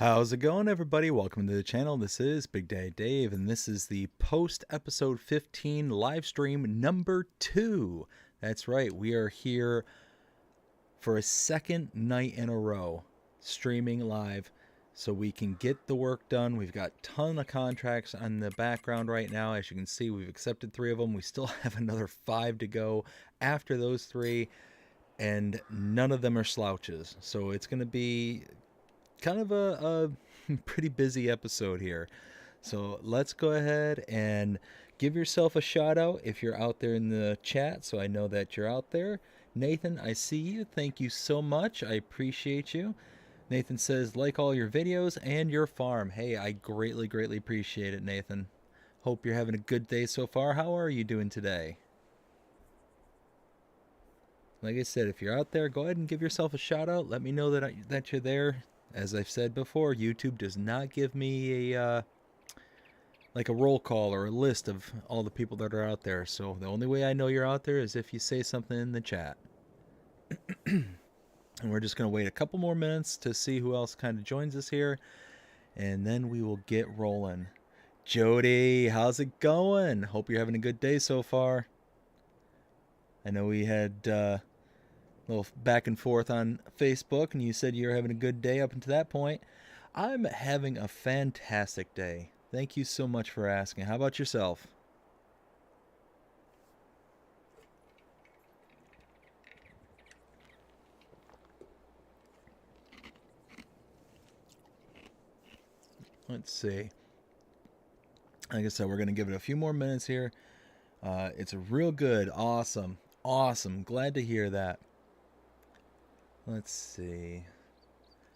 How's it going, everybody? Welcome to the channel. This is Big Daddy Dave, and this is the post-episode 15 live stream number 2. That's right, we are here for a second night in a row streaming live so we can get the work done. We've got a ton of contracts on the background right now. As you can see, we've accepted 3 of them. We still have another 5 to go after those 3, and none of them are slouches. So it's going to be kind of a pretty busy episode here. So let's go ahead and give yourself a shout out if you're out there in the chat, so I know that you're out there. Nathan, I see you. Thank you so much. I appreciate you. Nathan says, like all your videos and your farm. Hey, I greatly appreciate it, Nathan. Hope you're having a good day so far. How are you doing today? Like I said, if you're out there, go ahead and give yourself a shout out. Let me know that you're there. As I've said before, YouTube does not give me a like a roll call or a list of all the people that are out there. So the only way I know you're out there is if you say something in the chat. And we're just going to wait a couple more minutes to see who else kind of joins us here. And then we will get rolling. Jody, how's it going? Hope you're having a good day so far. I know we had a little back and forth on Facebook, and you said you were having a good day up until that point. I'm having a fantastic day. Thank you so much for asking. How about yourself? Let's see. Like I said, we're going to give it a few more minutes here. It's a real good. Awesome. Glad to hear that. Let's see.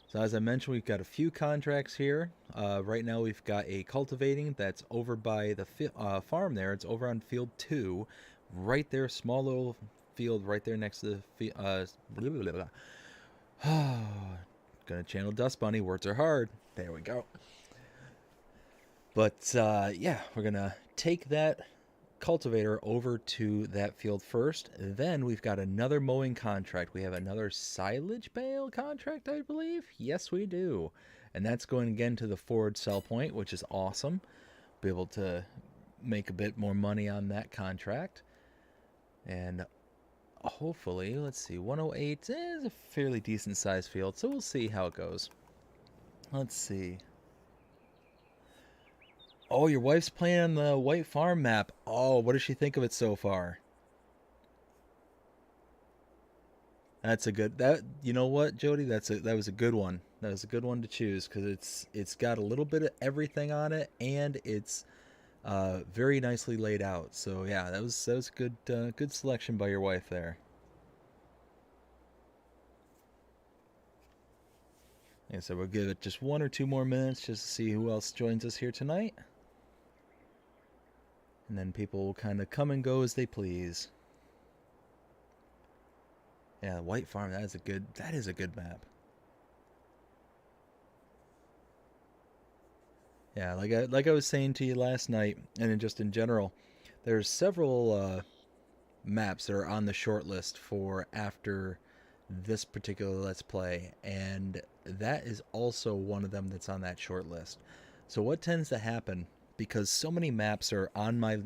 So as I mentioned, we've got a few contracts here. Right now we've got a cultivating that's over by the farm there. It's over on field 2. Right there, small little field right there next to the Gonna channel Dust Bunny. Words are hard. There we go. But yeah, we're gonna take that cultivator over to that field first. Then we've got another mowing contract. We have another silage bale contract, I believe. Yes, we do. And that's going again to the forward sell point, which is awesome. Be able to make a bit more money on that contract. And hopefully, let's see, 108 is a fairly decent sized field, so we'll see how it goes. Let's see. Oh, your wife's playing on the White Farm map. Oh, what does she think of it so far? That's a good, that, you know what, Jody? That was a good one. That was a good one to choose because it's got a little bit of everything on it, and it's very nicely laid out. So yeah, that was a good selection by your wife there. And so we'll give it just 1 or 2 more minutes just to see who else joins us here tonight. And then people will kind of come and go as they please. Yeah, White Farm, that is a good map. Yeah, like I was saying to you last night, and just in general, there's several maps that are on the short list for after this particular Let's Play, and that is also one of them that's on that short list. So what tends to happen, because so many maps are on my,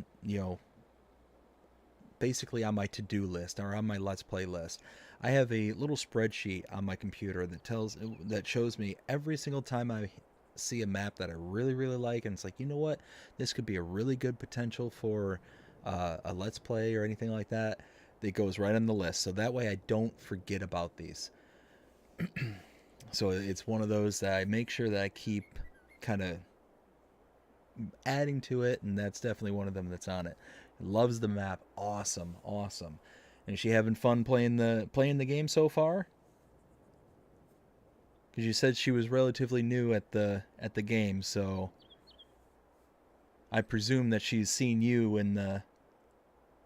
basically on my to-do list or on my Let's Play list, I have a little spreadsheet on my computer that shows me every single time I see a map that I really like, and it's like, you know what, this could be a really good potential for a Let's Play or anything like that. It goes right on the list, so that way I don't forget about these. So it's one of those that I make sure that I keep kind of adding to it, and that's definitely one of them that's on it. Loves the map. Awesome. And is she having fun playing the game so far? Because you said she was relatively new at the game, so I presume that she's seen you and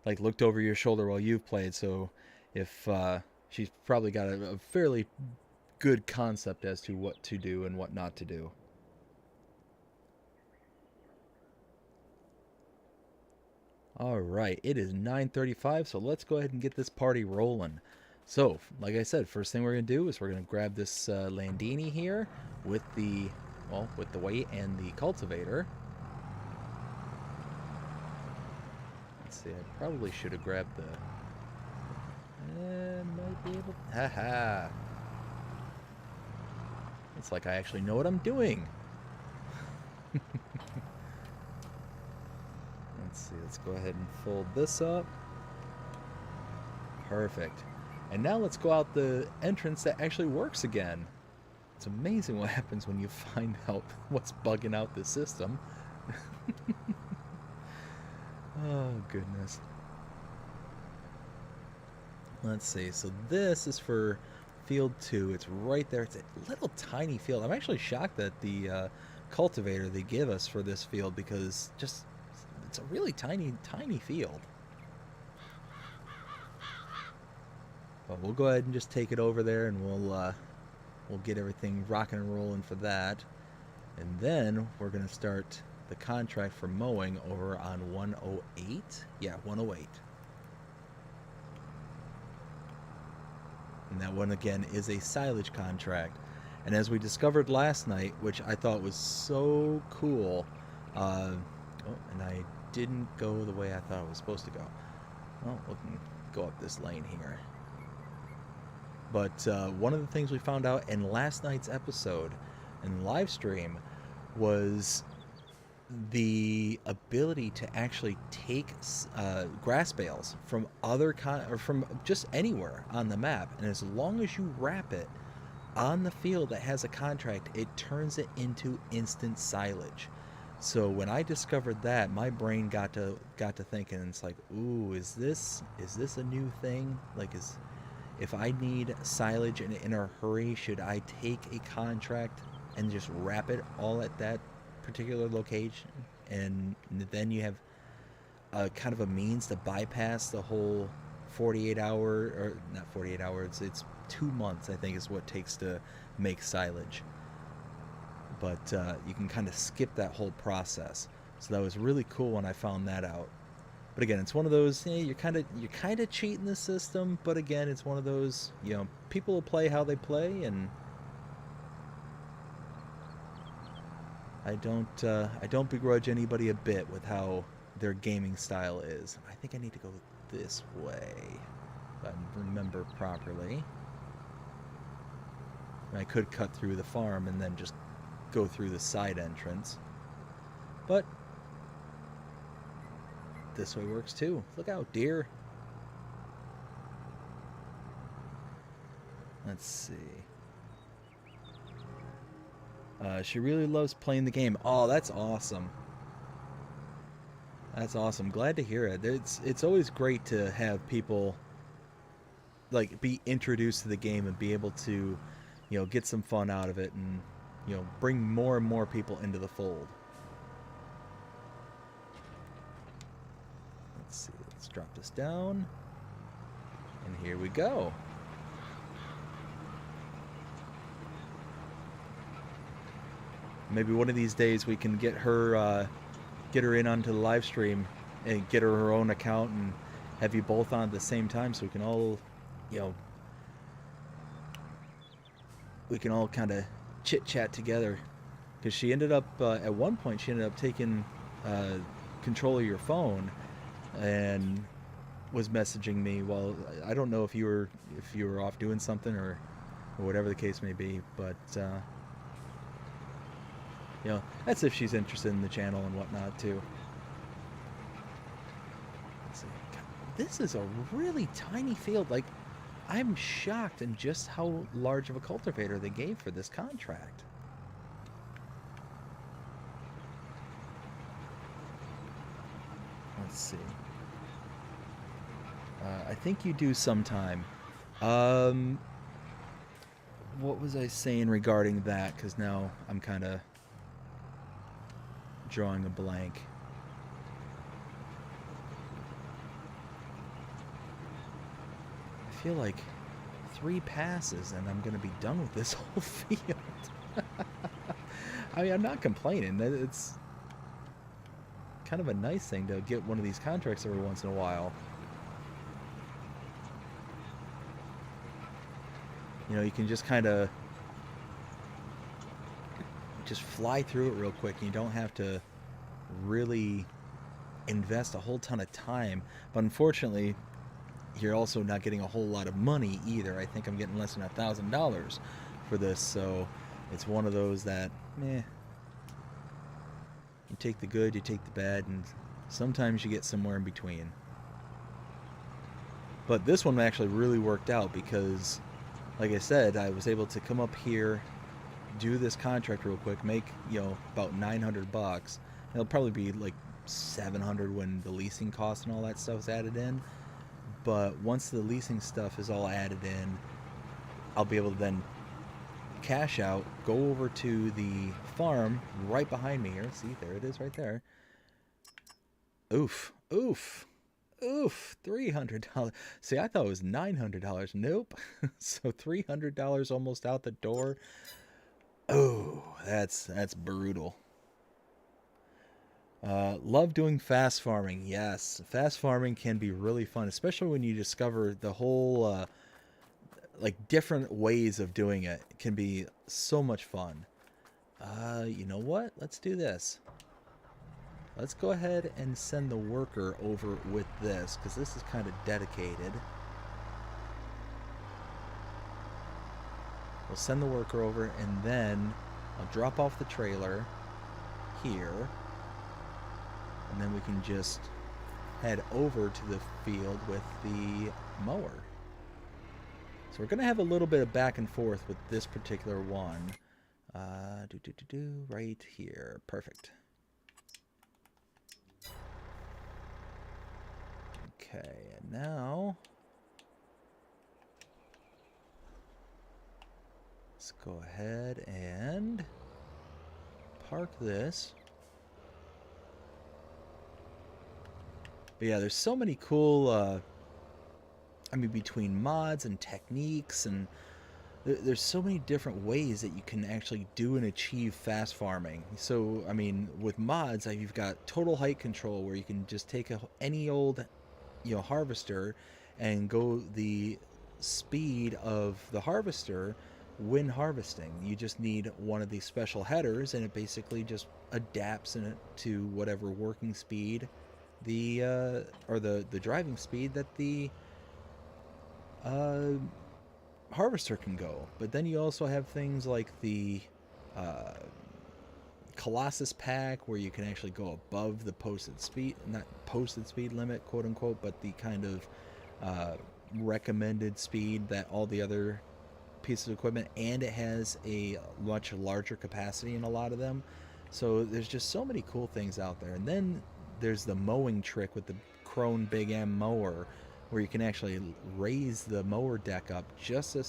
like looked over your shoulder while you've played. So if she's probably got a fairly good concept as to what to do and what not to do. All right, it is 9:35, so let's go ahead and get this party rolling. So, like I said, first thing we're going to do is we're going to grab this Landini here with the well, with the weight and the cultivator. Let's see, I probably should have grabbed the... might be able... Haha! It's like I actually know what I'm doing. Let's see, let's go ahead and fold this up. Perfect. And now let's go out the entrance that actually works again. It's amazing what happens when you find out what's bugging out the system. Oh, goodness. Let's see. So this is for field 2. It's right there. It's a little tiny field. I'm actually shocked that the cultivator they give us for this field, because just it's a really tiny field. But we'll go ahead and just take it over there, and we'll get everything rocking and rolling for that. And then we're going to start the contract for mowing over on 108. Yeah, 108. And that one, again, is a silage contract. And as we discovered last night, which I thought was so cool, and I didn't go the way I thought it was supposed to go. Well, we can go up this lane here. But one of the things we found out in last night's episode and live stream was the ability to actually take grass bales from other or from just anywhere on the map, and as long as you wrap it on the field that has a contract, it turns it into instant silage. So when I discovered that, my brain got to thinking, and it's like, ooh, is this a new thing? Like, if I need silage in a hurry, should I take a contract and just wrap it all at that particular location? And then you have a kind of a means to bypass the whole 48 hour, or not 48 hours, it's 2 months, I think, is what it takes to make silage. But you can kind of skip that whole process. So that was really cool when I found that out. But again, it's one of those, you're kind of cheating the system, but again, it's one of those, people will play how they play, and I don't begrudge anybody a bit with how their gaming style is. I think I need to go this way, if I remember properly. I could cut through the farm and then just go through the side entrance, but this way works too. Look out, deer. Let's see. She really loves playing the game. Oh, that's awesome. That's awesome. Glad to hear it. It's always great to have people like be introduced to the game and be able to, get some fun out of it, and bring more and more people into the fold. Let's see. Let's drop this down, and here we go. Maybe one of these days we can get her in onto the live stream and get her own account and have you both on at the same time, so we can all, kind of chit chat together. Because she ended up at one point she ended up taking control of your phone and was messaging me. Well, I don't know if you were off doing something or whatever the case may be, but. That's if she's interested in the channel and whatnot too. Let's see. God, this is a really tiny field. Like, I'm shocked in just how large of a cultivator they gave for this contract. Let's see. I think you do sometime. What was I saying regarding that? Because now I'm kind of drawing a blank. I feel like 3 passes and I'm going to be done with this whole field. I mean, I'm not complaining. It's kind of a nice thing to get one of these contracts every once in a while. You can just kind of just fly through it real quick. And you don't have to really invest a whole ton of time. But unfortunately, you're also not getting a whole lot of money either. I think I'm getting less than $1,000 for this, so it's one of those that, you take the good, you take the bad, and sometimes you get somewhere in between. But this one actually really worked out because, like I said, I was able to come up here, do this contract real quick, make, about $900. It'll probably be like $700 when the leasing cost and all that stuff is added in. But once the leasing stuff is all added in, I'll be able to then cash out, go over to the farm right behind me here. See, there it is right there. Oof, oof, oof, $300. See, I thought it was $900. Nope. So $300 almost out the door. Oh, that's brutal. Love doing fast farming. Yes, fast farming can be really fun, especially when you discover the whole like different ways of doing it. It can be so much fun. You know what? Let's do this. Let's go ahead and send the worker over with this, because this is kind of dedicated. We'll send the worker over, and then I'll drop off the trailer here. And then we can just head over to the field with the mower. So we're going to have a little bit of back and forth with this particular one. Right here. Perfect. Okay, and now let's go ahead and park this. But yeah, there's so many cool, between mods and techniques, and there's so many different ways that you can actually do and achieve fast farming. So, with mods, you've got total height control, where you can just take any old, harvester and go the speed of the harvester when harvesting. You just need one of these special headers, and it basically just adapts in it to whatever working speed the driving speed that the harvester can go. But then you also have things like the Colossus pack, where you can actually go above the posted speed, not posted speed limit, quote unquote, but the kind of recommended speed that all the other pieces of equipment, and it has a much larger capacity in a lot of them. So there's just so many cool things out there. And then there's the mowing trick with the Krone Big M mower, where you can actually raise the mower deck up just a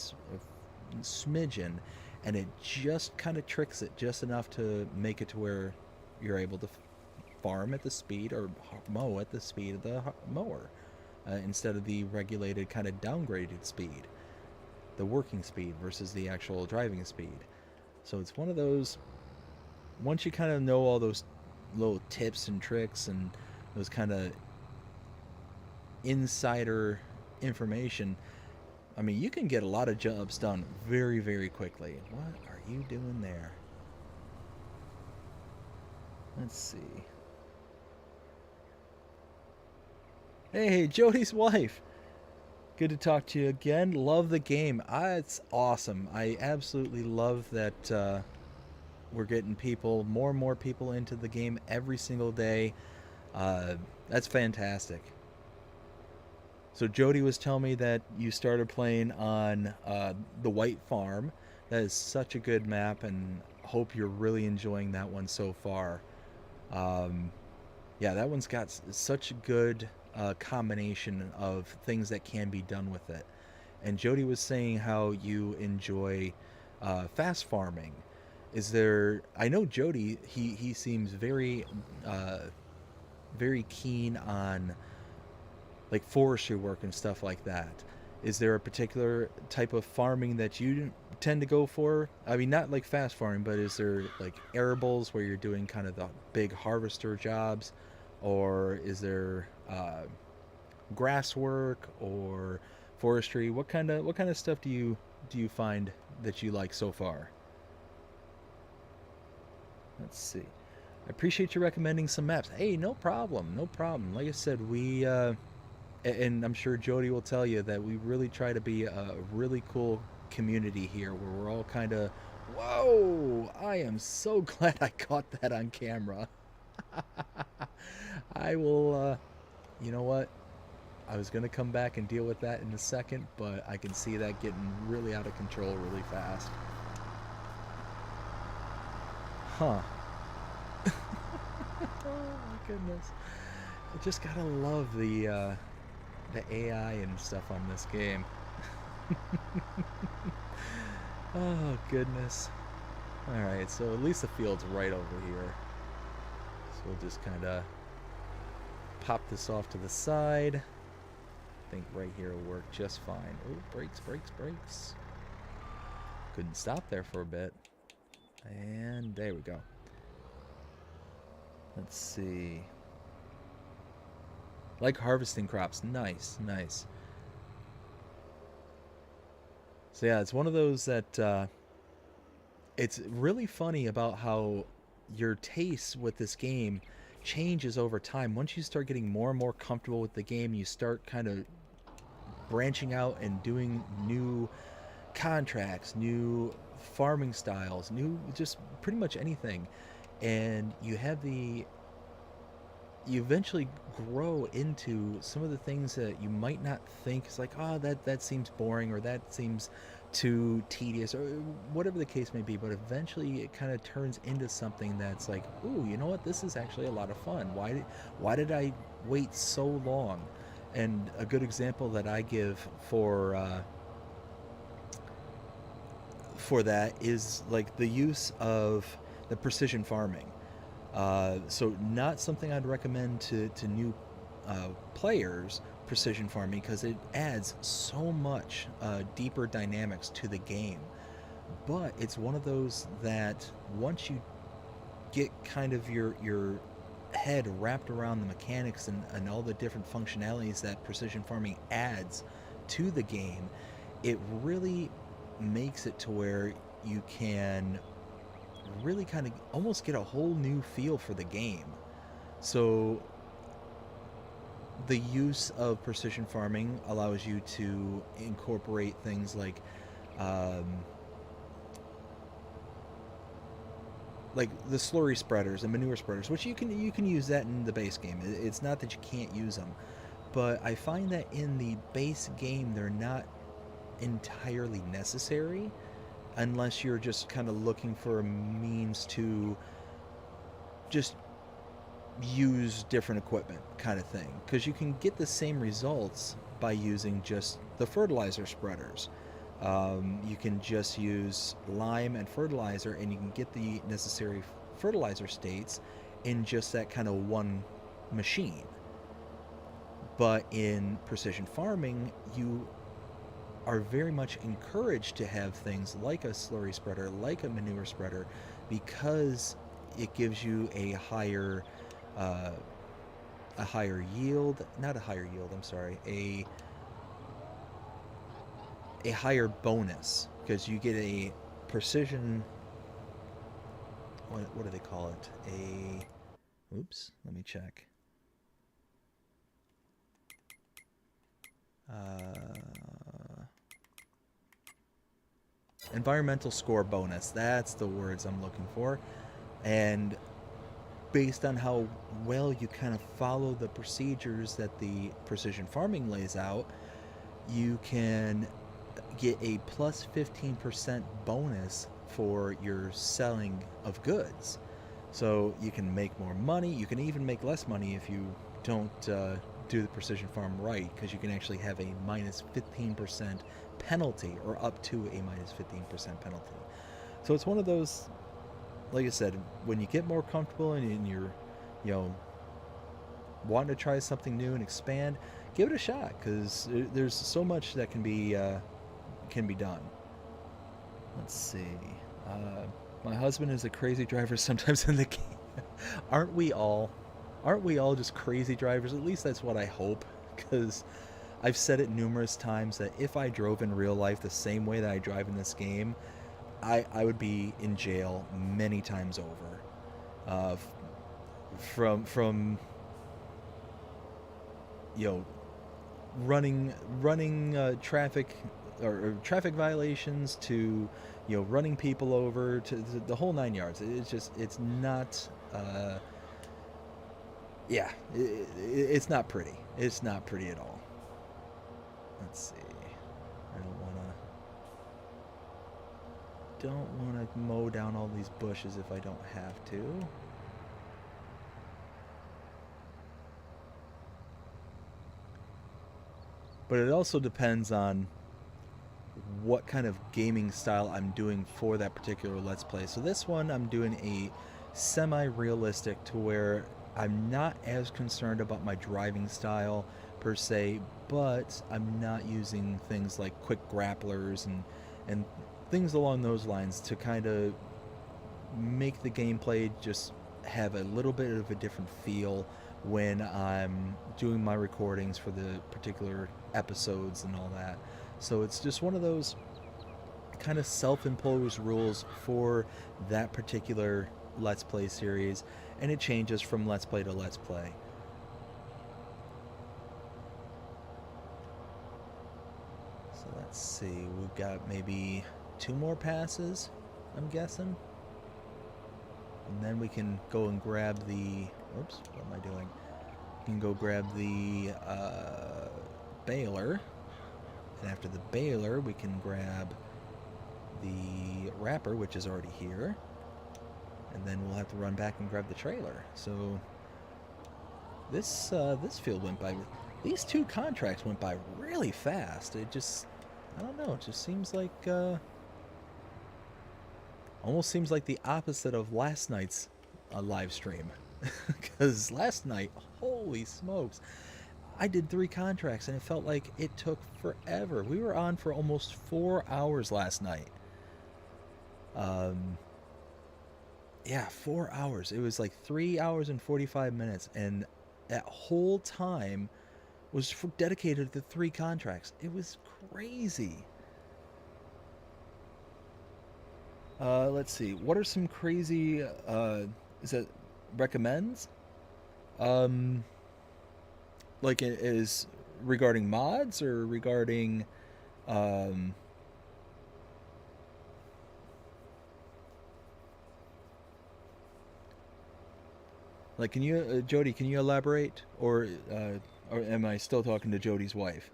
smidgen, and it just kind of tricks it just enough to make it to where you're able to farm at the speed, or mow at the speed of the mower, instead of the regulated kind of downgraded speed, the working speed versus the actual driving speed. So it's one of those, once you kind of know all those little tips and tricks and those kind of insider information, you can get a lot of jobs done very, very quickly. What are you doing there? Let's see. Hey, Jody's wife. Good to talk to you again. Love the game. It's awesome. I absolutely love that we're getting more and more people into the game every single day. That's fantastic. So Jody was telling me that you started playing on the White Farm. That is such a good map, and hope you're really enjoying that one so far. Yeah, that one's got such a good combination of things that can be done with it. And Jody was saying how you enjoy fast farming. I know Jody, he seems very very keen on like forestry work and stuff like that. Is there a particular type of farming that you tend to go for? Not like fast farming, but is there like arables where you're doing kind of the big harvester jobs, or is there grass work or forestry? What kind of stuff do you find that you like so far? Let's see. I appreciate you recommending some maps. Hey, no problem, no problem. Like I said, and I'm sure Jody will tell you that we really try to be a really cool community here where we're all kind of, whoa, I am so glad I caught that on camera. I will, you know what? I was going to come back and deal with that in a second, but I can see that getting really out of control really fast. Huh. Oh my goodness. I just gotta love the AI and stuff on this game. Oh goodness. Alright, so at least the field's right over here. So we'll just kinda pop this off to the side. I think right here will work just fine. Oh, brakes, brakes, brakes. Couldn't stop there for a bit. And there we go. Let's see. Like harvesting crops. Nice, nice. So yeah, it's one of those that it's really funny about how your taste with this game changes over time. Once you start getting more and more comfortable with the game, you start kind of branching out and doing new contracts, new farming styles, new just pretty much anything. And you eventually grow into some of the things that you might not think is like, oh, that seems boring, or that seems too tedious, or whatever the case may be. But eventually it kind of turns into something that's like, ooh, you know what, this is actually a lot of fun. Why did I wait so long? And a good example that I give for that is like the use of the precision farming. So not something I'd recommend to new players, precision farming, because it adds so much deeper dynamics to the game. But it's one of those that once you get kind of your head wrapped around the mechanics and all the different functionalities that precision farming adds to the game, it really makes it to where you can really kind of almost get a whole new feel for the game. So the use of precision farming allows you to incorporate things um, like the slurry spreaders and manure spreaders, which you can use that in the base game. It's not that you can't use them, but I find that in the base game they're not entirely necessary unless you're just kind of looking for a means to just use different equipment kind of thing, because you can get the same results by using just the fertilizer spreaders. You can just use lime and fertilizer and you can get the necessary fertilizer states in just that kind of one machine. But in precision farming, you are very much encouraged to have things like a slurry spreader, like a manure spreader, because it gives you a higher yield, not a higher yield, I'm sorry, a higher bonus, because you get a precision, what do they call it? Oops, let me check. Environmental score bonus, that's the words I'm looking for. And based on how well you kind of follow the procedures that the precision farming lays out, you can get a plus 15% bonus for your selling of goods. So you can make more money. You can even make less money if you don't do the precision farm right, because you can actually have a minus 15% penalty, or up to a minus 15% penalty. So it's one of those, like I said, when you get more comfortable and you're, wanting to try something new and expand, give it a shot, because there's so much that can be done. Let's see. My husband is a crazy driver sometimes in the game. Aren't we all? Aren't we all just crazy drivers? At least that's what I hope, because I've said it numerous times that if I drove in real life the same way that I drive in this game, I would be in jail many times over. uh, from you know running traffic or traffic violations to running people over to the whole 9 yards. It's just it's not yeah it's not pretty. It's not pretty at all. Let's see. I don't want to mow down all these bushes if I don't have to. But it also depends on what kind of gaming style I'm doing for that particular Let's Play. So this one I'm doing a semi-realistic to where I'm not as concerned about my driving style per se, but I'm not using things like quick grapplers and things along those lines to kind of make the gameplay just have a little bit of a different feel when I'm doing my recordings for the particular episodes and all that. So it's just one of those kind of self-imposed rules for that particular Let's Play series, and it changes from Let's Play to Let's Play. So let's see, we've got maybe 2 more passes, I'm guessing. And then we can go and grab the... Oops, what am I doing? We can go grab the baler. And after the baler, we can grab the wrapper, which is already here. And then we'll have to run back and grab the trailer. So this field went by... These 2 contracts went by really fast. It just... I don't know. It just seems like... almost seems like the opposite of last night's live stream. Because last night, holy smokes, I did 3 contracts and it felt like it took forever. We were on for almost 4 hours last night. Yeah, 4 hours. It was like 3 hours and 45 minutes, and that whole time was dedicated to 3 contracts. It was crazy. Let's see. What are some crazy, is that recommends? Like it is regarding mods or regarding, like, can you, Jody, can you elaborate? Or am I still talking to Jody's wife?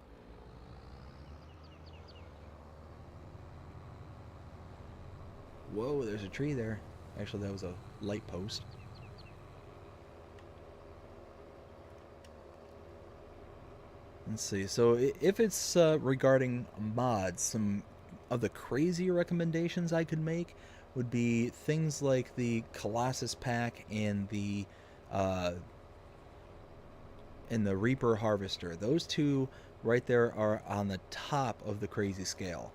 Whoa, there's a tree there. Actually, that was a light post. Let's see. So if it's regarding mods, some of the crazy recommendations I could make would be things like the Colossus pack uh, and the Reaper Harvester. Those 2 right there are on the top of the crazy scale,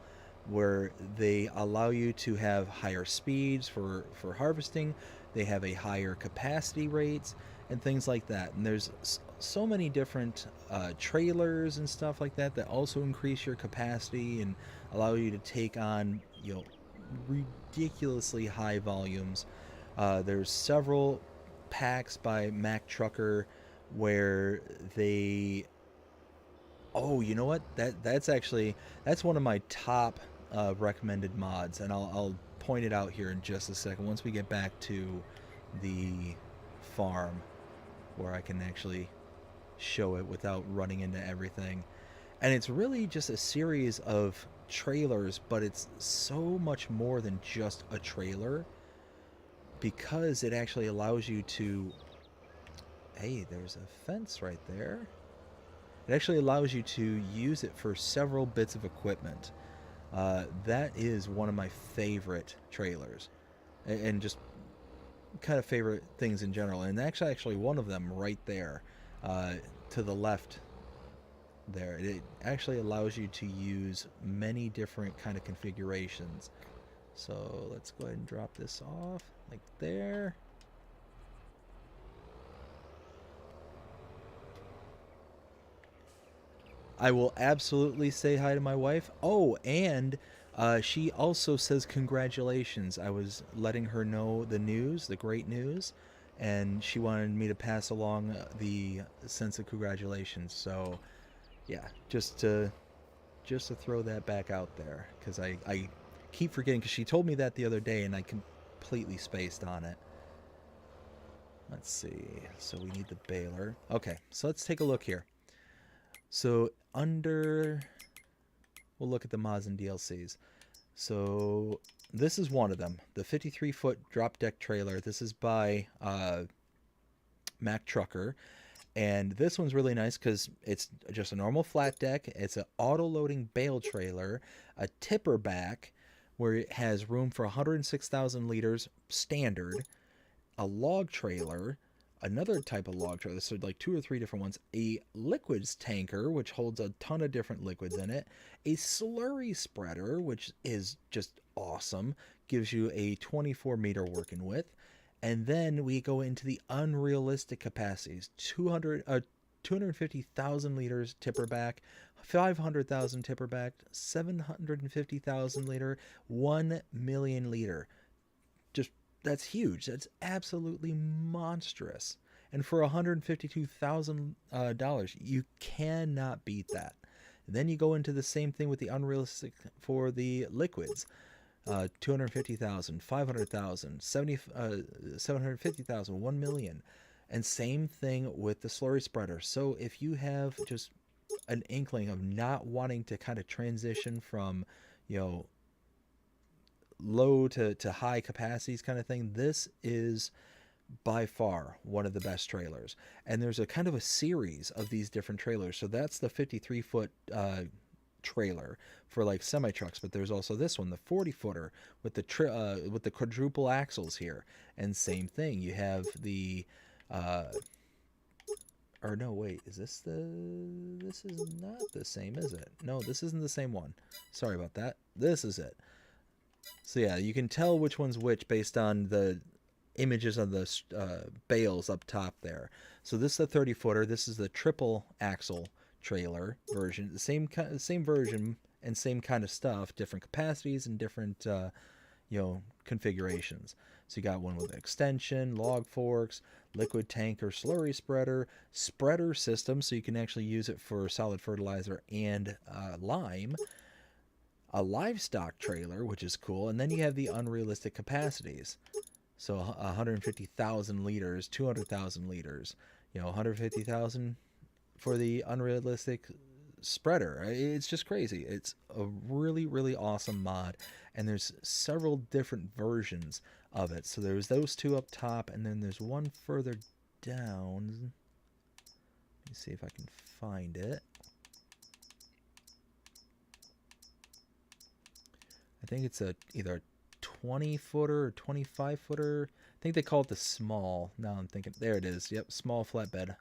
where they allow you to have higher speeds for harvesting. They have a higher capacity rates and things like that. And there's so many different trailers and stuff like that that also increase your capacity and allow you to take on ridiculously high volumes. There's several packs by Mac Trucker where they... Oh, you know what? That's one of my top recommended mods, and I'll point it out here in just a second once we get back to the farm where I can actually show it without running into everything. And it's really just a series of trailers, but it's so much more than just a trailer, because it actually allows you to... Hey, there's a fence right there. It actually allows you to use it for several bits of equipment. That is one of my favorite trailers, and just kind of favorite things in general. And actually one of them right there, to the left there, it actually allows you to use many different kind of configurations. So let's go ahead and drop this off like there. I will absolutely say hi to my wife. Oh, and She also says congratulations. I was letting her know the news, the great news, and she wanted me to pass along the sense of congratulations. So, yeah, just to throw that back out there because I keep forgetting because she told me that the other day and I completely spaced on it. Let's see. So we need the baler. Okay, so let's take a look here. So under, we'll look at the mods and DLCs. So this is one of them, the 53-foot drop deck trailer. This is by Mac Trucker. And this one's really nice because it's just a normal flat deck. It's an auto-loading bale trailer, a tipper back where it has room for 106,000 liters standard, a log trailer, another type of log trailer, so like 2 or 3 different ones, a liquids tanker, which holds a ton of different liquids in it, a slurry spreader, which is just awesome, gives you a 24-meter working width, and then we go into the unrealistic capacities, 250,000 liters tipper back, 500,000 tipper back, 750,000 liter, 1 million liter. Just that's huge. That's absolutely monstrous. And for $152,000, you cannot beat that. And then you go into the same thing with the unrealistic for the liquids. 250,000, 500,000, 750,000, 1 million. And same thing with the slurry spreader. So if you have just an inkling of not wanting to kind of transition from, you know, low to high capacities kind of thing, this is by far one of the best trailers. And there's a kind of a series of these different trailers. So that's the 53-foot trailer for like semi trucks, but there's also this one, the 40-footer with the quadruple axles here. And same thing, you have the or no, wait, is this this is not the same, is it? No, this isn't the same one. Sorry about that. This is it. So yeah, you can tell which one's which based on the images of the bales up top there. So this is the 30-footer. This is the triple axle trailer version. The same version and same kind of stuff, different capacities and different configurations. So you got one with extension, log forks, liquid tanker, slurry spreader system, so you can actually use it for solid fertilizer and lime. A livestock trailer, which is cool, and then you have the unrealistic capacities. So 150,000 liters, 200,000 liters, 150,000 for the unrealistic spreader. It's just crazy. It's a really, really awesome mod, and there's several different versions of it. So there's those two up top, and then there's one further down. Let me see if I can find it. I think it's either a 20-footer or 25-footer. I think they call it the small. Now I'm thinking, there it is. Yep, small flatbed.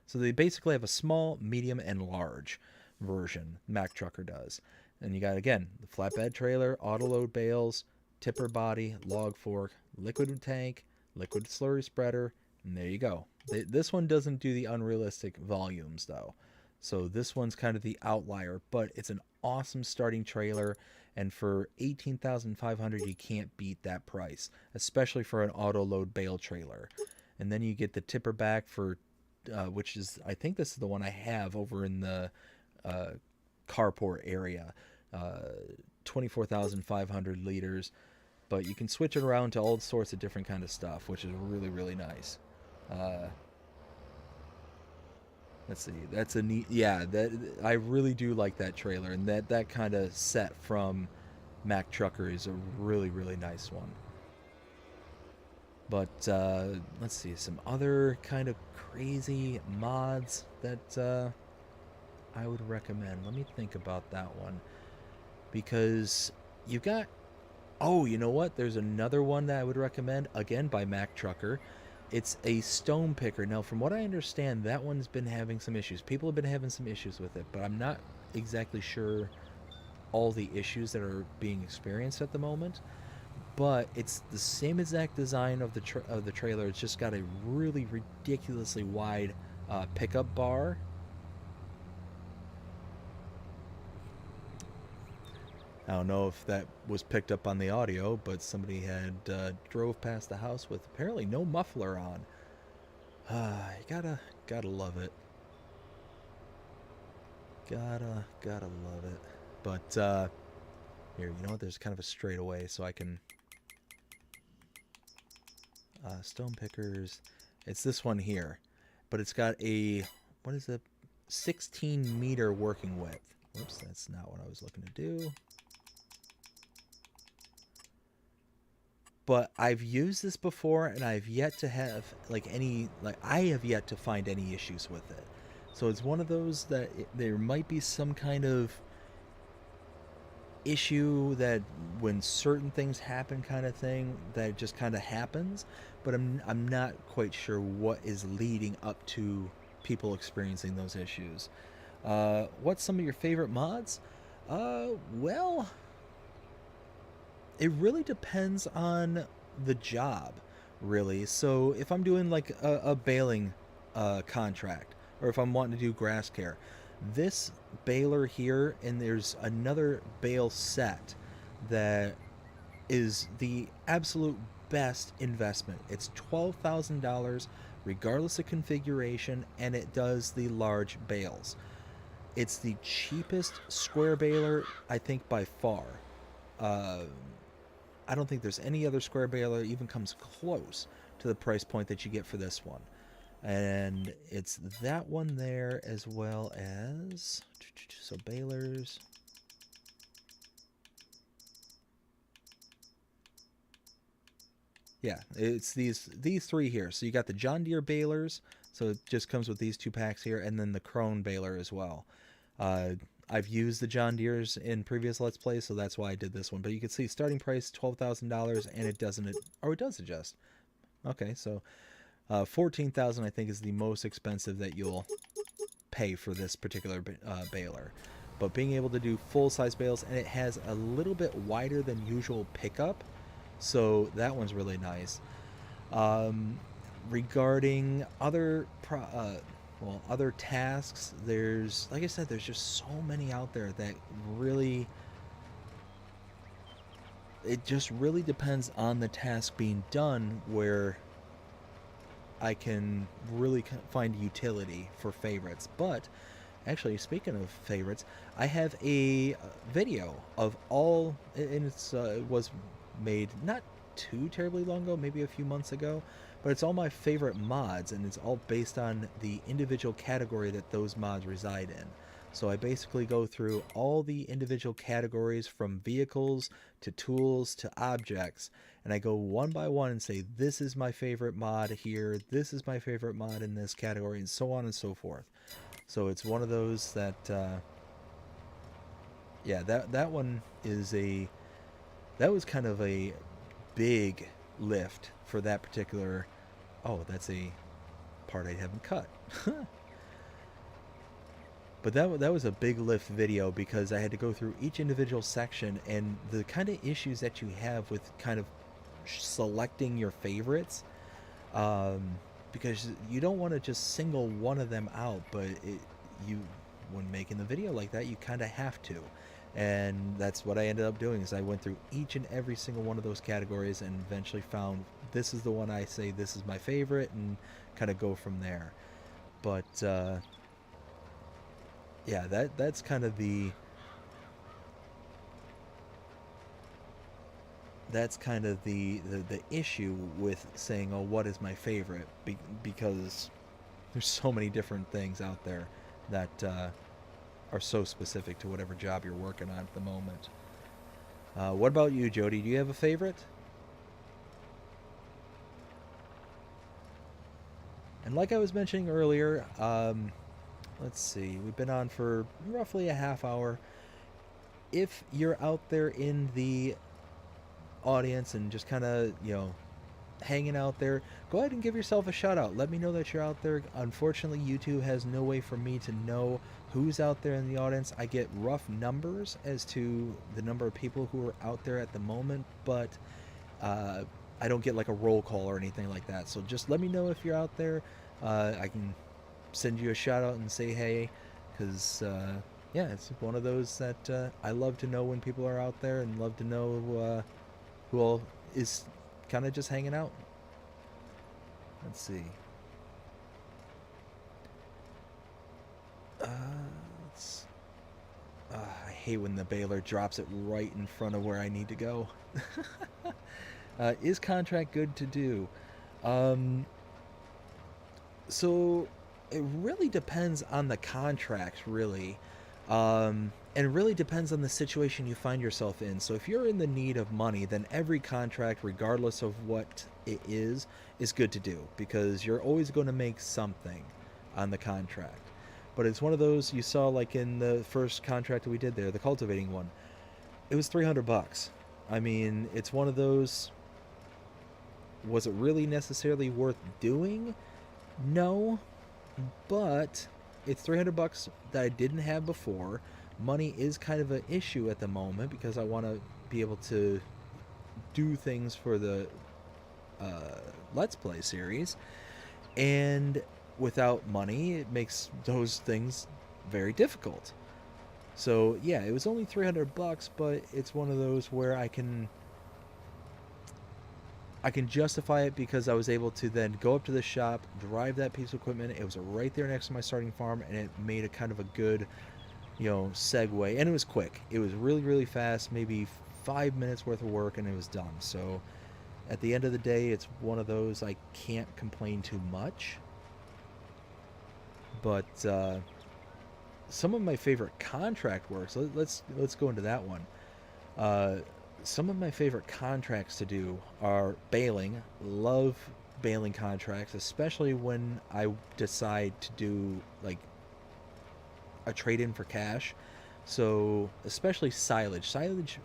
So they basically have a small, medium, and large version. Mac Trucker does. And you got, again, the flatbed trailer, auto load bales, tipper body, log fork, liquid tank, liquid slurry spreader, and there you go. This one doesn't do the unrealistic volumes, though. So this one's kind of the outlier, but it's an awesome starting trailer. And for $18,500, you can't beat that price, especially for an auto load bale trailer. And then you get the tipper back for, which is, I think this is the one I have over in the carport area, 24,500 liters. But you can switch it around to all sorts of different kind of stuff, which is really, really nice. Let's see, that's a neat, yeah, that I really do like that trailer, and that kind of set from Mac Trucker is a really, really nice one. But let's see, some other kind of crazy mods that I would recommend. Let me think about that one, because you've got, oh, you know what, there's another one that I would recommend, again by Mac Trucker. It's a stone picker. Now, from what I understand, that one's been having some issues. People have been having some issues with it, but I'm not exactly sure all the issues that are being experienced at the moment. But it's the same exact design of the trailer. It's just got a really ridiculously wide pickup bar. I don't know if that was picked up on the audio, but somebody had drove past the house with apparently no muffler on. You gotta love it. Gotta love it. But here, you know what? There's kind of a straightaway, so I can stone pickers. It's this one here, but it's got a what is it? 16-meter working width. Whoops, that's not what I was looking to do. But I've used this before, and I've yet to have I have yet to find any issues with it. So it's one of those that there might be some kind of issue that when certain things happen, kind of thing, that it just kind of happens. But I'm not quite sure what is leading up to people experiencing those issues. What's some of your favorite mods? Well, it really depends on the job, really. So if I'm doing like a baling contract, or if I'm wanting to do grass care, this baler here, and there's another bale set that is the absolute best investment. It's $12,000 regardless of configuration, and it does the large bales. It's the cheapest square baler, I think, by far. I don't think there's any other square baler that even comes close to the price point that you get for this one. And it's that one there, as well as, so balers. Yeah, it's these three here. So you got the John Deere balers, so it just comes with these 2 packs here, and then the Krone baler as well. I've used the John Deere's in previous Let's Plays, so that's why I did this one. But you can see starting price $12,000, and it doesn't, or it does adjust. Okay, so 14,000 I think is the most expensive that you'll pay for this particular baler. But being able to do full-size bales, and it has a little bit wider than usual pickup, so that one's really nice. Regarding other other tasks, there's, like I said, there's just so many out there that really, it just really depends on the task being done where I can really find utility for favorites. But actually, speaking of favorites, I have a video of all, and it was made not too terribly long ago, maybe a few months ago, but it's all my favorite mods, and it's all based on the individual category that those mods reside in. So I basically go through all the individual categories, from vehicles to tools to objects, and I go one by one and say, this is my favorite mod here, this is my favorite mod in this category, and so on and so forth. So it's one of those that yeah, that one is that was kind of a big lift for that particular. Oh, that's a part I haven't cut. But that was a big lift video, because I had to go through each individual section, and the kind of issues that you have with kind of selecting your favorites, because you don't want to just single one of them out, but when making the video like that, you kind of have to. And that's what I ended up doing, is I went through each and every single one of those categories, and eventually found this is the one I say this is my favorite, and kind of go from there. But yeah, that's kind of the issue with saying, oh, what is my favorite, because there's so many different things out there that are so specific to whatever job you're working on at the moment. What about you, Jody? Do you have a favorite? And like I was mentioning earlier, let's see, we've been on for roughly a half hour. If you're out there in the audience and just kind of, hanging out there, go ahead and give yourself a shout out. Let me know that you're out there. Unfortunately, YouTube has no way for me to know who's out there in the audience. I get rough numbers as to the number of people who are out there at the moment, but I don't get like a roll call or anything like that. So just let me know if you're out there. I can send you a shout out and say hey, because yeah, it's one of those that I love to know when people are out there, and love to know who all is kind of just hanging out. Let's see. Uh, let's, I hate when the baler drops it right in front of where I need to go. Is contract good to do? Um, so it really depends on the contract, really. And it really depends on the situation you find yourself in. So if you're in the need of money, then every contract, regardless of what it is good to do, because you're always going to make something on the contract. But it's one of those you saw, like in the first contract that we did there, the cultivating one. It was $300. I mean, it's one of those. Was it really necessarily worth doing? No, but it's $300 that I didn't have before. Money is kind of an issue at the moment because I want to be able to do things for the Let's Play series, and without money, it makes those things very difficult. So yeah, it was only $300, but it's one of those where I can justify it because I was able to then go up to the shop, drive that piece of equipment. It was right there next to my starting farm, and it made a kind of a good, segue. And it was quick. It was really, really fast, maybe 5 minutes worth of work, and it was done. So at the end of the day, it's one of those I can't complain too much. But some of my favorite contract works. Let's go into that one. Uh, some of my favorite contracts to do are baling. Love baling contracts, especially when I decide to do like a trade in for cash. So especially silage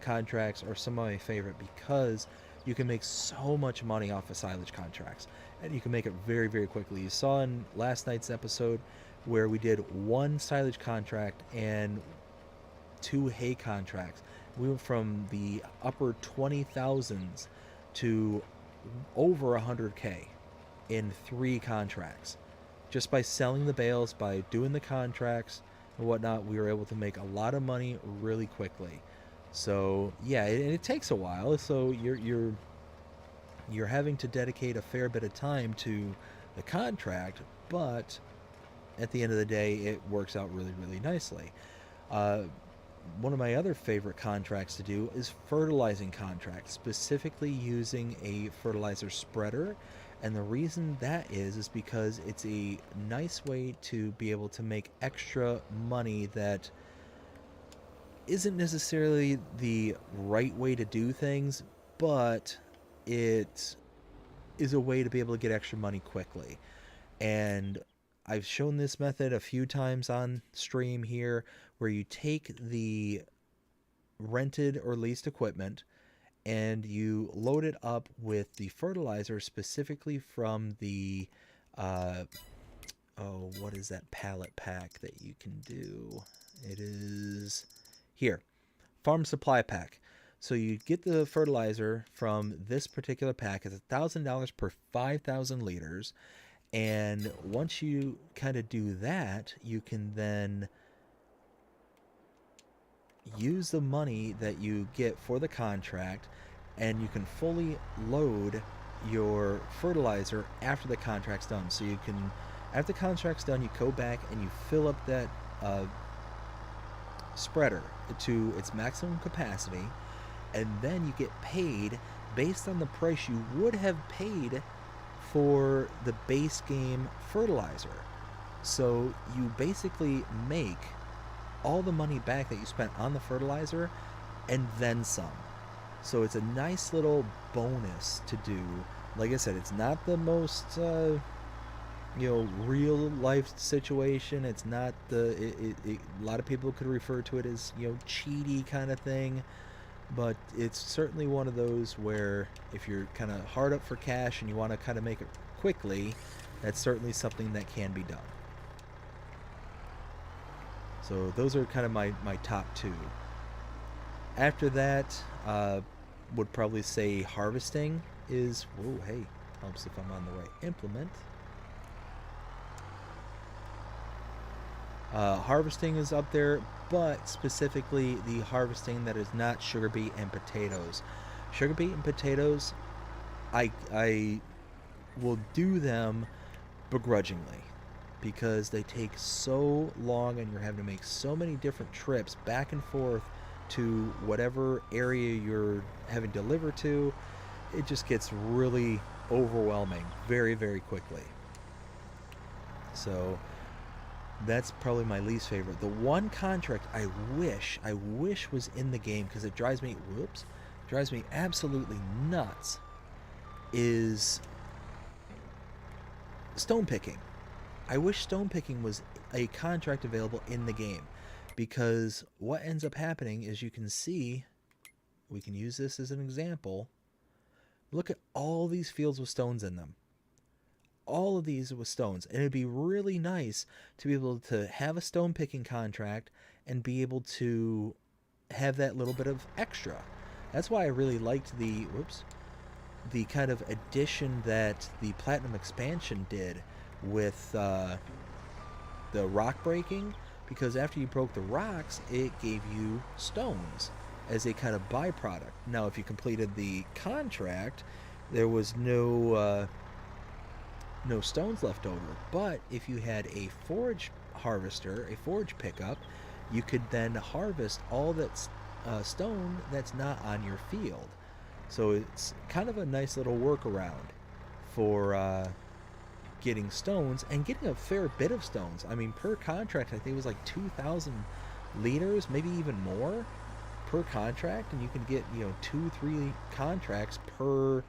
contracts are some of my favorite because you can make so much money off of silage contracts, and you can make it very, very quickly. You saw in last night's episode where we did one silage contract and two hay contracts. We went from the upper 20,000s to over 100K in 3 contracts. Just by selling the bales, by doing the contracts and whatnot, we were able to make a lot of money really quickly. So yeah, and it takes a while. So you're having to dedicate a fair bit of time to the contract, but at the end of the day, it works out really, really nicely. Uh, One of my other favorite contracts to do is fertilizing contracts, specifically using a fertilizer spreader. And the reason that is because it's a nice way to be able to make extra money that isn't necessarily the right way to do things, but it is a way to be able to get extra money quickly. And I've shown this method a few times on stream here, where you take the rented or leased equipment and you load it up with the fertilizer specifically from the what is that pallet pack that you can do? It is here, farm supply pack. So you get the fertilizer from this particular pack. It's $1,000 per 5,000 liters. And once you kind of do that, you can then use the money that you get for the contract, and you can fully load your fertilizer after the contract's done. So you can, after the contract's done, you go back and you fill up that spreader to its maximum capacity, and then you get paid based on the price you would have paid for the base game fertilizer. So you basically make all the money back that you spent on the fertilizer and then some. So it's a nice little bonus to do. Like I said, it's not the most real life situation. It's not a lot of people could refer to it as cheaty kind of thing, but it's certainly one of those where if you're kind of hard up for cash and you want to kind of make it quickly, that's certainly something that can be done. So those are kind of my top two. After that, would probably say harvesting is, whoa, hey, helps if I'm on the right implement. Harvesting is up there, but specifically the harvesting that is not sugar beet and potatoes. Sugar beet and potatoes, I will do them begrudgingly because they take so long and you're having to make so many different trips back and forth to whatever area you're having delivered to. It just gets really overwhelming very, very quickly. So that's probably my least favorite. The one contract I wish was in the game, because it drives me absolutely nuts, is stone picking. I wish stone picking was a contract available in the game, because what ends up happening is, you can see, we can use this as an example. Look at all these fields with stones in them. All of these with stones. And it'd be really nice to be able to have a stone picking contract and be able to have that little bit of extra. That's why I really liked the kind of addition that the Platinum expansion did with the rock breaking, because after you broke the rocks, it gave you stones as a kind of byproduct. Now, if you completed the contract, there was no stones left over. But if you had a forage harvester, a forage pickup, you could then harvest all that stone that's not on your field. So it's kind of a nice little workaround for getting stones, and getting a fair bit of stones. I mean, per contract, I think it was like 2,000 liters, maybe even more per contract, and you can get 2-3 contracts per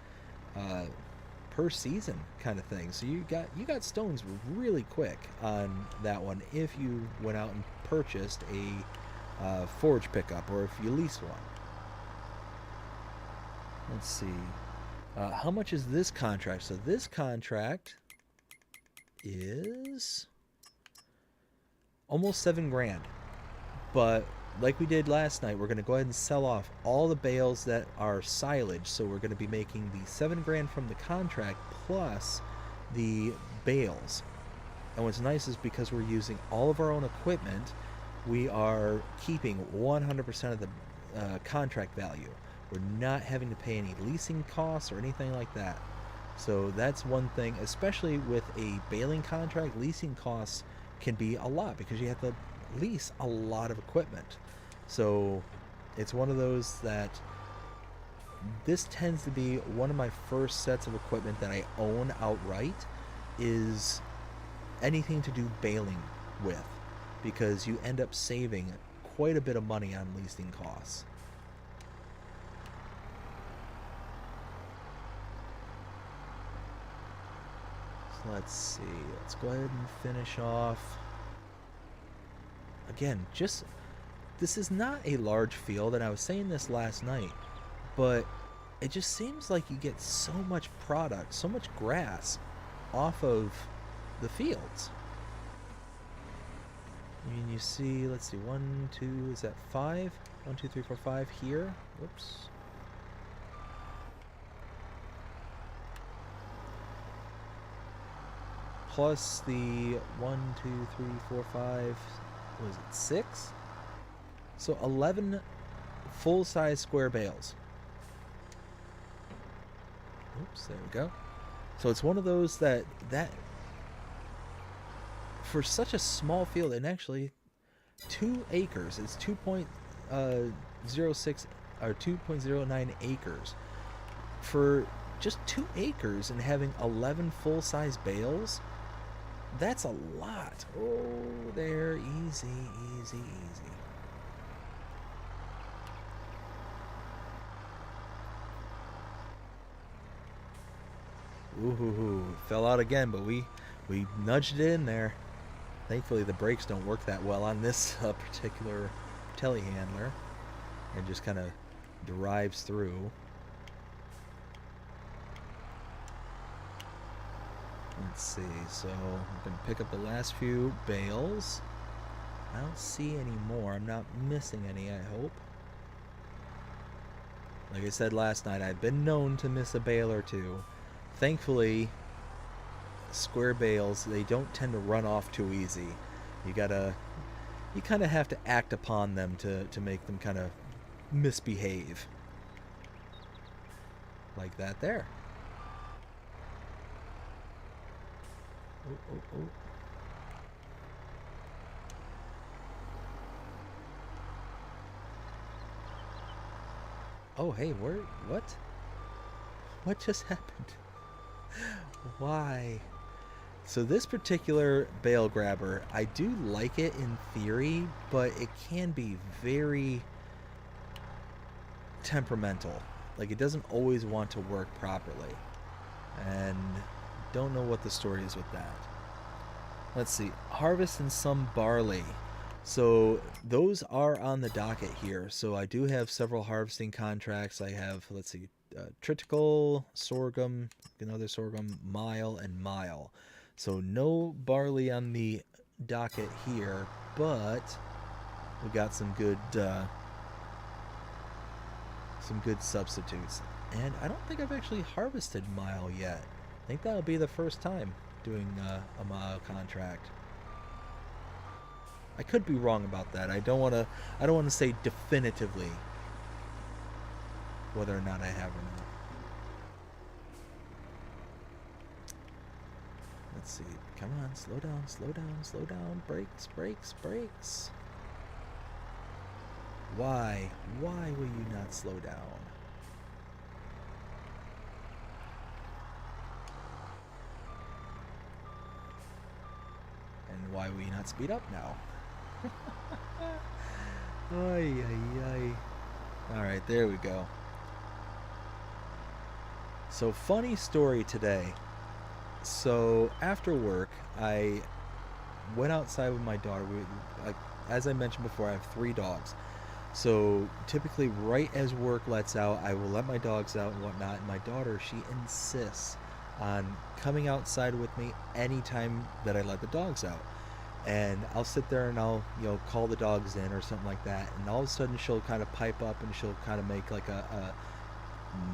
season kind of thing. So you got stones really quick on that one if you went out and purchased a forage pickup, or if you lease one. Let's see, how much is this contract? So this contract is almost $7,000, but like we did last night, we're going to go ahead and sell off all the bales that are silage. So we're going to be making the $7,000 from the contract plus the bales. And what's nice is, because we're using all of our own equipment, we are keeping 100% of the contract value. We're not having to pay any leasing costs or anything like that. So that's one thing, especially with a baling contract. Leasing costs can be a lot because you have to lease a lot of equipment. So it's one of those that this tends to be one of my first sets of equipment that I own outright, is anything to do baling with, because you end up saving quite a bit of money on leasing costs. So let's see, let's go ahead and finish off. Again, this is not a large field, and I was saying this last night, but it just seems like you get so much product, so much grass off of the fields. I mean, you see, let's see, 1, 2, is that 5? 1, 2, 3, 4, 5 here. Whoops. Plus the 1, 2, 3, 4, 5, was it 6? So 11 full-size square bales. Oops, there we go. So it's one of those that for such a small field, and actually 2 acres, it's 2.06 or 2.09 acres. For just 2 acres and having 11 full-size bales, that's a lot. Oh, there, easy, easy, easy. Ooh, fell out again, but we nudged it in there. Thankfully, the brakes don't work that well on this particular telehandler. It just kind of drives through. Let's see, so I'm going to pick up the last few bales. I don't see any more. I'm not missing any, I hope. Like I said last night, I've been known to miss a bale or two. Thankfully, square bales, they don't tend to run off too easy. You gotta, you kind of have to act upon them to make them kind of misbehave. Like that there. Oh, oh, oh. Oh, hey, where? What? What just happened? Why? So this particular bail grabber, I do like it in theory, but it can be very temperamental. Like, it doesn't always want to work properly. And don't know what the story is with that. Let's see. Harvest and some barley. So those are on the docket here. So I do have several harvesting contracts. I have, let's see, triticale, sorghum, another sorghum, mile, and mile. So no barley on the docket here, but we got some good substitutes. And I don't think I've actually harvested mile yet. I think that'll be the first time doing a mile contract. I could be wrong about that. I don't want to say definitively whether or not I have or not. Let's see. Come on, slow down, slow down, slow down. Brakes, brakes, brakes. Why? Why will you not slow down? And why will you not speed up now? Ay, ay, ay. Alright, there we go. So, funny story today. So, after work, I went outside with my daughter. As I mentioned before, I have 3 dogs. So, typically, right as work lets out, I will let my dogs out and whatnot. And my daughter, she insists on coming outside with me anytime that I let the dogs out. And I'll sit there and I'll, call the dogs in or something like that. And all of a sudden, she'll kind of pipe up and she'll kind of make like a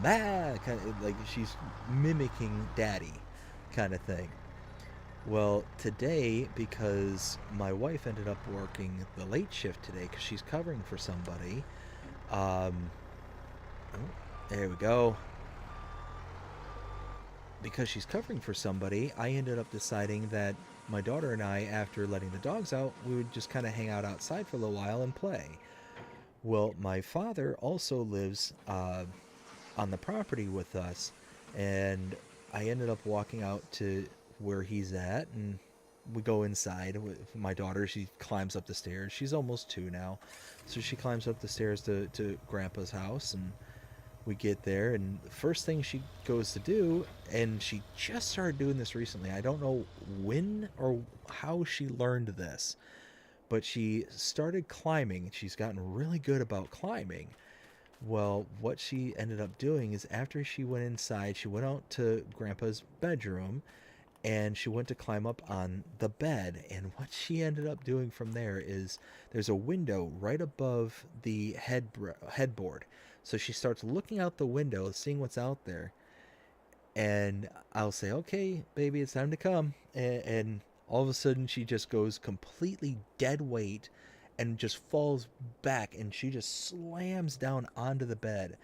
ma, kind of like she's mimicking daddy kind of thing. Well, today, because my wife ended up working the late shift today because she's covering for somebody, um, oh, there we go. Because she's covering for somebody, I ended up deciding that my daughter and I, after letting the dogs out, we would just kind of hang out outside for a little while and play. Well, my father also lives on the property with us, and I ended up walking out to where he's at, and we go inside with my daughter. She climbs up the stairs. She's almost 2 now, so she climbs up the stairs to Grandpa's house, and we get there, and the first thing she goes to do, and she just started doing this recently. I don't know when or how she learned this, but she started climbing. She's gotten really good about climbing. Well, what she ended up doing is after she went inside, she went out to Grandpa's bedroom and she went to climb up on the bed. And what she ended up doing from there is there's a window right above the headboard. So she starts looking out the window, seeing what's out there. And I'll say, okay, baby, it's time to come. And all of a sudden, she just goes completely dead weight and just falls back. And she just slams down onto the bed.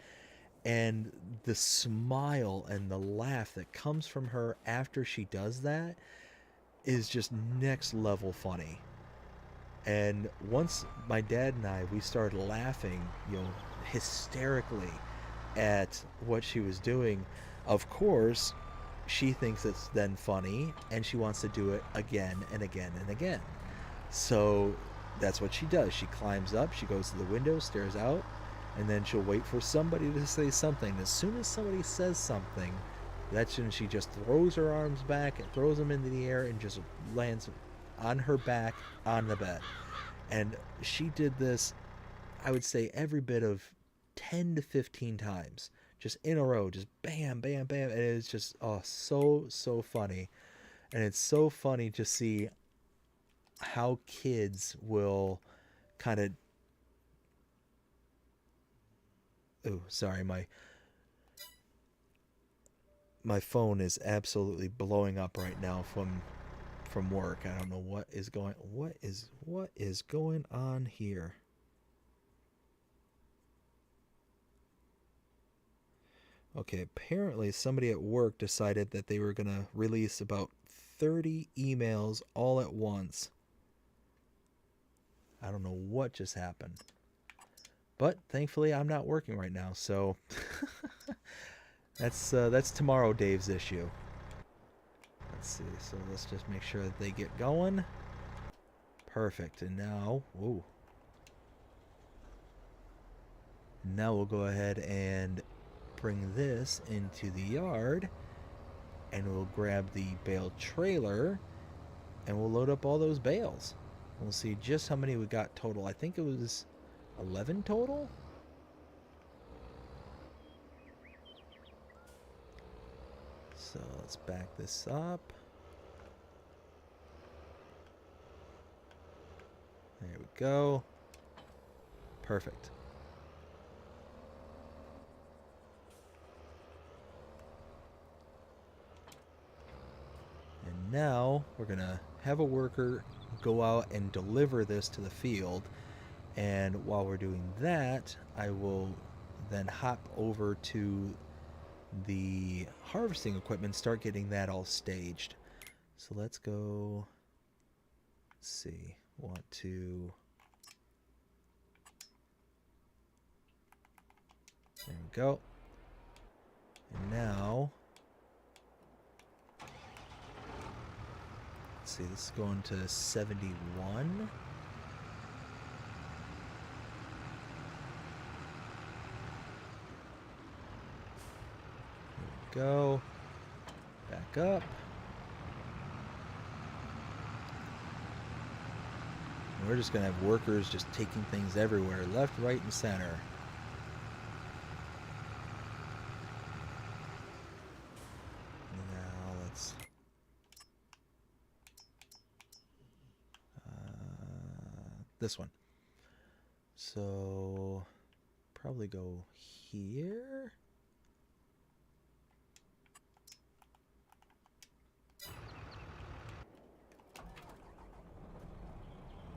And the smile and the laugh that comes from her after she does that is just next level funny. And once my dad and I, we started laughing, hysterically at what she was doing. Of course, she thinks it's then funny and she wants to do it again and again and again. So that's what she does. She climbs up, she goes to the window, stares out, and then she'll wait for somebody to say something. As soon as somebody says something, that's when she just throws her arms back and throws them into the air and just lands on her back on the bed. And she did this, I would say, every bit of 10 to 15 times, just in a row, just bam, bam, bam. And it's just, oh, so funny. And it's so funny to see how kids will kind of, oh, sorry, my phone is absolutely blowing up right now from from work. I don't know what is going on here. Okay, apparently somebody at work decided that they were going to release about 30 emails all at once. I don't know what just happened. But thankfully I'm not working right now, so that's tomorrow Dave's issue. Let's see. So let's just make sure that they get going. Perfect. And now, whoa. Now we'll go ahead and bring this into the yard, and we'll grab the bale trailer and we'll load up all those bales. We'll see just how many we got total. I think it was 11 total. So let's back this up. There we go. Perfect. And now we're going to have a worker go out and deliver this to the field. And while we're doing that, I will then hop over to the harvesting equipment, start getting that all staged. So let's go. Let's see. Want to. There we go. And now. Let's see. This is going to 71. Go back up. And we're just gonna have workers just taking things everywhere, left, right, and center. Now let's this one. So probably go here.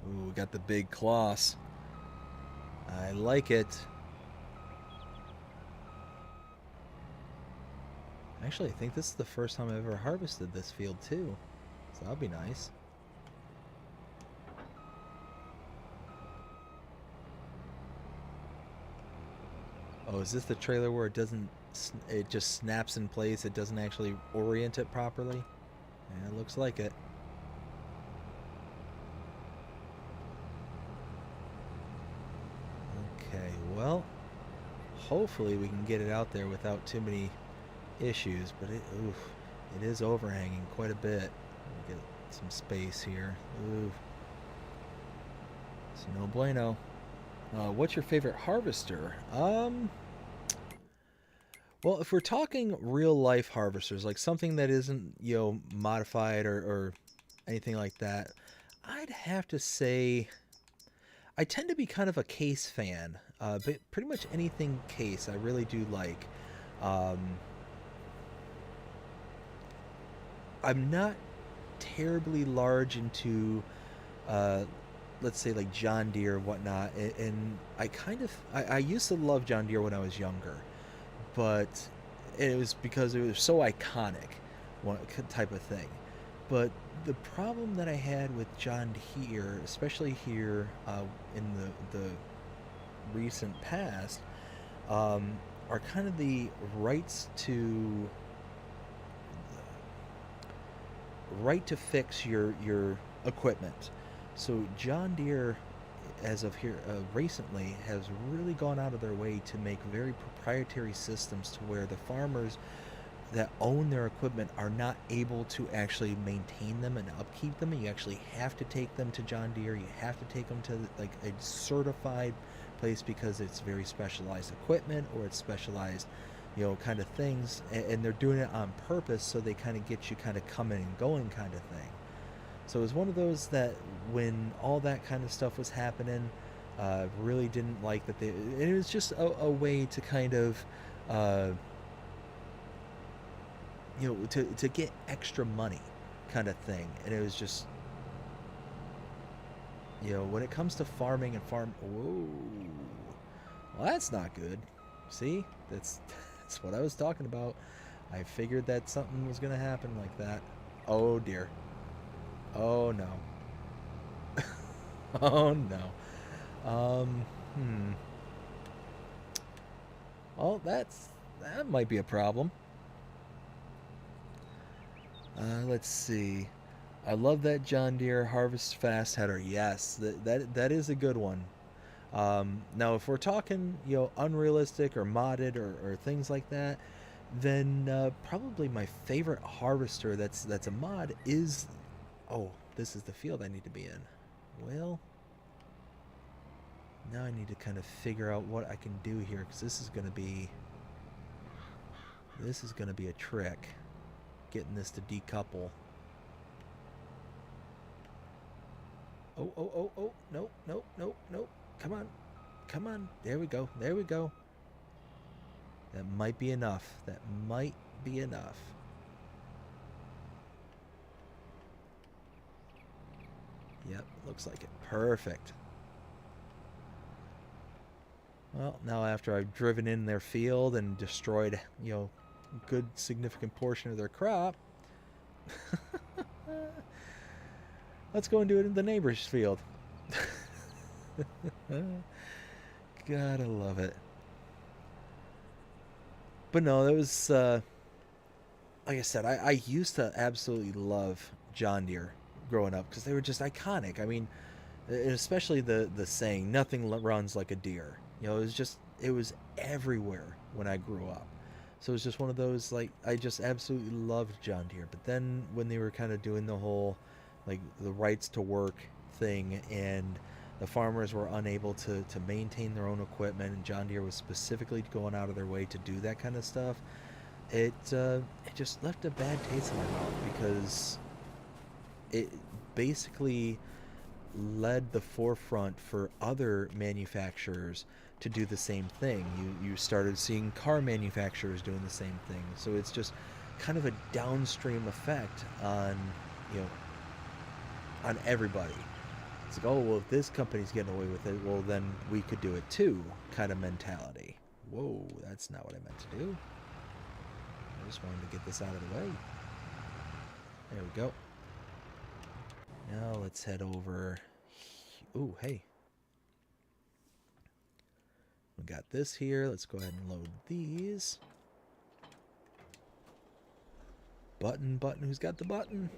Ooh, we got the big cloths. I like it. Actually, I think this is the first time I've ever harvested this field too. So that'll be nice. Oh, is this the trailer where it doesn't, it just snaps in place? It doesn't actually orient it properly? Yeah, it looks like it. Okay, well, hopefully we can get it out there without too many issues, but it is overhanging quite a bit. Get some space here. Oof. It's no bueno. What's your favorite harvester? Well, if we're talking real life harvesters, like something that isn't, modified or anything like that, I'd have to say I tend to be kind of a Case fan. But pretty much anything Case I really do like. I'm not terribly large into let's say like John Deere or whatnot, and I used to love John Deere when I was younger, but it was because it was so iconic, one type of thing. But the problem that I had with John Deere, especially here in the recent past, are kind of the right to fix your equipment. So John Deere, as of here recently, has really gone out of their way to make very proprietary systems to where the farmers that own their equipment are not able to actually maintain them and upkeep them. You actually have to take them to John Deere. You have to take them to like a certified place because it's very specialized equipment or it's specialized, kind of things, and they're doing it on purpose so they kind of get you kind of coming and going kind of thing. So it was one of those that when all that kind of stuff was happening, really didn't like that it was just a way to kind of to get extra money kind of thing. And it was just, when it comes to farming and whoa, well, that's not good. See, that's what I was talking about. I figured that something was gonna happen like that. Oh dear. Oh no. Oh no. Hmm. Well, that might be a problem. Let's see. I love that John Deere Harvest Fast header. Yes, that is a good one. Now, if we're talking, unrealistic or modded or things like that, then probably my favorite harvester that's a mod is. Oh, this is the field I need to be in. Well, now I need to kind of figure out what I can do here, because this is gonna be a trick, getting this to decouple. Oh, no, no, no, no. Come on. Come on. There we go. There we go. That might be enough. That might be enough. Yep, looks like it. Perfect. Well, now after I've driven in their field and destroyed, a good significant portion of their crop, let's go and do it in the neighbor's field. Gotta love it. But no, that was, like I said, I used to absolutely love John Deere growing up, because they were just iconic. I mean, especially the saying, nothing runs like a deer. It was everywhere when I grew up. So it was just one of those, like, I just absolutely loved John Deere. But then when they were kind of doing the whole, like, the rights to work thing, and the farmers were unable to maintain their own equipment, and John Deere was specifically going out of their way to do that kind of stuff, it just left a bad taste in my mouth, because it basically led the forefront for other manufacturers to do the same thing. You started seeing car manufacturers doing the same thing. So it's just kind of a downstream effect on, on everybody. It's like, oh, well, if this company's getting away with it, well, then we could do it too, kind of mentality. Whoa, that's not what I meant to do. I just wanted to get this out of the way. There we go. Now let's head over. Ooh, hey. We got this here. Let's go ahead and load these. Button. Who's got the button?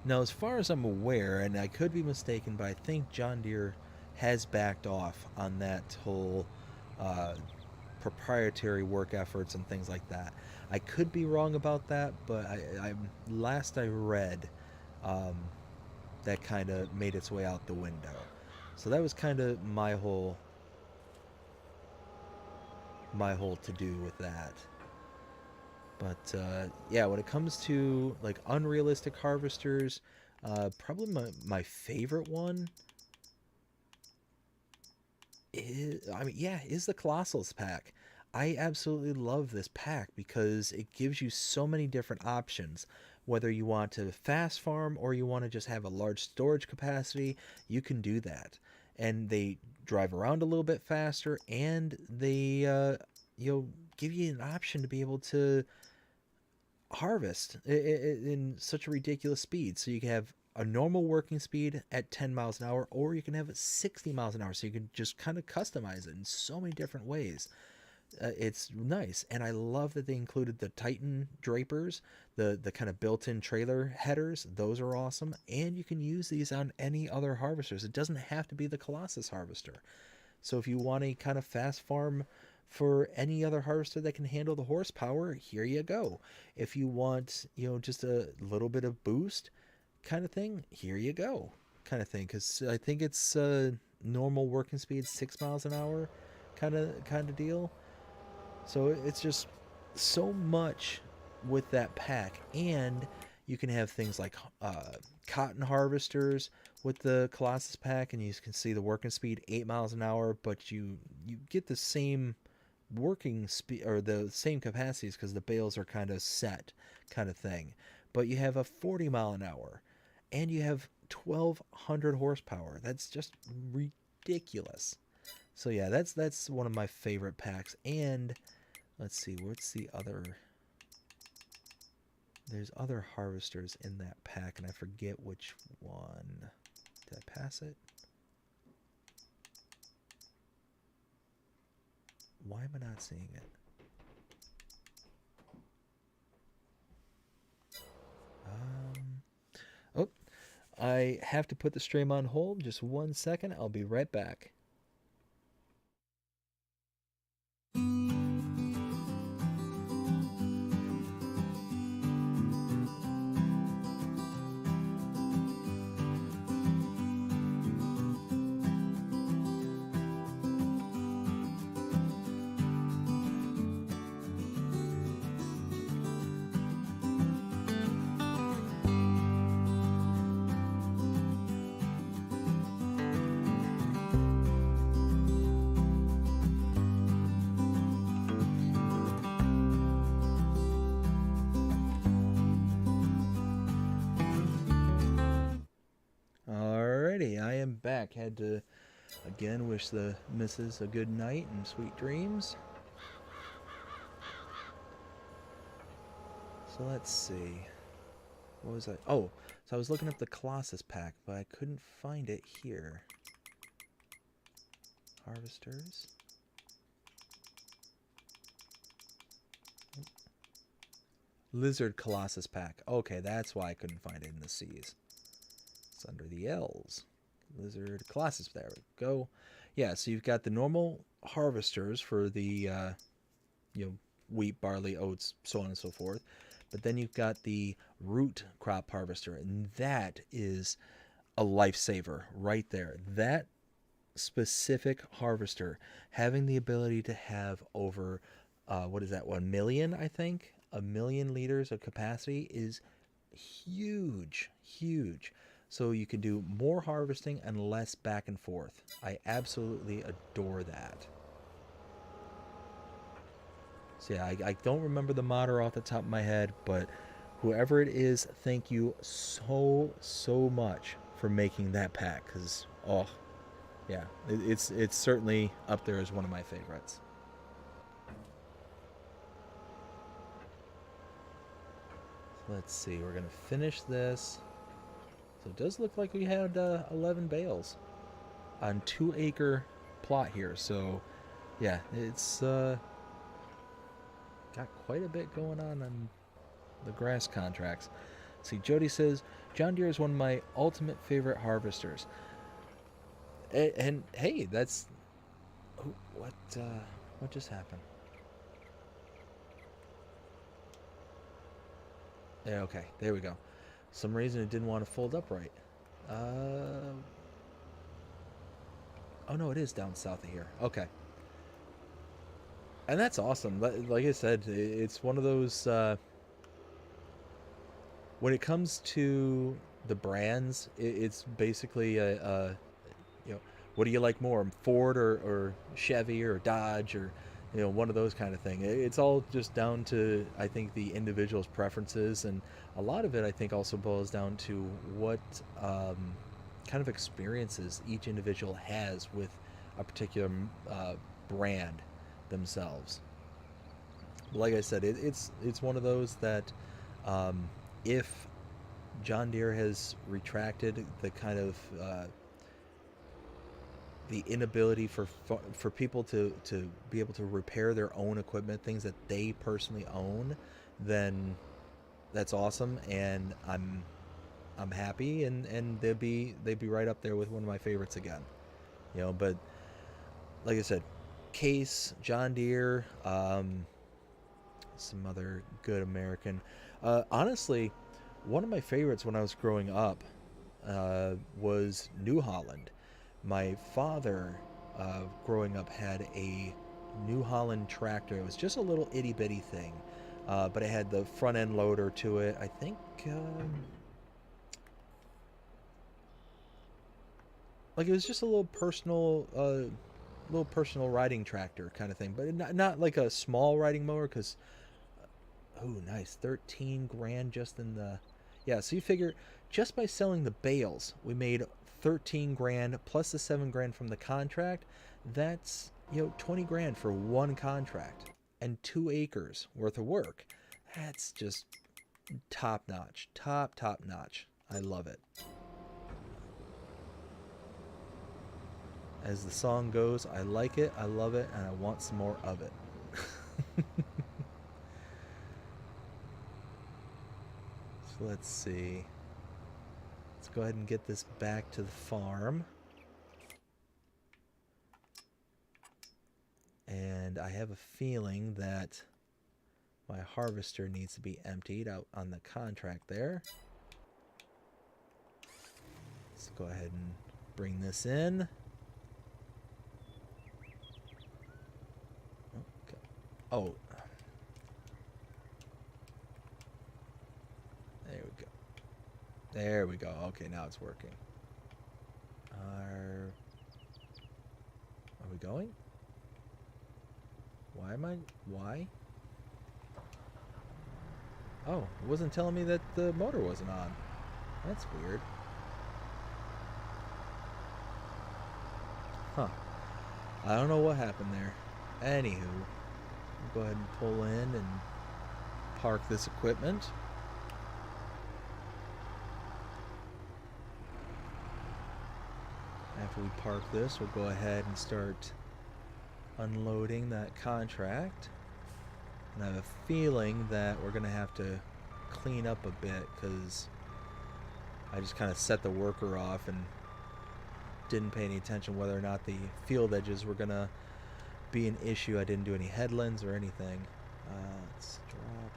Now, as far as I'm aware, and I could be mistaken, but I think John Deere has backed off on that whole proprietary work efforts and things like that. I could be wrong about that, but last I read, that kind of made its way out the window. So that was kind of my whole to do with that. But yeah, when it comes to like unrealistic harvesters, probably my favorite one is, is the Colossals pack. I absolutely love this pack because it gives you so many different options. Whether you want to fast farm or you want to just have a large storage capacity, you can do that. And they drive around a little bit faster, and they give you an option to be able to harvest in such a ridiculous speed. So you can have a normal working speed at 10 miles an hour, or you can have it 60 miles an hour. So you can just kind of customize it in so many different ways. It's nice, and I love that they included the Titan drapers, the kind of built-in trailer headers. Those are awesome, and you can use these on any other harvesters. It doesn't have to be the Colossus harvester. So if you want a kind of fast farm for any other harvester that can handle the horsepower, here you go. If you want, just a little bit of boost kind of thing, here you go, kind of thing. Because I think it's normal working speed 6 miles an hour kind of deal. So it's just so much with that pack. And you can have things like cotton harvesters with the Colossus pack, and you can see the working speed 8 miles an hour, but you get the same working speed or the same capacities because the bales are kind of set, kind of thing. But you have a 40 mile an hour, and you have 1,200 horsepower. That's just ridiculous. So yeah, that's one of my favorite packs. And let's see, what's the other? There's other harvesters in that pack, and I forget which one. Did I pass it? Why am I not seeing it? Oh, I have to put the stream on hold. Just 1 second. I'll be right back. Alrighty, I am back. Had to again wish the missus a good night and sweet dreams. So let's see. What was I? Oh, so I was looking up the Colossus pack, but I couldn't find it here. Harvesters. Lizard Colossus pack. Okay, that's why I couldn't find it in the C's. It's under the L's. Lizard Colossus. There we go. Yeah, so you've got the normal harvesters for the wheat, barley, oats, so on and so forth. But then you've got the root crop harvester, and that is a lifesaver right there. That specific harvester having the ability to have over what is that, 1 million, I think, 1 million liters of capacity is huge, huge. So you can do more harvesting and less back and forth. I absolutely adore that. So yeah, I don't remember the modder off the top of my head, but whoever it is, thank you so much for making that pack. Because oh yeah, it's certainly up there as one of my favorites. So let's see, we're gonna finish this. So it does look like we had 11 bales on 2-acre plot here. So yeah, it's got quite a bit going on the grass contracts. See, Jody says, John Deere is one of my ultimate favorite harvesters. And hey, that's... what just happened? Yeah, okay, there we go. Some reason it didn't want to fold up right. Oh no, it is down south of here. Okay. And that's awesome. Like I said, it's one of those... when it comes to the brands, it's basically what do you like more, Ford or Chevy or Dodge or one of those kind of thing. It's all just down to, I think, the individual's preferences, and a lot of it I think also boils down to what kind of experiences each individual has with a particular brand themselves. Like I said, it's one of those that if John Deere has retracted the kind of the inability for people to be able to repair their own equipment, things that they personally own, then that's awesome, and I'm happy, and they'd be right up there with one of my favorites again. But like I said, Case, John Deere, some other good American. Honestly, one of my favorites when I was growing up was New Holland. My father, growing up, had a New Holland tractor. It was just a little itty bitty thing, but it had the front end loader to it. I think like it was just a little personal little personal riding tractor kind of thing, but not like a small riding mower. Because oh, nice, 13 grand just in the, yeah. So you figure just by selling the bales, we made 13 grand plus the 7 grand from the contract. That's 20 grand for one contract and 2 acres worth of work. That's just top notch, top notch. I love it. As the song goes, I like it, I love it, and I want some more of it. So let's see. Let's go ahead and get this back to the farm. And I have a feeling that my harvester needs to be emptied out on the contract there. Let's go ahead and bring this in. Okay. Oh. There we go. There we go. Okay, now it's working. Are we going? Why? Oh, it wasn't telling me that the motor wasn't on. That's weird. Huh. I don't know what happened there. Anywho, we'll go ahead and pull in and park this equipment. After we park this, we'll go ahead and start unloading that contract. And I have a feeling that we're going to have to clean up a bit because I just kind of set the worker off and didn't pay any attention whether or not the field edges were going to be an issue. I didn't do any headlands or anything. Let's drop.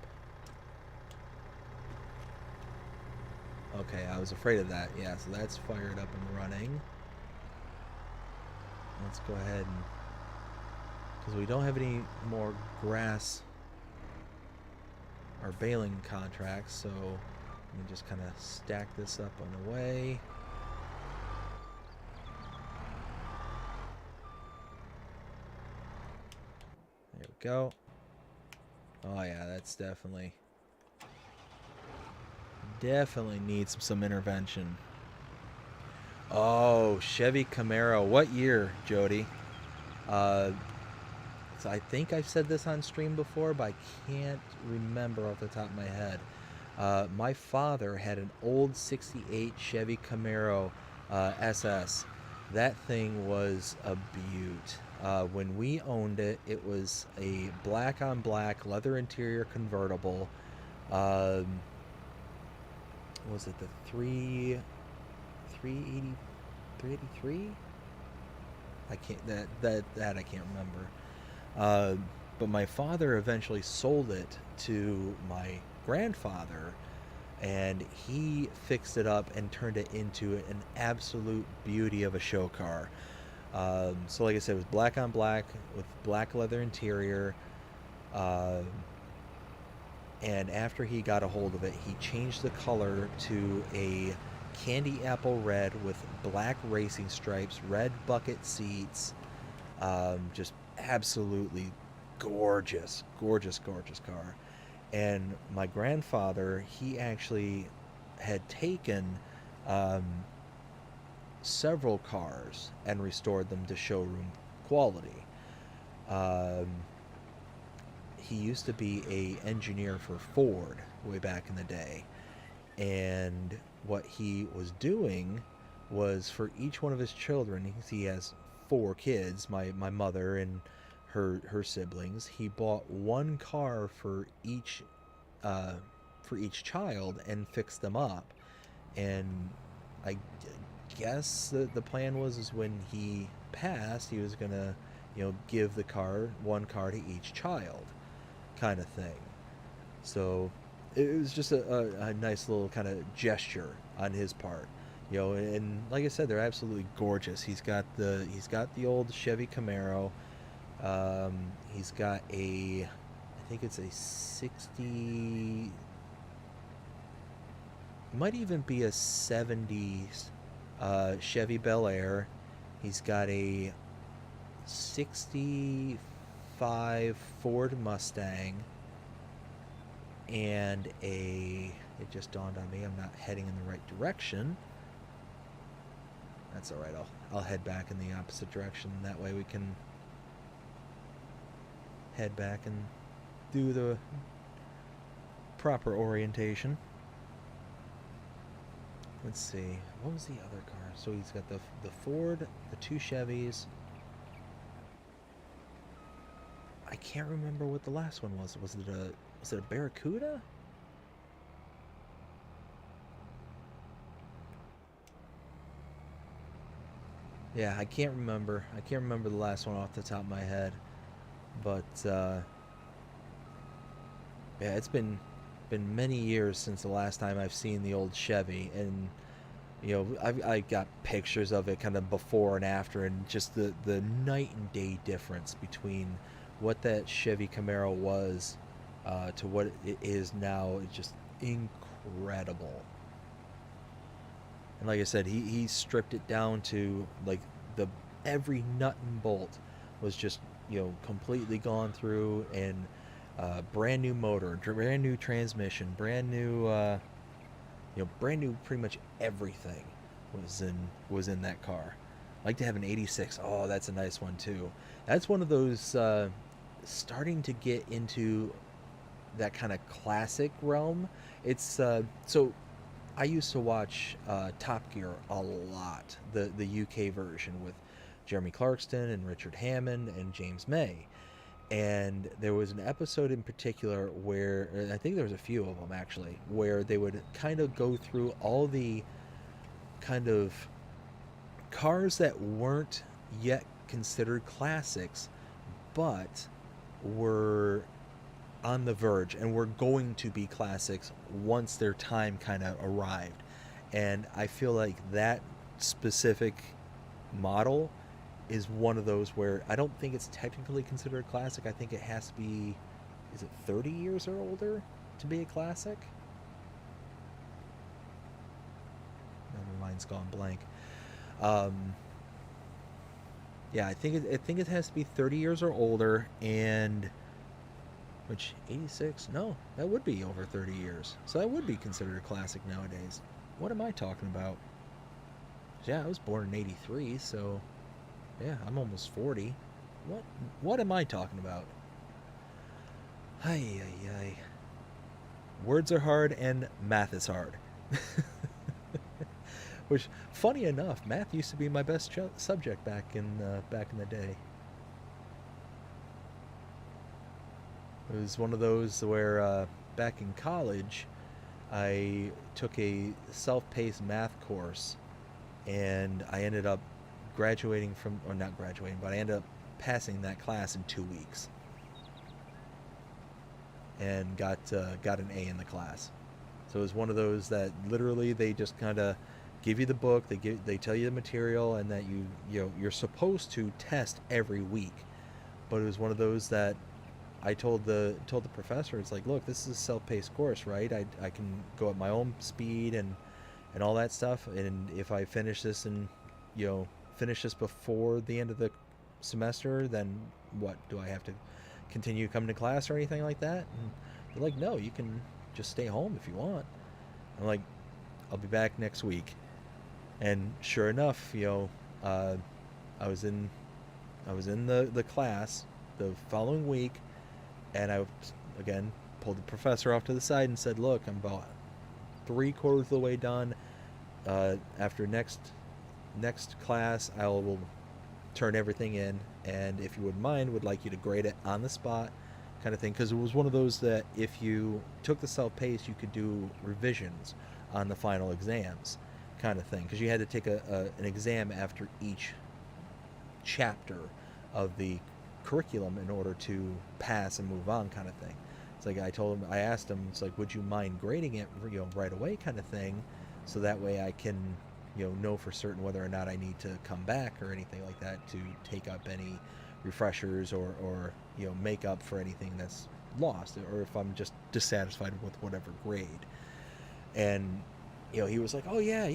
Okay, I was afraid of that. Yeah, so that's fired up and running. Let's go ahead and, because we don't have any more grass or baling contracts, so let me just kind of stack this up on the way. There we go. Oh yeah, that's definitely needs some intervention. Oh, Chevy Camaro. What year, Jody? So I think I've said this on stream before, but I can't remember off the top of my head. My father had an old 68 Chevy Camaro SS. That thing was a beaut. When we owned it, it was a black on black leather interior convertible. Was it the 383? I can't that I can't remember. But my father eventually sold it to my grandfather, and he fixed it up and turned it into an absolute beauty of a show car. So like I said, it was black on black with black leather interior. And after he got a hold of it, he changed the color to a candy apple red with black racing stripes, red bucket seats. Just absolutely gorgeous car. And my grandfather, he actually had taken several cars and restored them to showroom quality. He used to be a engineer for Ford way back in the day, and what he was doing was for each one of his children, he has 4 kids, my mother and her siblings, he bought one car for each child and fixed them up. And I guess the plan was when he passed, he was gonna give one car to each child, kind of thing. So it was just a nice little kind of gesture on his part, and like I said, they're absolutely gorgeous. He's got the old Chevy Camaro. He's got I think it's a 60, might even be a 70s Chevy Bel Air. He's got a '65 Ford Mustang and it just dawned on me I'm not heading in the right direction. That's all right. I'll head back in the opposite direction. That way we can head back and do the proper orientation. Let's see. What was the other car? So he's got the Ford, the two Chevys. I can't remember what the last one was. Was it a Barracuda? Yeah, I can't remember. I can't remember the last one off the top of my head. But yeah, it's been many years since the last time I've seen the old Chevy, and I got pictures of it kind of before and after, and just the night and day difference between what that Chevy Camaro was to what it is now is just incredible. And like I said, he stripped it down to like the every nut and bolt was just completely gone through, and brand new motor, brand new transmission, brand new brand new pretty much everything was in that car. I'd like to have an '86. Oh, that's a nice one too. That's one of those starting to get into that kind of classic realm. It's so I used to watch Top Gear a lot, the UK version with Jeremy Clarkson and Richard Hammond and James May. And there was an episode in particular where, I think there was a few of them actually, where they would kind of go through all the kind of cars that weren't yet considered classics, but were on the verge and were going to be classics once their time kind of arrived. And I feel like that specific model is one of those where I don't think it's technically considered a classic. I think it has to be, is it 30 years or older to be a classic? No, my mind's gone blank. Yeah, I think it has to be 30 years or older, and which 86? No, that would be over 30 years. So that would be considered a classic nowadays. What am I talking about? Yeah, I was born in '83, so yeah, I'm almost 40. What am I talking about? Ay, ay, ay. Words are hard and math is hard. Which, funny enough, math used to be my best subject back in the day. It was one of those where back in college, I took a self-paced math course, and I ended up graduating from, or not graduating, but I ended up passing that class in 2 weeks, and got an A in the class. So it was one of those that literally they just kind of give you the book, they tell you the material, and that you're supposed to test every week. But it was one of those that I told the professor, it's like, look, this is a self-paced course, right? I can go at my own speed and all that stuff, and if I finish this and finish this before the end of the semester, then what, do I have to continue coming to class or anything like that? And they're like, no, you can just stay home if you want. I'm like, I'll be back next week. And sure enough, I was in the class the following week, and I again pulled the professor off to the side and said, look, I'm about 3/4 of the way done. After next class, I will turn everything in, and if you wouldn't mind, would like you to grade it on the spot, kind of thing. Because it was one of those that if you took the self-paced, you could do revisions on the final exams, kind of thing, because you had to take an exam after each chapter of the curriculum in order to pass and move on, kind of thing. It's like I asked him, it's like, would you mind grading it right away, kind of thing, so that way I can know for certain whether or not I need to come back or anything like that to take up any refreshers or make up for anything that's lost, or if I'm just dissatisfied with whatever grade. And he was like, oh yeah,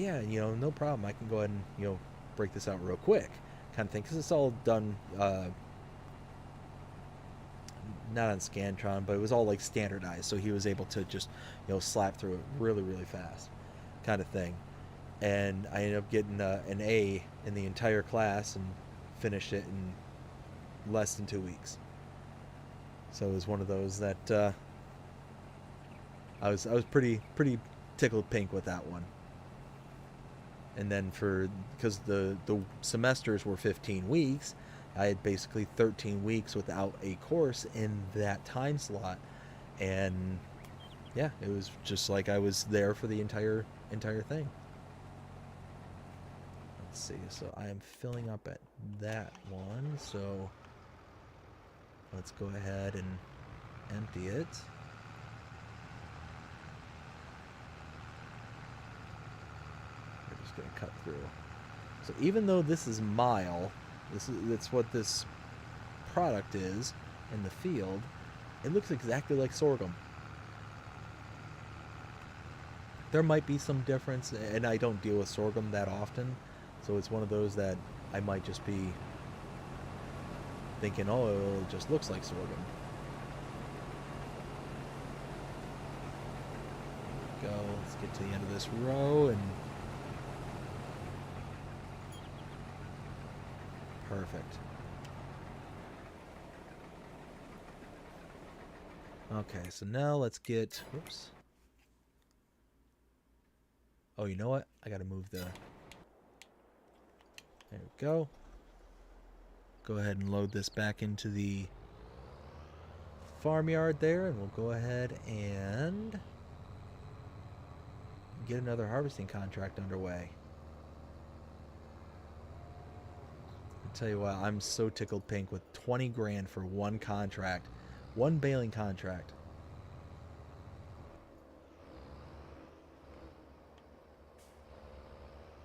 no problem, I can go ahead and break this out real quick, kind of thing, because it's all done not on Scantron, but it was all like standardized, so he was able to just, you know, slap through it really, really fast, kind of thing. And I ended up getting an A in the entire class and finished it in less than 2 weeks. So it was one of those that I was pretty tickled pink with that one. And then because the semesters were 15 weeks, I had basically 13 weeks without a course in that time slot, and yeah, it was just like I was there for the entire thing. Let's see. So I am filling up at that one. So let's go ahead and empty it. We're just gonna cut through. So even though this is mile, that's what this product is in the field, it looks exactly like sorghum. There might be some difference, and I don't deal with sorghum that often, so it's one of those that I might just be thinking, oh, it just looks like sorghum. Go, let's get to the end of this row, and perfect. Okay, so now let's get, whoops. Oh, you know what? I gotta move the, there we go. Go ahead and load this back into the farmyard there, and we'll go ahead and get another harvesting contract underway. I'll tell you what, I'm so tickled pink with 20 grand for one contract, one baling contract.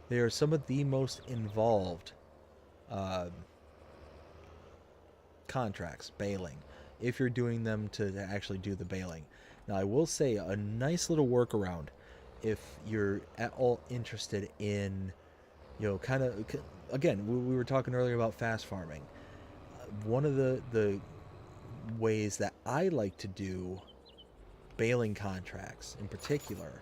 They are some of the most involved contracts, baling, if you're doing them to actually do the baling. Now, I will say a nice little workaround if you're at all interested in, you know, kind of, again, we were talking earlier about fast farming. One of the ways that I like to do baling contracts in particular,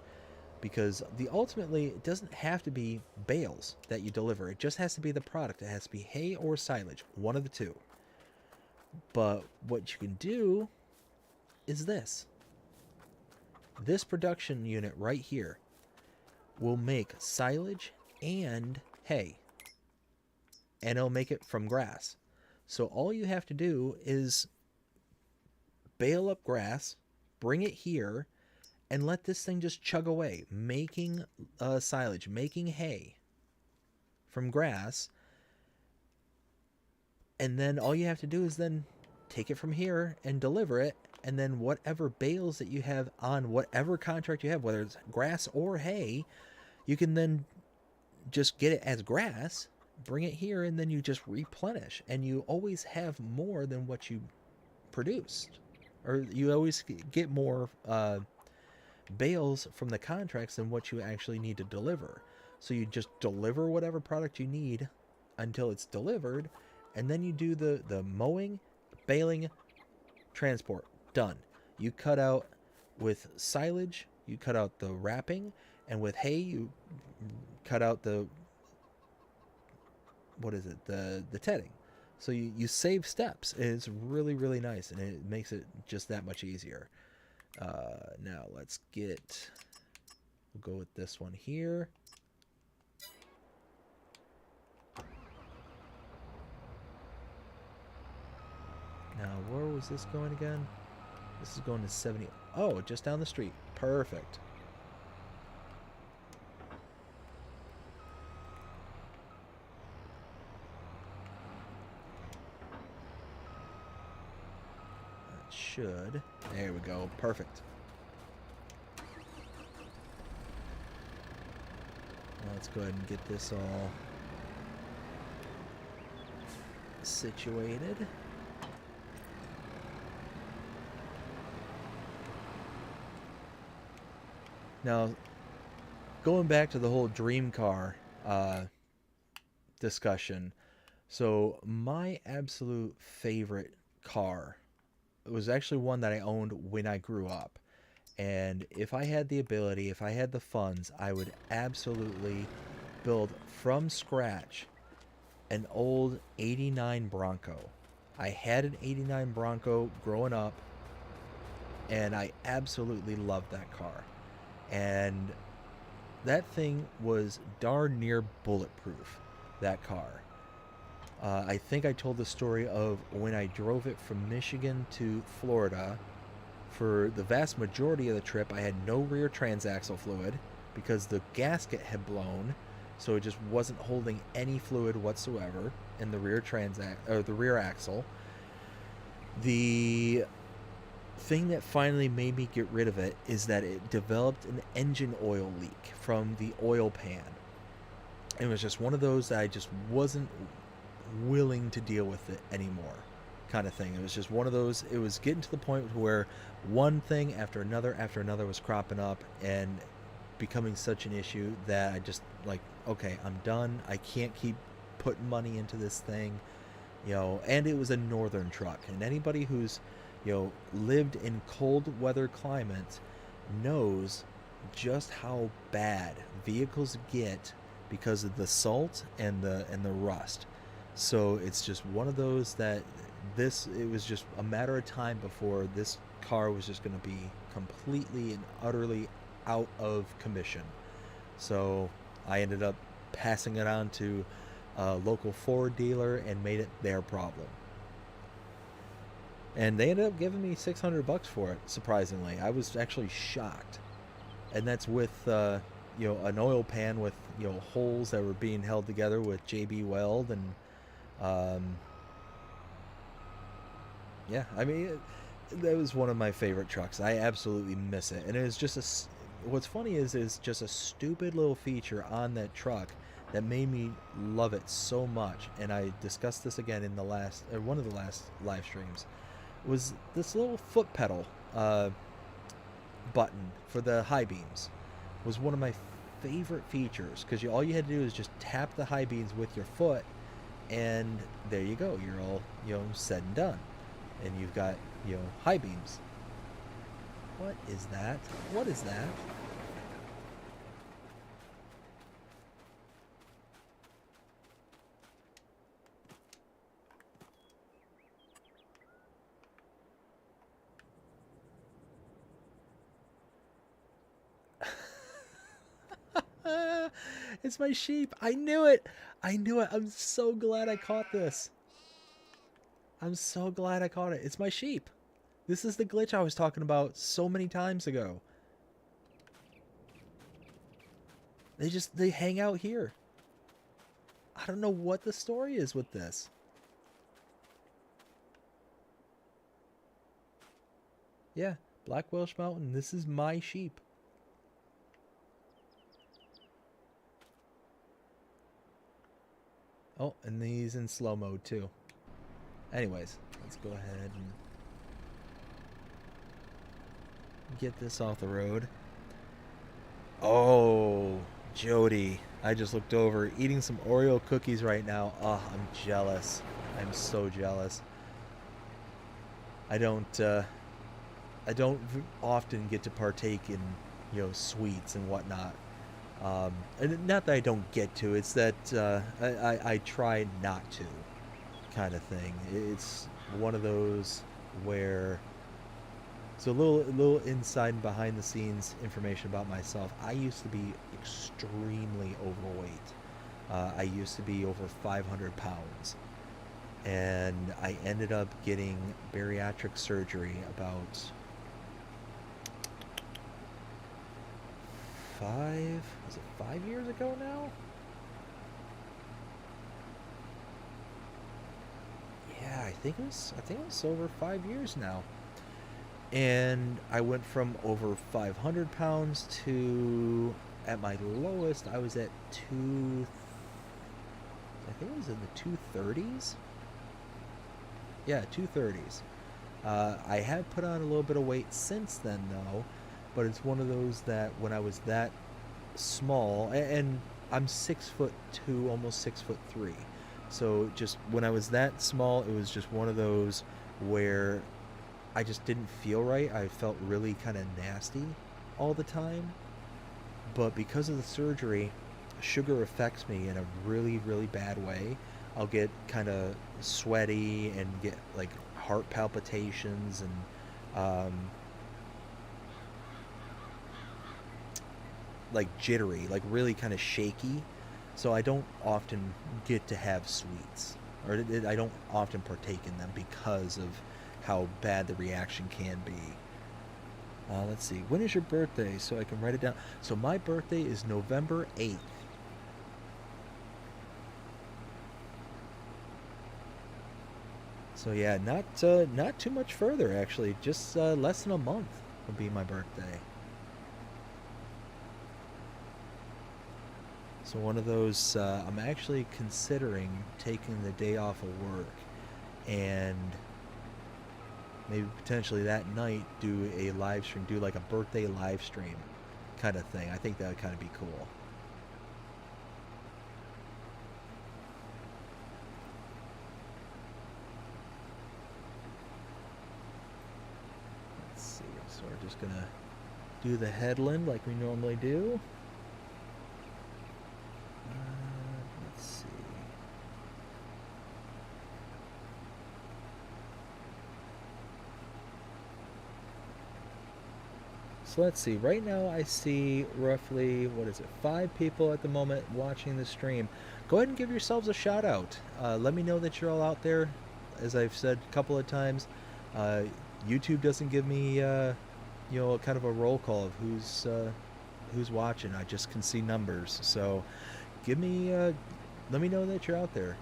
because ultimately it doesn't have to be bales that you deliver. It just has to be the product. It has to be hay or silage, one of the two. But what you can do is this production unit right here will make silage and hay, and it'll make it from grass. So all you have to do is bale up grass, bring it here, and let this thing just chug away, making silage, making hay from grass. And then all you have to do is then take it from here and deliver it. And then whatever bales that you have on whatever contract you have, whether it's grass or hay, you can then just get it as grass, bring it here, and then you just replenish. And you always have more than what you produced. Or you always get more bales from the contracts than what you actually need to deliver. So you just deliver whatever product you need until it's delivered, and then you do the mowing, baling, transport. Done. You cut out with silage, you cut out the wrapping, and with hay you cut out the, what is it, the tedding. So you save steps. It's really, really nice, and it makes it just that much easier. Now let's we'll go with this one here. Now, where was this going again? This is going to 70. Oh, just down the street. Perfect. That should. There we go. Perfect. Now let's go ahead and get this all situated. Now, going back to the whole dream car discussion, So my absolute favorite car was actually one that I owned when I grew up. And if I had the ability, if I had the funds, I would absolutely build from scratch an old 89 Bronco. I had an 89 Bronco growing up, and I absolutely loved that car. And that thing was darn near bulletproof, that car. I think I told the story of when I drove it from Michigan to Florida. For the vast majority of the trip, I had no rear transaxle fluid because the gasket had blown, so it just wasn't holding any fluid whatsoever in the the rear axle. The thing that finally made me get rid of it is that it developed an engine oil leak from the oil pan. It was just one of those that I just wasn't willing to deal with it anymore, kind of thing. It was just one of those, it was getting to the point where one thing after another was cropping up and becoming such an issue that I just like, okay, I'm done. I can't keep putting money into this thing, and it was a northern truck, and anybody who's lived in cold weather climates knows just how bad vehicles get because of the salt and the rust. So it's just one of those that it was just a matter of time before this car was just going to be completely and utterly out of commission. So I ended up passing it on to a local Ford dealer and made it their problem. And they ended up giving me $600 for it, surprisingly. I was actually shocked. And that's with an oil pan with holes that were being held together with JB Weld. And yeah, I mean, that was one of my favorite trucks. I absolutely miss it. And it was just what's funny is it's just a stupid little feature on that truck that made me love it so much. And I discussed this again in one of the last live streams. Was this little foot pedal button for the high beams was one of my favorite features, because all you had to do is just tap the high beams with your foot, and there you go, you're all said and done, and you've got high beams. What is that? What is that? It's my sheep. I knew it. I knew it. I'm so glad I caught this. I'm so glad I caught it. It's my sheep. This is the glitch I was talking about so many times ago. They hang out here. I don't know what the story is with this. Yeah, Black Welsh Mountain. This is my sheep. Oh, and he's in slow mode too. Anyways, let's go ahead and get this off the road. Oh, Jody. I just looked over, eating some Oreo cookies right now. Oh, I'm jealous. I'm so jealous. I don't often get to partake in, sweets and whatnot. And not that I don't get to, it's that I try not to, kind of thing. It's one of those where, so a little inside and behind the scenes information about myself. I used to be extremely overweight. I used to be over 500 pounds. And I ended up getting bariatric surgery about 5 years ago now? Yeah, I think it was over 5 years now. And I went from over 500 pounds to, at my lowest, I was at I think it was in the 230s. Yeah, 230s. I have put on a little bit of weight since then, though, but it's one of those that when I was that small, and I'm 6'2", almost 6'3", So just when I was that small, it was just one of those where I just didn't feel right. I felt really kind of nasty all the time. But because of the surgery, sugar affects me in a really, really bad way. I'll get kind of sweaty and get like heart palpitations and like jittery, like really kind of shaky. So I don't often get to have sweets, or I don't often partake in them because of how bad the reaction can be. Let's see. When is your birthday? So I can write it down. So my birthday is November 8th. So yeah, not too much further actually. Just less than a month will be my birthday. So one of those I'm actually considering taking the day off of work and maybe potentially that night do a live stream, do like a birthday live stream kind of thing. I think that would kind of be cool. Let's see. So we're just gonna do the headland like we normally do. Let's see. So let's see. Right now I see roughly, what is it, 5 people at the moment watching the stream. Go ahead and give yourselves a shout out. Let me know that you're all out there. As I've said a couple of times, uh, YouTube doesn't give me, kind of a roll call of who's watching. I just can see numbers. So give me, let me know that you're out there.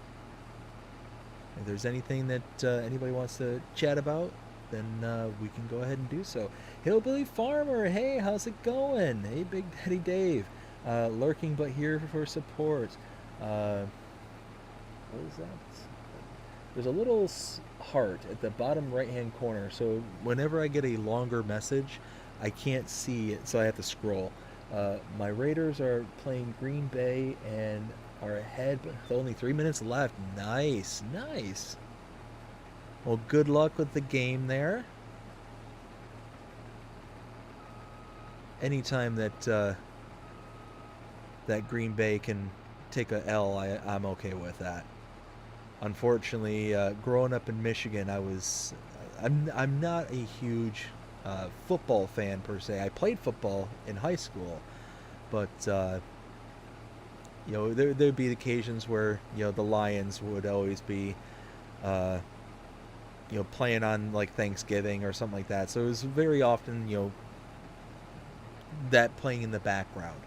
If there's anything that anybody wants to chat about, then we can go ahead and do so. Hillbilly Farmer, hey, how's it going? Hey, Big Daddy Dave, lurking but here for support. What is that? There's a little heart at the bottom right-hand corner. So whenever I get a longer message, I can't see it, so I have to scroll. My Raiders are playing Green Bay and are ahead, but with only 3 minutes left. Nice, nice. Well, good luck with the game there. Anytime that Green Bay can take a L, I'm okay with that. Unfortunately, growing up in Michigan, I'm not a huge football fan per se. I played football in high school, but there'd be occasions where the Lions would always be uh, playing on like Thanksgiving or something like that. So it was very often that playing in the background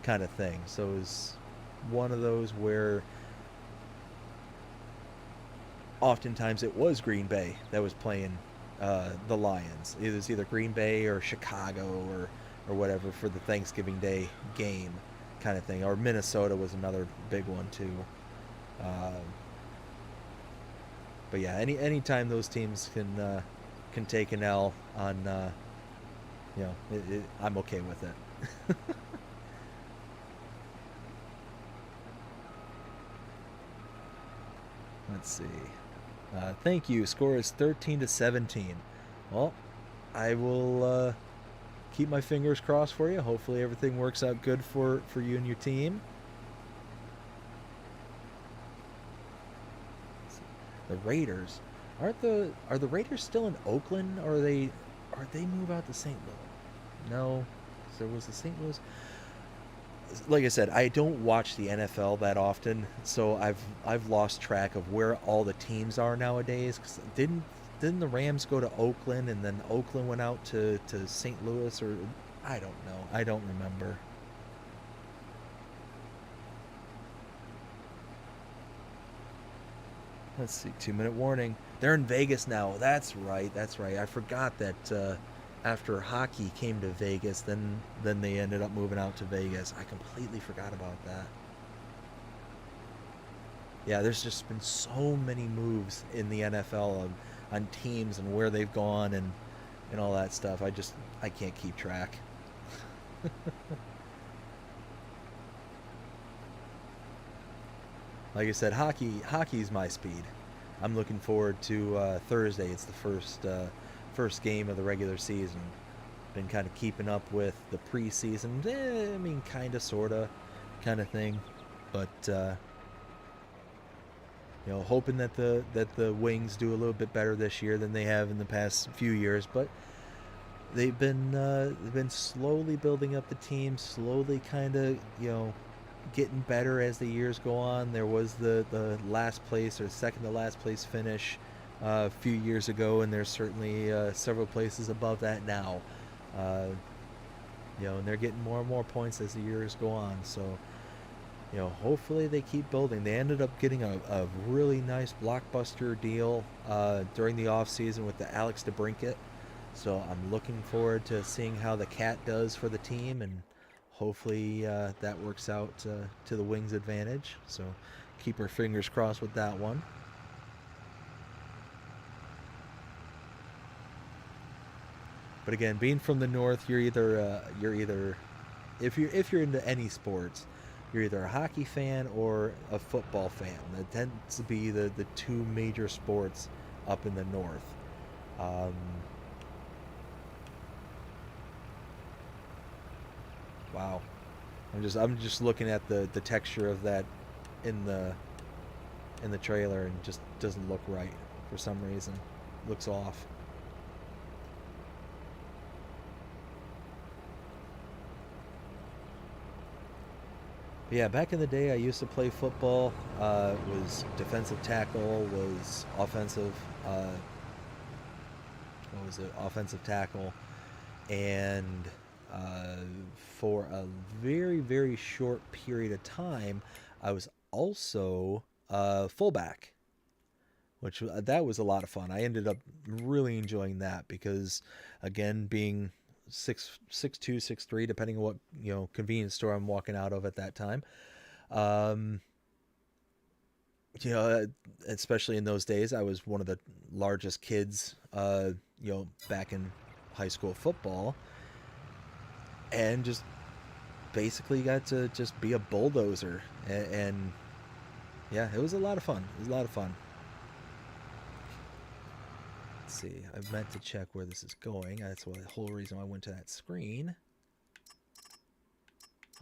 kind of thing. So it was one of those where oftentimes it was Green Bay that was playing the Lions. It was either Green Bay or Chicago or whatever for the Thanksgiving Day game kind of thing. Or Minnesota was another big one too. Um, but yeah, anytime those teams can take an L on, I'm okay with it. Let's see. Thank you. Score is 13-17. Well, I will keep my fingers crossed for you. Hopefully everything works out good for you and your team. The Raiders. Are the Raiders still in Oakland, or are they move out to St. Louis? No. So was the St. Louis, like I said, I don't watch the NFL that often, so I've lost track of where all the teams are nowadays. 'Cause didn't the Rams go to Oakland, and then Oakland went out to St. Louis, or I don't know. I don't remember. Let's see. 2-minute warning. They're in Vegas now. That's right. That's right. I forgot that after hockey came to Vegas, then they ended up moving out to Vegas. I completely forgot about that. Yeah, there's just been so many moves in the NFL on teams and where they've gone and all that stuff. I can't keep track. like I said, hockey's my speed. I'm looking forward to Thursday. It's the first game of the regular season. Been kind of keeping up with the preseason. I mean, kind of, sorta, kind of thing. But hoping that the Wings do a little bit better this year than they have in the past few years. But they've been slowly building up the team, slowly kind of getting better as the years go on. There was the last place or second to last place finish a few years ago, and there's certainly several places above that now. And they're getting more and more points as the years go on. So hopefully they keep building. They ended up getting a really nice blockbuster deal during the off season with the Alex DeBrincat. So I'm looking forward to seeing how the Cat does for the team, and hopefully that works out to the Wings' advantage. So keep our fingers crossed with that one. But again, being from the north, you're either if you're into any sports, you're either a hockey fan or a football fan. That tends to be the two major sports up in the north. Wow, I'm just looking at the texture of that in the trailer, and just doesn't look right for some reason. Looks off. But yeah, back in the day, I used to play football. Was defensive tackle, was offensive. What was it? Offensive tackle, and for a very, very short period of time, I was also fullback, which that was a lot of fun. I ended up really enjoying that because, again, being 6'2", 6'3", depending on what convenience store I'm walking out of at that time. Um, Especially in those days, I was one of the largest kids. Back in high school football, and just basically got to just be a bulldozer, and yeah, it was a lot of fun. It was a lot of fun. Let's see, I meant to check where this is going. That's the whole reason I went to that screen.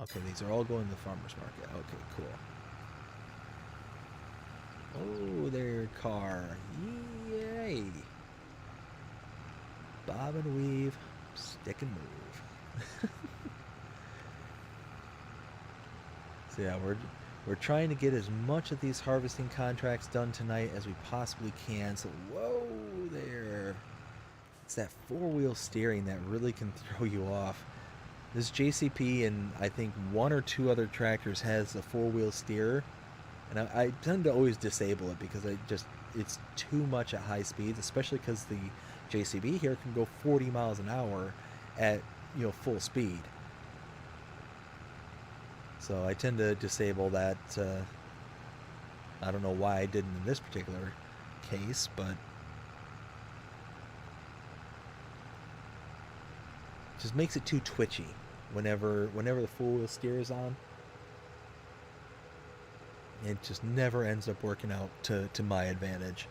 Okay, these are all going to the farmer's market. Okay, cool. Oh, their car. Yay! Bob and weave, stick and move. So yeah, we're trying to get as much of these harvesting contracts done tonight as we possibly can. So whoa there. It's that four-wheel steering that really can throw you off. This JCP and I think one or two other tractors has a four-wheel steer, and I tend to always disable it because it's too much at high speeds, especially because the JCB here can go 40 miles an hour at full speed. So I tend to disable that. I don't know why I didn't in this particular case, but just makes it too twitchy whenever the four-wheel steer is on. It just never ends up working out to my advantage.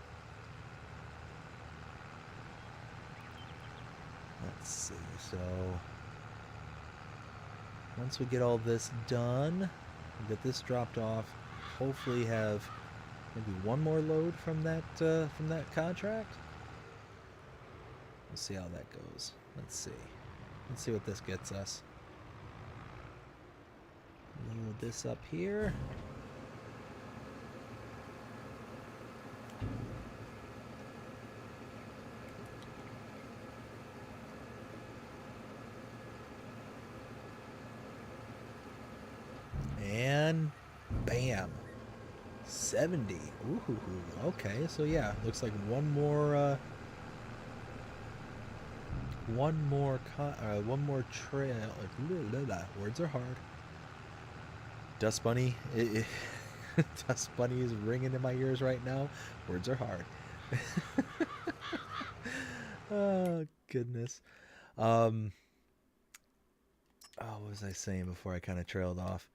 Let's see, so once we get all this done, get this dropped off, hopefully have maybe one more load from that contract. We'll see how that goes. Let's see what this gets us. Load this up here. And bam, 70. Ooh, okay. So yeah, looks like one more trail. Words are hard. Dust Bunny. Dust Bunny is ringing in my ears right now. Words are hard. Oh goodness. What was I saying before I kind of trailed off?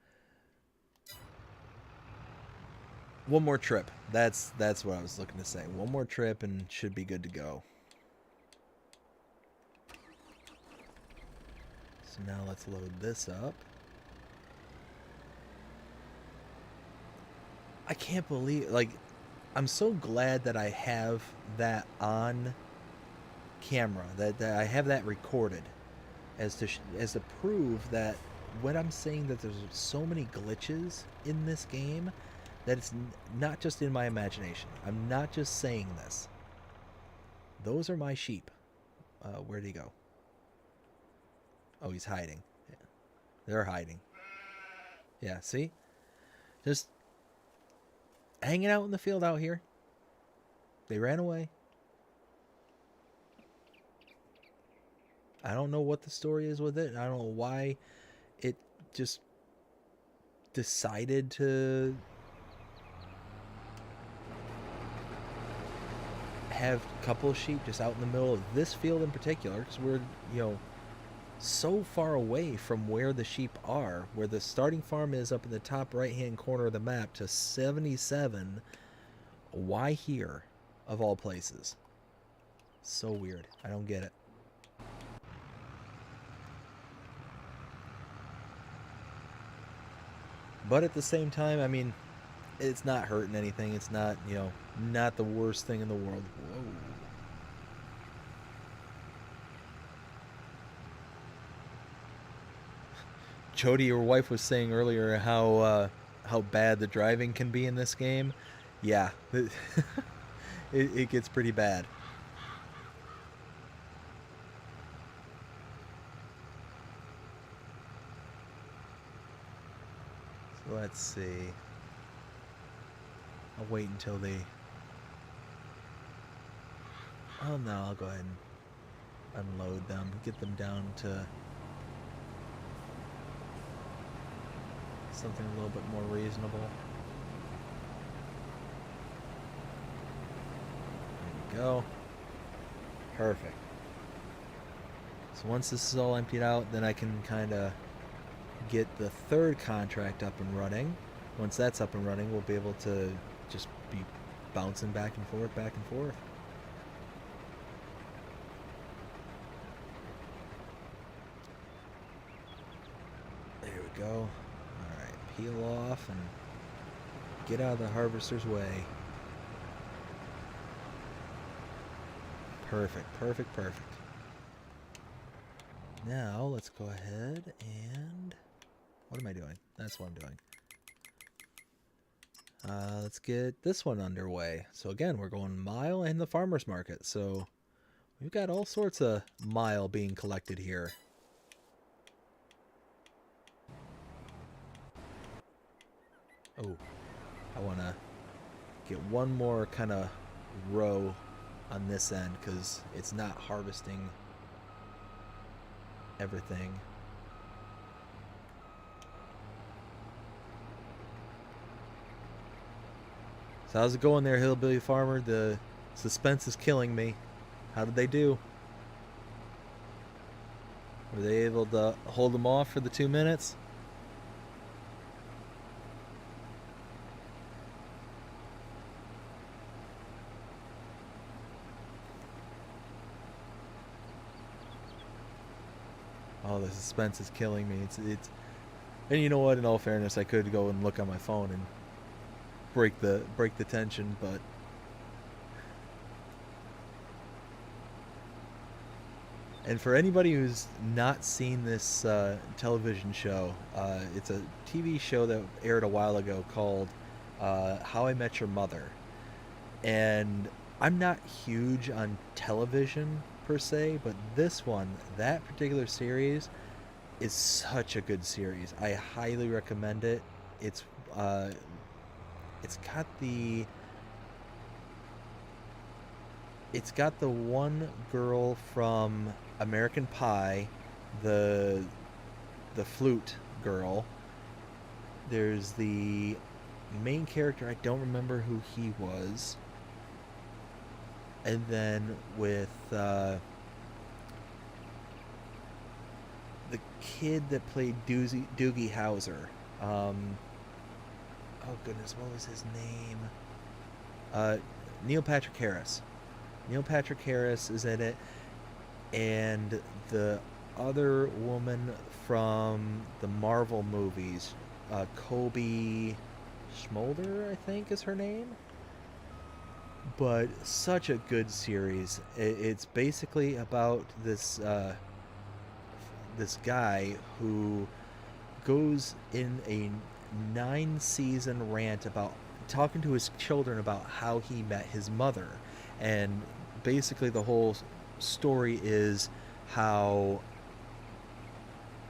One more trip. That's what I was looking to say. One more trip and should be good to go. So now let's load this up. I can't believe, like, I'm so glad that I have that on camera, that I have that recorded, as to prove that when I'm saying that there's so many glitches in this game, that it's not just in my imagination. I'm not just saying this. Those are my sheep. Where'd he go? Oh, he's hiding. Yeah. They're hiding. Yeah, see? Just hanging out in the field out here. They ran away. I don't know what the story is with it. I don't know why it just decided to have a couple of sheep just out in the middle of this field in particular, because we're, so far away from where the sheep are, where the starting farm is up in the top right hand corner of the map to 77. Why here, of all places? So weird. I don't get it. But at the same time, I mean, it's not hurting anything. It's not, not the worst thing in the world. Whoa. Jody, your wife was saying earlier how bad the driving can be in this game. Yeah, it gets pretty bad. So let's see. I'll wait until they... Oh no, I'll go ahead and unload them, get them down to something a little bit more reasonable. There we go. Perfect. So once this is all emptied out, then I can kind of get the third contract up and running. Once that's up and running, we'll be able to just be bouncing back and forth, back and forth. There we go. Alright, peel off and get out of the harvester's way. Perfect, perfect, perfect. Now, let's go ahead and... What am I doing? That's what I'm doing. Let's get this one underway. So again, we're going mile and the farmer's market. So we've got all sorts of mile being collected here. Oh, I want to get one more kind of row on this end because it's not harvesting everything. So how's it going there, Hillbilly Farmer? The suspense is killing me. How did they do? Were they able to hold them off for the 2 minutes? Oh, the suspense is killing me. It's and you know what? In all fairness, I could go and look on my phone and break the tension, but and for anybody who's not seen this television show, it's a TV show that aired a while ago called How I Met Your Mother. And I'm not huge on television per se, but this one, that particular series, is such a good series. I highly recommend it. It's got the one girl from American Pie, the flute girl. There's the main character, I don't remember who he was. And then with the kid that played Doogie Howser. Oh goodness, what was his name? Uh, Neil Patrick Harris. Neil Patrick Harris is in it, and the other woman from the Marvel movies, Kobe Schmolder, I think is her name. But such a good series. It's basically about this guy who goes in a 9-season rant about talking to his children about how he met his mother, and basically the whole story is how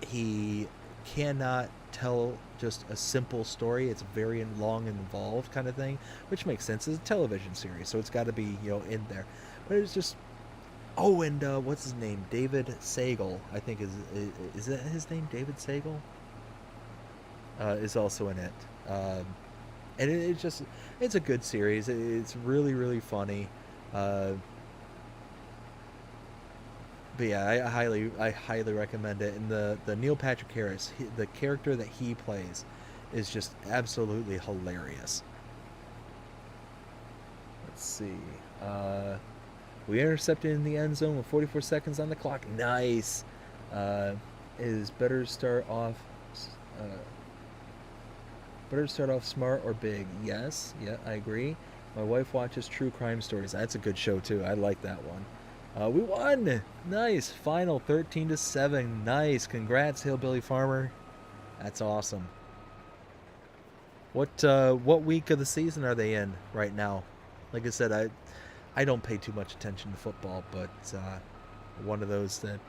he cannot tell just a simple story. It's very long and involved kind of thing, which makes sense. It's a television series, so it's got to be, in there. But it's just, oh, and what's his name? David Sagal, I think is that his name? David Sagal is also in it, and it's a good series. It's really really funny. Uh, but yeah, I highly recommend it. And the Neil Patrick Harris, the character that he plays, is just absolutely hilarious. Let's see. We intercepted in the end zone with 44 seconds on the clock. Nice. Uh, is uh, better start off smart or big? Yes. Yeah, I agree. My wife watches true crime stories. That's a good show too. I like that one. We won. Nice. Final 13-7. Nice. Congrats, Hillbilly Farmer. That's awesome. What week of the season are they in right now? Like I said, I don't pay too much attention to football, but one of those that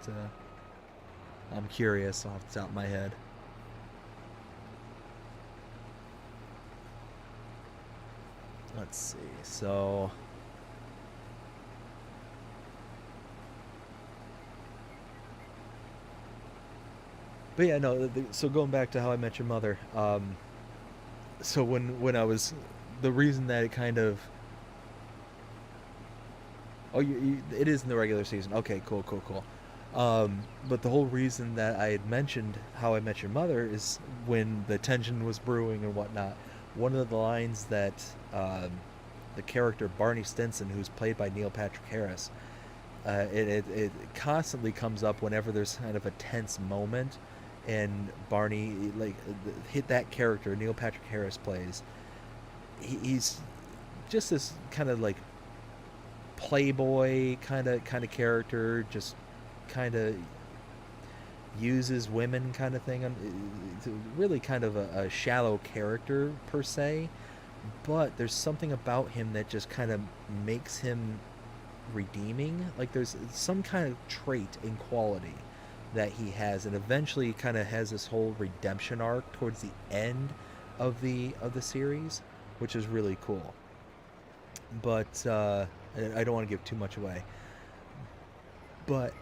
I'm curious off the top of my head. Let's see. But yeah, no. So going back to How I Met Your Mother. So when I was, the reason that it kind of, oh, it is in the regular season. Okay, cool, cool, cool. But the whole reason that I had mentioned How I Met Your Mother is when the tension was brewing and whatnot. One of the lines that the character Barney Stinson, who's played by Neil Patrick Harris, it constantly comes up whenever there's kind of a tense moment, and Barney, like, hit that character Neil Patrick Harris plays. He's just this kind of like playboy kind of character, just kind of uses women kind of thing. It's really kind of a shallow character per se, but there's something about him that just kind of makes him redeeming. Like there's some kind of trait in quality that he has, and eventually kind of has this whole redemption arc towards the end of the series, which is really cool. But I don't want to give too much away. But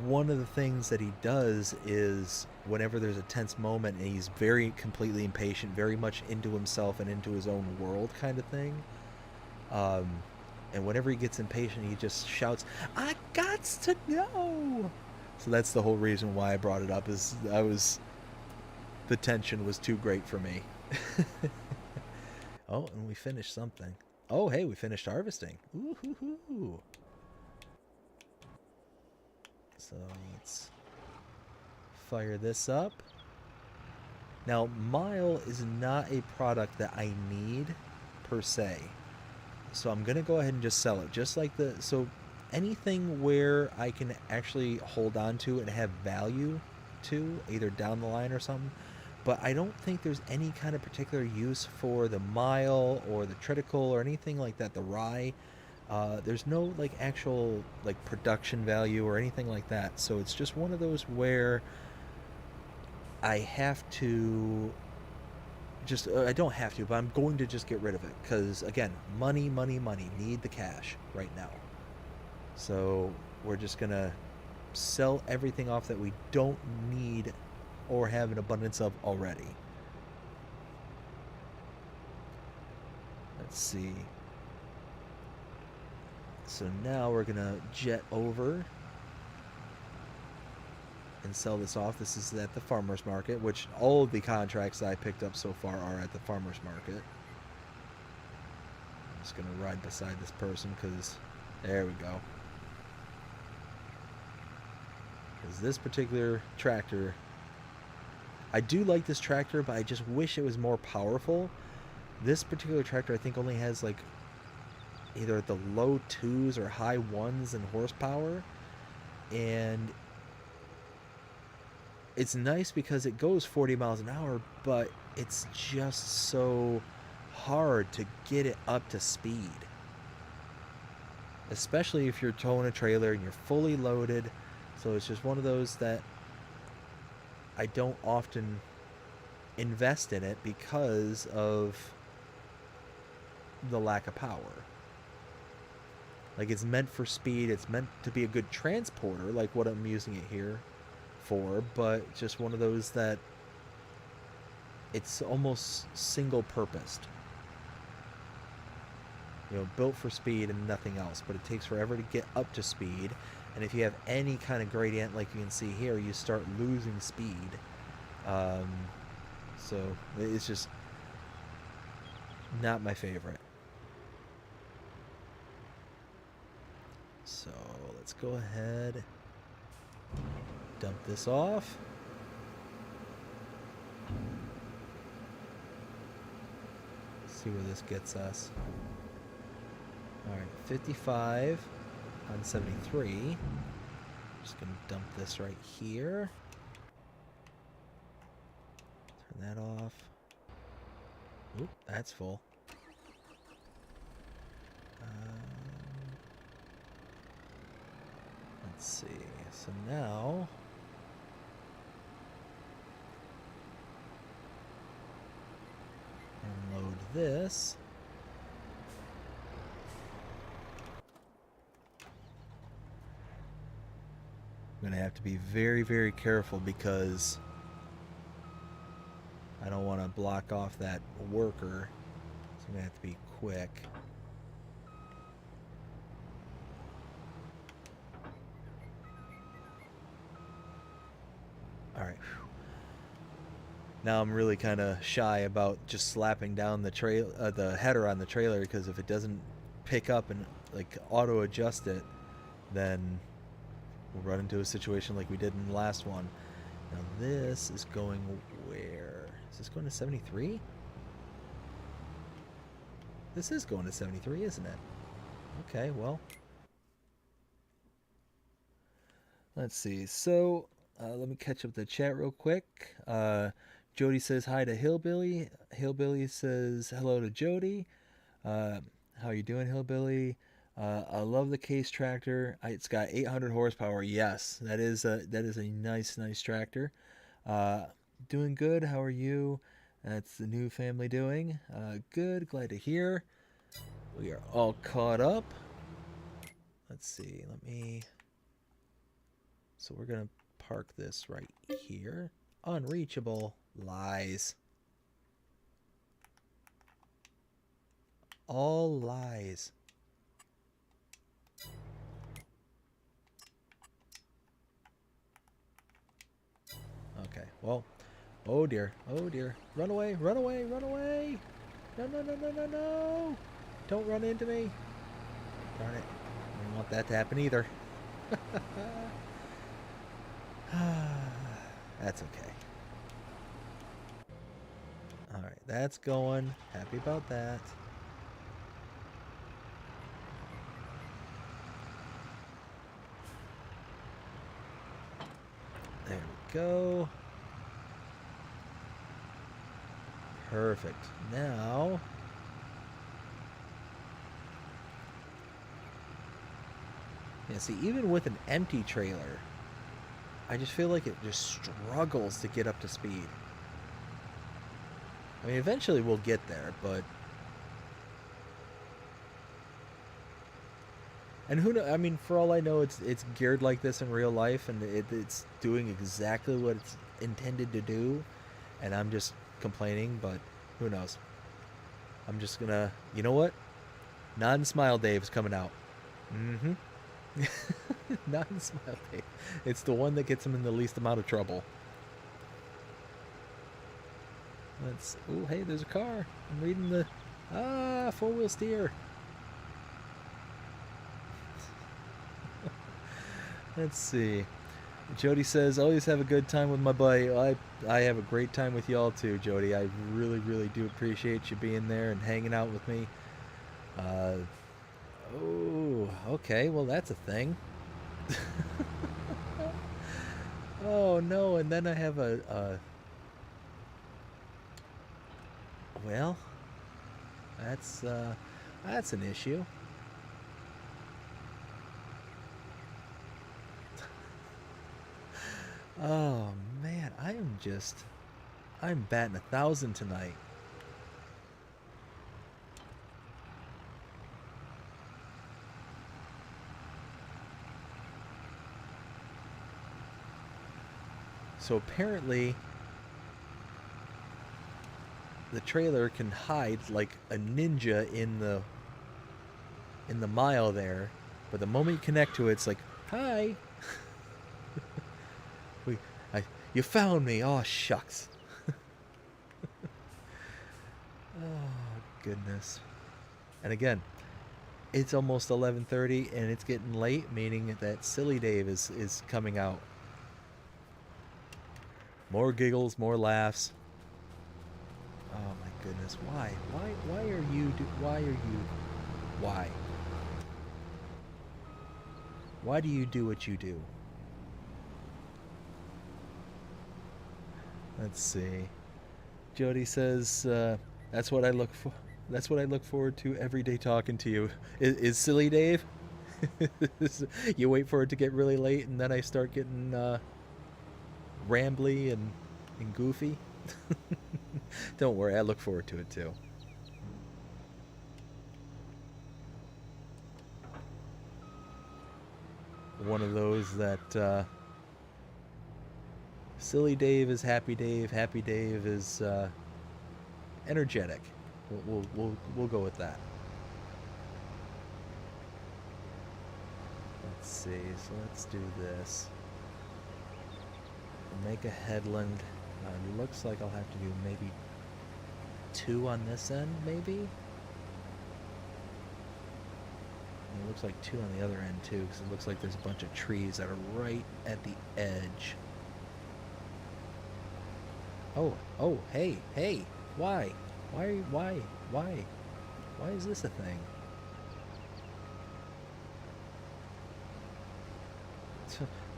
one of the things that he does is whenever there's a tense moment and he's very completely impatient, very much into himself and into his own world kind of thing. Um, and whenever he gets impatient, he just shouts, "I gots to go!" So that's the whole reason why I brought it up. Is the tension was too great for me. Oh, and we finished something. Oh, hey, we finished harvesting. Ooh, hoo, hoo. So let's fire this up. Now, Mile is not a product that I need per se. So I'm going to go ahead and just sell it. Just like so anything where I can actually hold on to and have value to, either down the line or something. But I don't think there's any kind of particular use for the Mile or the Critical or anything like that, the Rye. There's no like actual like production value or anything like that. So it's just one of those where I have to just I don't have to, but I'm going to just get rid of it because again, money, money, money. Need the cash right now. So we're just gonna sell everything off that we don't need or have an abundance of already. Let's see. So now we're gonna jet over and sell this off. This is at the farmer's market, which all of the contracts I picked up so far are at the farmer's market. I'm just going to ride beside this person because there we go. Because this particular tractor, I do like this tractor, but I just wish it was more powerful. This particular tractor I think only has like either the low 2s or high 1s in horsepower, and it's nice because it goes 40 miles an hour, but it's just so hard to get it up to speed, especially if you're towing a trailer and you're fully loaded. So it's just one of those that I don't often invest in it because of the lack of power. Like, it's meant for speed, it's meant to be a good transporter, like what I'm using it here for, but just one of those that it's almost single-purposed. You know, built for speed and nothing else, but it takes forever to get up to speed, and if you have any kind of gradient like you can see here, you start losing speed. So it's just not my favorite. So let's go ahead, dump this off. See where this gets us. Alright, 55 on 73. Just gonna dump this right here. Turn that off. Oop, that's full. Let's see. So now unload this. I'm gonna have to be very, very careful because I don't want to block off that worker, so I'm gonna have to be quick. Alright. Now I'm really kind of shy about just slapping down the header on the trailer, because if it doesn't pick up and like auto adjust it, then we'll run into a situation like we did in the last one. Now this is going where? Is this going to 73? This is going to 73, isn't it? Okay, well. Let's see. So, let me catch up the chat real quick. Jody says hi to Hillbilly. Hillbilly says hello to Jody. How you doing, Hillbilly? I love the Case tractor. It's got 800 horsepower. Yes, that is a nice tractor. Doing good. How are you? That's the new family doing. Good. Glad to hear. We are all caught up. Let's see. So we're gonna park this right here. Unreachable. Lies. All lies. Okay, well, oh dear, run away, run away, run away! No, no, no, no, no, no! Don't run into me! Darn it, I don't want that to happen either. That's okay. Alright, that's going. Happy about that. There we go. Perfect. Now, yeah, see, even with an empty trailer, I just feel like it just struggles to get up to speed. I mean, eventually we'll get there, but... And who knows, I mean, for all I know, it's geared like this in real life, and it's doing exactly what it's intended to do, and I'm just complaining, but who knows. I'm just gonna... You know what? Non-Smile Dave's coming out. Mm-hmm. Non-Smile Dave. It's the one that gets him in the least amount of trouble. Oh, hey, there's a car. I'm reading the... four-wheel steer. Let's see. Jody says, always have a good time with my buddy. I have a great time with y'all too, Jody. I really, really do appreciate you being there and hanging out with me. Oh, okay. Well, that's a thing. Oh, no. And then I have well, that's an issue. Oh man, I'm batting 1,000 tonight. So apparently the trailer can hide like a ninja in the mile there, but the moment you connect to it, it's like, hi. You found me. Oh, shucks. Oh, goodness. And again, it's almost 11:30 and it's getting late, meaning that Silly Dave is coming out. More giggles, more laughs. Oh my goodness. Why do you do what you do? Let's see. Jody says, that's what I look for. That's what I look forward to every day talking to you. Is Silly Dave? You wait for it to get really late and then I start getting rambly and goofy. Don't worry, I look forward to it too. One of those that Silly Dave is Happy Dave. Happy Dave is energetic. We'll go with that. Let's see. So let's do this. Make a headland. Looks like I'll have to do maybe 2 on this end, maybe. And it looks like 2 on the other end too, because it looks like there's a bunch of trees that are right at the edge. Oh, hey, why is this a thing?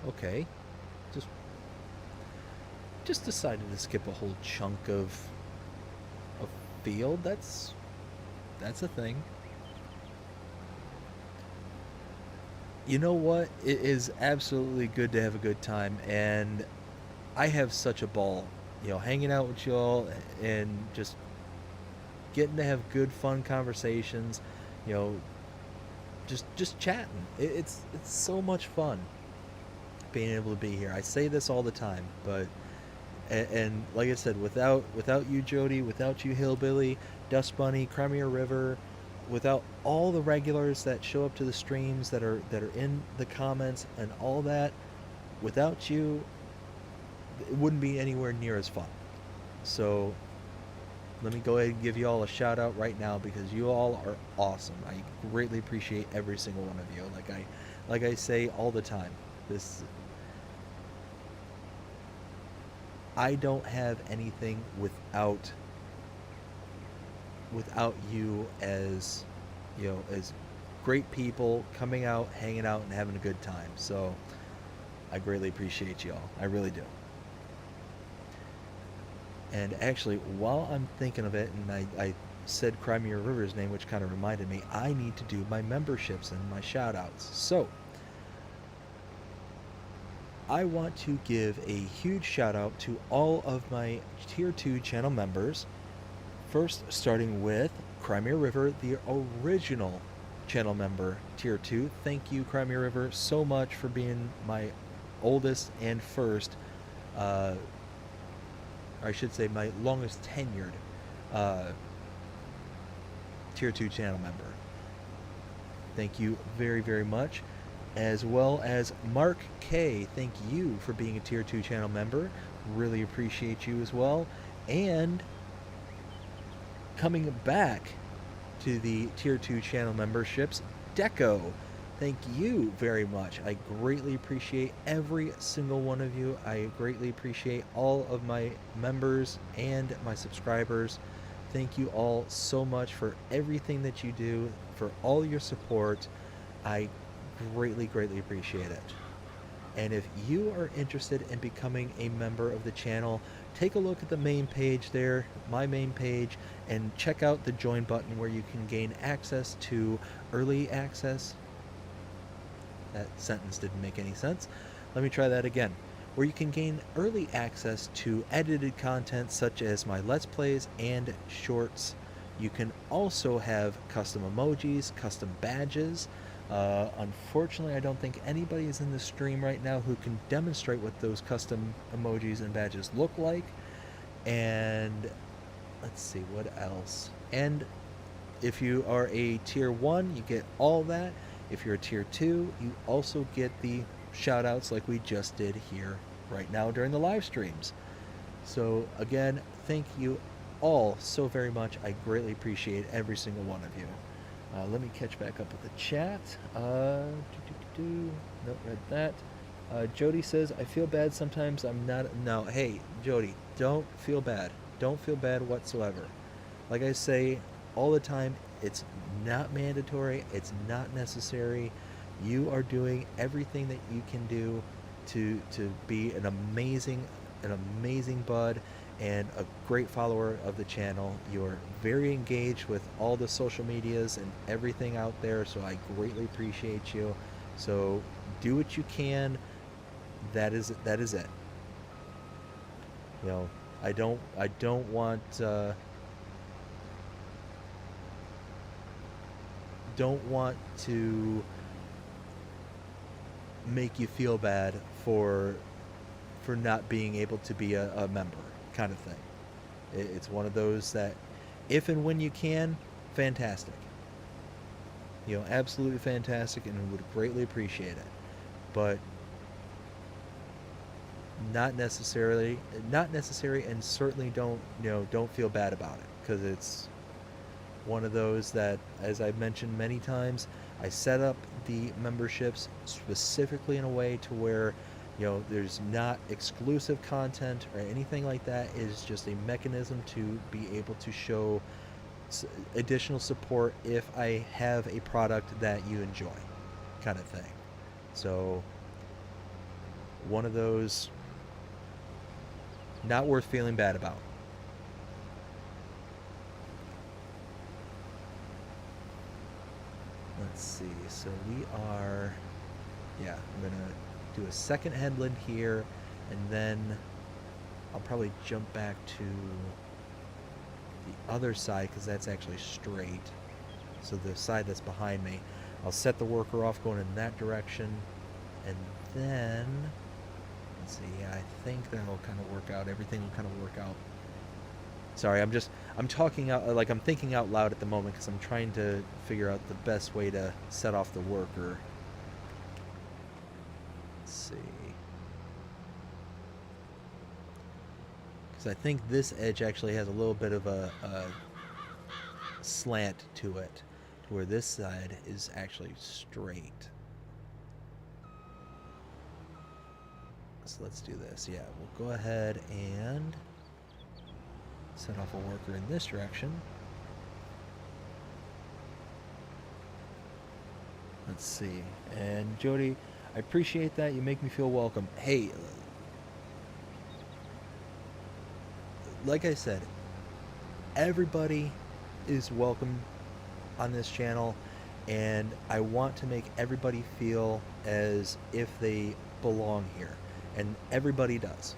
Okay, just decided to skip a whole chunk of field. That's a thing. You know what? It is absolutely good to have a good time, and I have such a ball, hanging out with y'all and just getting to have good, fun conversations, just chatting. It's so much fun being able to be here. I say this all the time, but and like I said, without you, Jody, without you, Hillbilly, Dust Bunny, Crimea River, without all the regulars that show up to the streams that are in the comments and all that, without you, it wouldn't be anywhere near as fun. So let me go ahead and give you all a shout out right now, because you all are awesome. I greatly appreciate every single one of you. Like I say all the time, I don't have anything without you as as great people coming out, hanging out, and having a good time. So I greatly appreciate you all. I really do. And actually, while I'm thinking of it, and I said Crimea River's name, which kind of reminded me, I need to do my memberships and my shout outs. So I want to give a huge shout out to all of my Tier 2 channel members. First, starting with Crimea River, the original channel member, Tier 2. Thank you, Crimea River, so much for being my oldest and first, or I should say my longest tenured Tier 2 channel member. Thank you very, very much. as well as Mark K. Thank you for being a Tier 2 channel member. Really appreciate you as well. And coming back to the Tier 2 channel memberships, Deco. Thank you very much. I greatly appreciate every single one of you. I greatly appreciate all of my members and my subscribers. Thank you all so much for everything that you do, for all your support. I greatly, greatly appreciate it. And if you are interested in becoming a member of the channel, take a look at the main page there, my main page, and check out the join button where you can gain access to early access. That sentence didn't make any sense. Let me try that again. Where you can gain early access to edited content such as my Let's Plays and shorts. You can also have custom emojis, custom badges. Unfortunately, I don't think anybody is in the stream right now who can demonstrate what those custom emojis and badges look like. And let's see, what else? And if you are a tier 1, you get all that. If you're a tier 2, you also get the shout outs like we just did here right now during the live streams. So again, thank you all so very much. I greatly appreciate every single one of you. Let me catch back up with the chat. Nope, read that. Jody says, I feel bad sometimes. I'm not. No, hey, Jody, don't feel bad. Don't feel bad whatsoever. Like I say all the time, it's not mandatory. It's not necessary. You are doing everything that you can do to be an amazing bud and a great follower of the channel. You're very engaged with all the social medias and everything out there, so I greatly appreciate you. So do what you can. That is it. You know, I don't want to make you feel bad for not being able to be a member, kind of thing. It's one of those that if and when you can, fantastic. You know, absolutely fantastic, and would greatly appreciate it. But not necessary, and certainly don't feel bad about it, because it's one of those that, as I've mentioned many times, I set up the memberships specifically in a way to where, you know, there's not exclusive content or anything like that. It is just a mechanism to be able to show additional support if I have a product that you enjoy, kind of thing. So one of those not worth feeling bad about. Let's see, so we are, yeah, I'm gonna do a second headland here, and then I'll probably jump back to the other side because that's actually straight. So the side that's behind me, I'll set the worker off going in that direction, and then let's see, yeah, I think that'll kind of work out. Everything will kind of work out. Sorry, I'm talking out, like I'm thinking out loud at the moment because I'm trying to figure out the best way to set off the worker. Let's see. Because I think this edge actually has a little bit of a slant to it, to where this side is actually straight. So let's do this. Yeah, we'll go ahead and set off a worker in this direction. Let's see. And Jody, I appreciate that. You make me feel welcome. Hey, like I said, everybody is welcome on this channel, and I want to make everybody feel as if they belong here, and everybody does.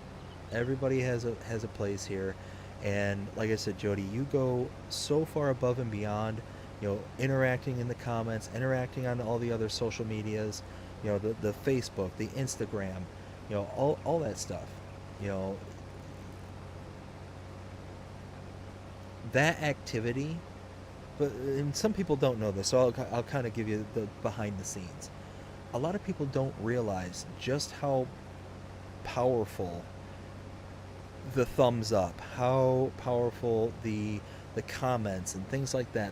Everybody has a place here. And like I said, Jody, you go so far above and beyond, you know, interacting in the comments, interacting on all the other social medias, you know, the Facebook, the Instagram, you know, all that stuff. You know, that activity, but and some people don't know this, so I'll kind of give you the behind the scenes. a lot of people don't realize just how powerful the thumbs up, how powerful the comments and things like that,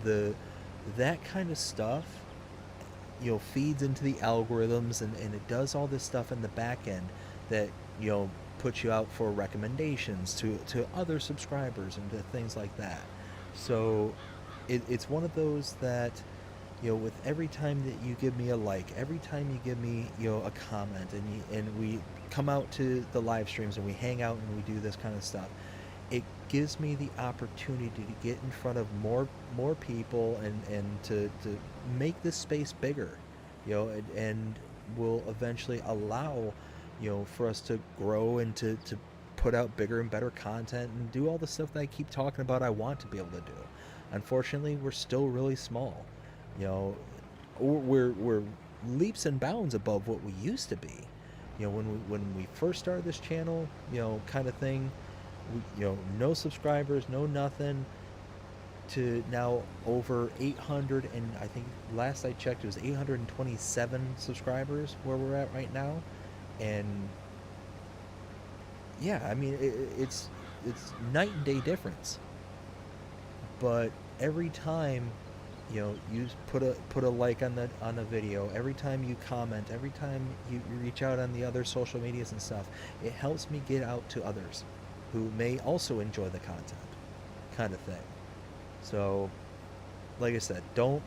the that kind of stuff, feeds into the algorithms, and it does all this stuff in the back end that, puts you out for recommendations to other subscribers and to things like that. So it's one of those that, with every time that you give me a like, every time you give me, a comment, and we come out to the live streams and we hang out and we do this kind of stuff, it gives me the opportunity to get in front of more people, and to make this space bigger, and will eventually allow, for us to grow and to put out bigger and better content and do all the stuff that I keep talking about I want to be able to do. Unfortunately, we're still really small. You know, we're leaps and bounds above what we used to be. When we first started this channel, kind of thing, no subscribers, no nothing, to now over 800, and I think last I checked it was 827 subscribers where we're at right now. And yeah, I mean, it's night and day difference. But every time, you put a like on the video, every time you comment, every time you reach out on the other social medias and stuff, it helps me get out to others who may also enjoy the content, kind of thing. So, like I said, don't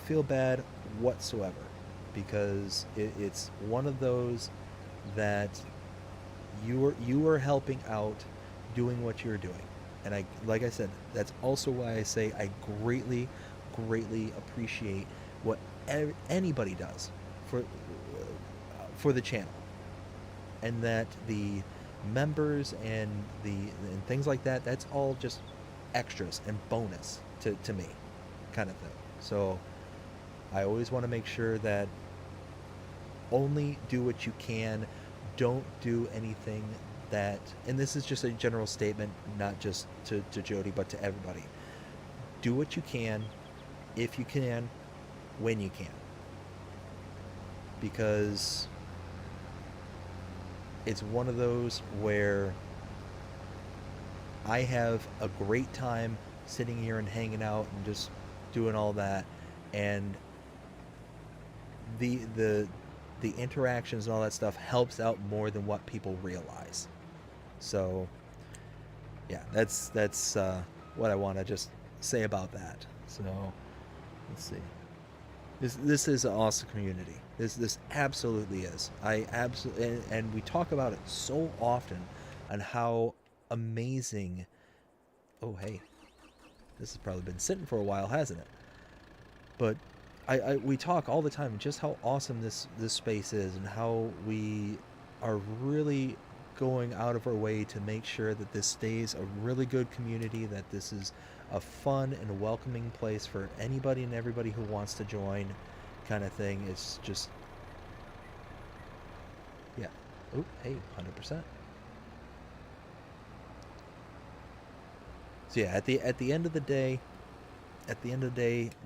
feel bad whatsoever, because it's one of those that you are helping out, doing what you're doing. And like I said, that's also why I say I greatly appreciate what anybody does for the channel, and that the members and things like that, that's all just extras and bonus to me, kind of thing. So I always want to make sure that only do what you can. Don't do anything that, and this is just a general statement, not just to Jody, but to everybody. Do what you can, if you can, when you can. Because it's one of those where I have a great time sitting here and hanging out and just doing all that, and the interactions and all that stuff helps out more than what people realize. So yeah, that's what I want to just say about that. So let's see. This is an awesome community. This absolutely is. I absolutely, and we talk about it so often, on how amazing. Oh hey, this has probably been sitting for a while, hasn't it? But we talk all the time just how awesome this space is, and how we are really going out of our way to make sure that this stays a really good community, that this is a fun and welcoming place for anybody and everybody who wants to join, kind of thing. It's just, yeah. Oh, hey, 100%. So yeah, at the end of the day,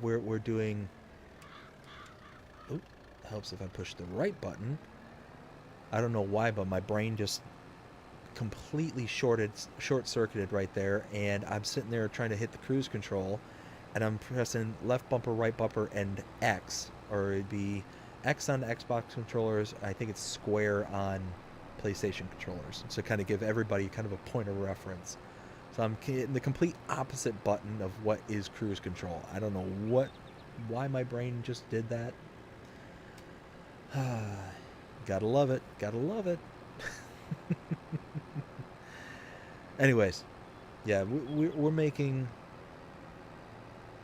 we're doing. Oh, helps if I push the right button. I don't know why, but my brain just completely short-circuited right there, and I'm sitting there trying to hit the cruise control, and I'm pressing left bumper, right bumper, and X, or it'd be X on Xbox controllers. I think it's square on PlayStation controllers, to kind of give everybody kind of a point of reference. So I'm hitting the complete opposite button of what is cruise control. I don't know why my brain just did that. Gotta love it. Gotta love it. Anyways, yeah, we're making.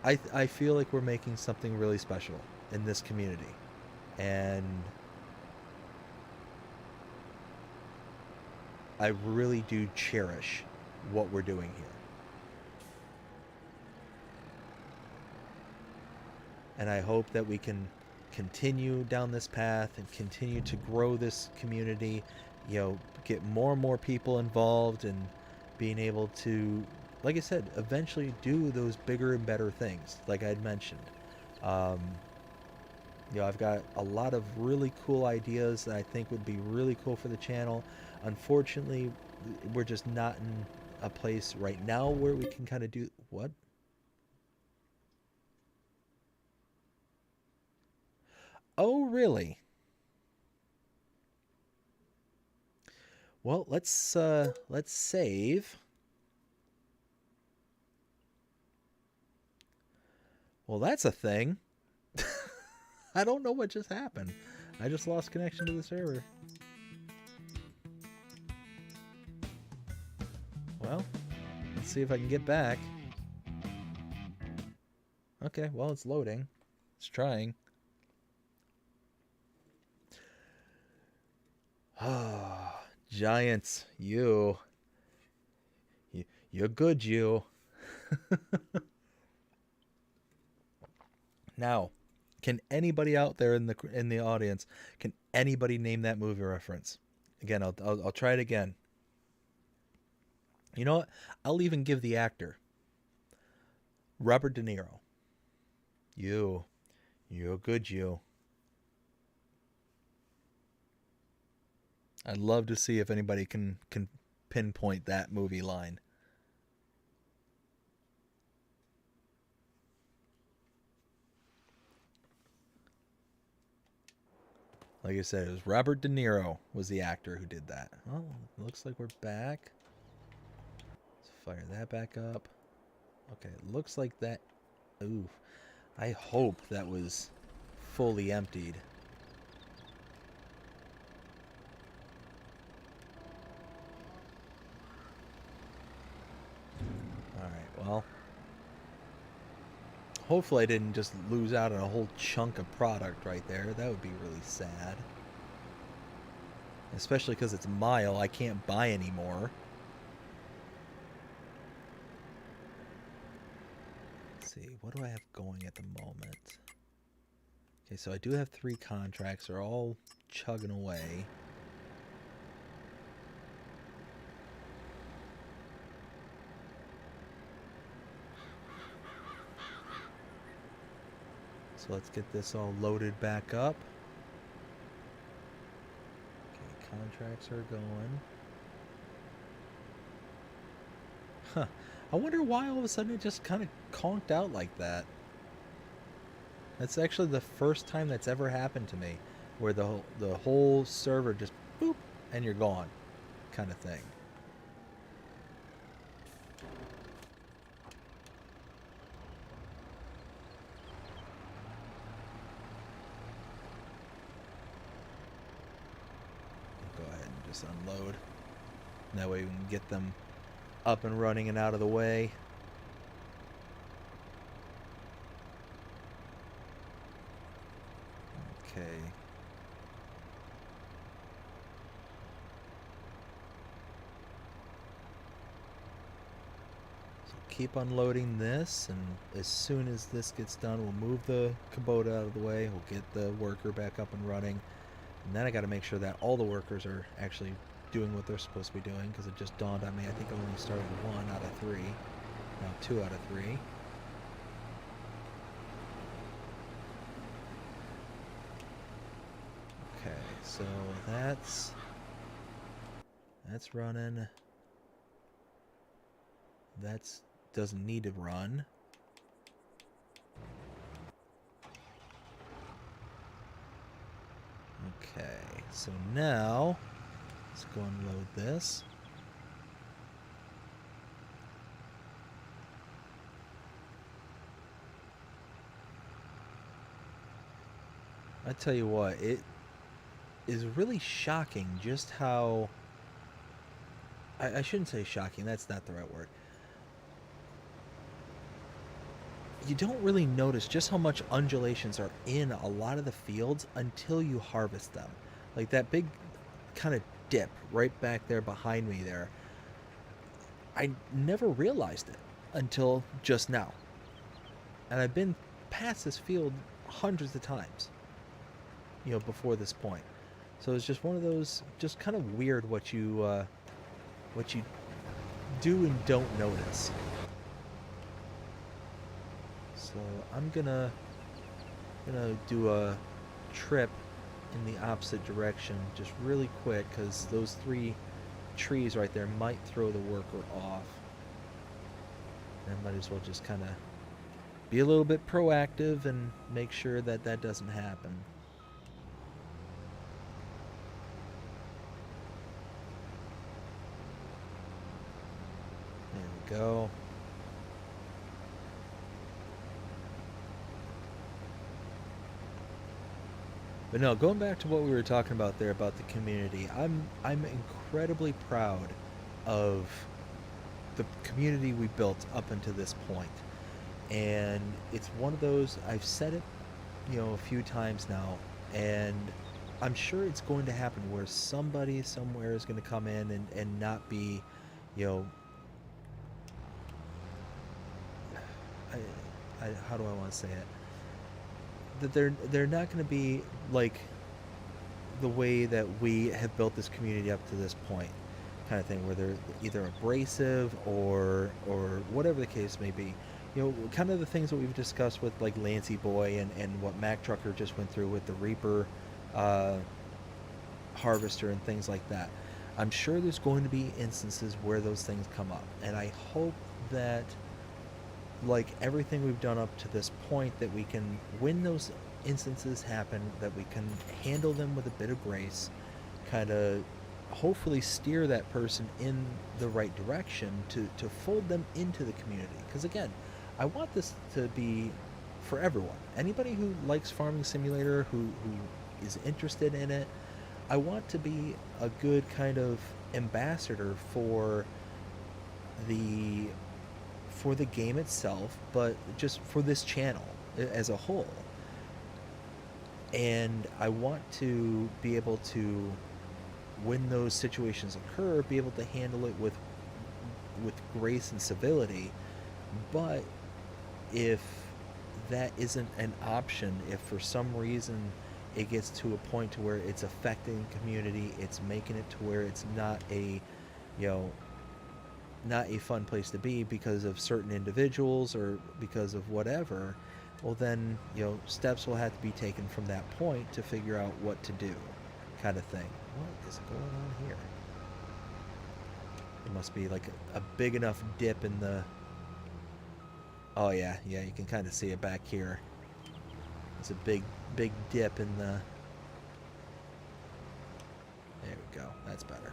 I feel like we're making something really special in this community, and I really do cherish what we're doing here. And I hope that we can continue down this path and continue to grow this community, get more and more people involved, and being able to, like I said, eventually do those bigger and better things, like I had mentioned. You know, I've got a lot of really cool ideas that I think would be really cool for the channel. Unfortunately, we're just not in a place right now where we can kind of do what? Oh, really? Well, let's save. Well, that's a thing. I don't know what just happened. I just lost connection to the server. Well, let's see if I can get back. Okay, well, it's loading. It's trying. Ah, Giants, you're good, you. Now, can anybody out there in the audience, can anybody name that movie reference? Again, I'll try it again. You know what? I'll even give the actor. Robert De Niro. You're good, you. I'd love to see if anybody can pinpoint that movie line. Like I said, it was Robert De Niro was the actor who did that. Oh, looks like we're back. Let's fire that back up. Okay, it looks like that. Ooh, I hope that was fully emptied. Alright, well. Hopefully I didn't just lose out on a whole chunk of product right there. That would be really sad. Especially because it's Mile, I can't buy anymore. Let's see, what do I have going at the moment? Okay, so I do have 3 contracts. They're all chugging away. So let's get this all loaded back up. Okay, contracts are going. Huh. I wonder why all of a sudden it just kind of conked out like that. That's actually the first time that's ever happened to me, where the whole server just boop and you're gone, kind of thing. Go ahead and just unload. That way we can get them up and running and out of the way. Okay. So keep unloading this, and as soon as this gets done, we'll move the Kubota out of the way. We'll get the worker back up and running. And then I got to make sure that all the workers are actually doing what they're supposed to be doing, because it just dawned on me I think I only started 1 out of 3. Now 2 out of 3. Okay, so that's running. That's doesn't need to run. Okay, so now let's go and load this. I tell you what, it is really shocking just how... I shouldn't say shocking, that's not the right word. You don't really notice just how much undulations are in a lot of the fields until you harvest them. Like that big kind of dip right back there behind me there. I never realized it until just now. And I've been past this field hundreds of times, you know, before this point. So it's just one of those, just kind of weird what you do and don't notice. So I'm gonna do a trip in the opposite direction just really quick, because those 3 trees right there might throw the worker off. And I might as well just kind of be a little bit proactive and make sure that that doesn't happen. There we go. But no, going back to what we were talking about there about the community, I'm incredibly proud of the community we built up until this point. And it's one of those, I've said it, a few times now, and I'm sure it's going to happen where somebody somewhere is going to come in and not be, you know, how do I want to say it? That they're not going to be like the way that we have built this community up to this point, kind of thing, where they're either abrasive or whatever the case may be. Kind of the things that we've discussed with like Lancey Boy and what Mac Trucker just went through with the Reaper harvester and things like that. I'm sure there's going to be instances where those things come up, and I hope that, like everything we've done up to this point, that we can, when those instances happen, that we can handle them with a bit of grace, kind of hopefully steer that person in the right direction to fold them into the community. Because again, I want this to be for everyone. Anybody who likes Farming Simulator, who is interested in it, I want to be a good kind of ambassador for the game itself, but just for this channel as a whole. And I want to be able to, when those situations occur, be able to handle it with grace and civility. But if that isn't an option, if for some reason it gets to a point to where it's affecting the community, it's making it to where it's not a, not a fun place to be because of certain individuals or because of whatever, well then, steps will have to be taken from that point to figure out what to do, kind of thing. What is going on here? It must be like a big enough dip in the... Oh yeah, you can kind of see it back here. It's a big dip in the... There we go, that's better.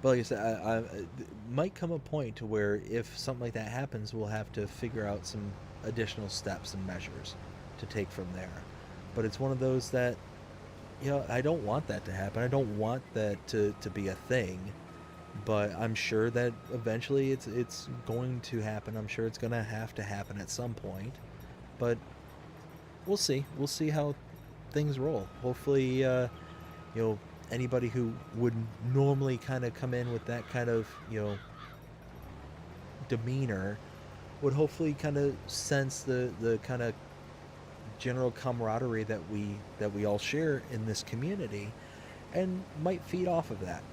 But like I said, I might come a point to where if something like that happens, we'll have to figure out some additional steps and measures to take from there. But it's one of those that, I don't want that to happen. I don't want that to be a thing. But I'm sure that eventually it's going to happen. I'm sure it's going to happen at some point. But we'll see. We'll see how things roll. Hopefully, anybody who would normally kind of come in with that kind of, demeanor would hopefully kind of sense the kind of general camaraderie that we all share in this community, and might feed off of that.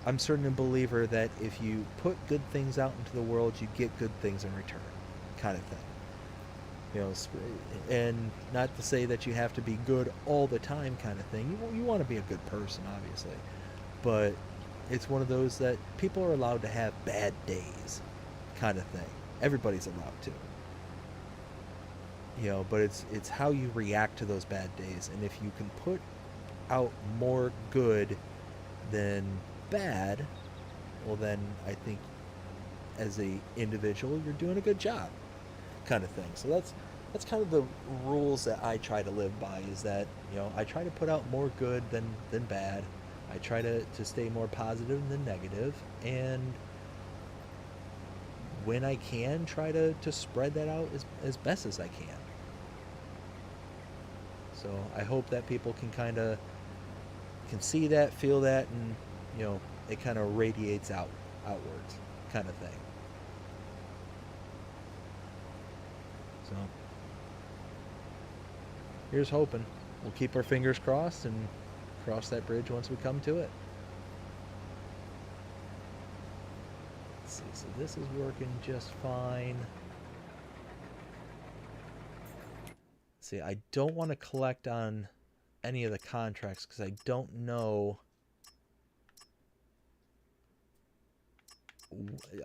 I'm certain a believer that if you put good things out into the world, you get good things in return, kind of thing. And not to say that you have to be good all the time, kind of thing. You want to be a good person, obviously, but it's one of those that people are allowed to have bad days, kind of thing. Everybody's allowed to. But it's how you react to those bad days, and if you can put out more good than bad, well then I think as a individual you're doing a good job, kind of thing. So that's kind of the rules that I try to live by, is that I try to put out more good than bad. I try to stay more positive than negative, and when I can, try to spread that out as best as I can. So I hope that people can see that, feel that, and it kind of radiates outwards, kind of thing. So here's hoping. We'll keep our fingers crossed and cross that bridge once we come to it. Let's see, so this is working just fine. See, I don't want to collect on any of the contracts because I don't know.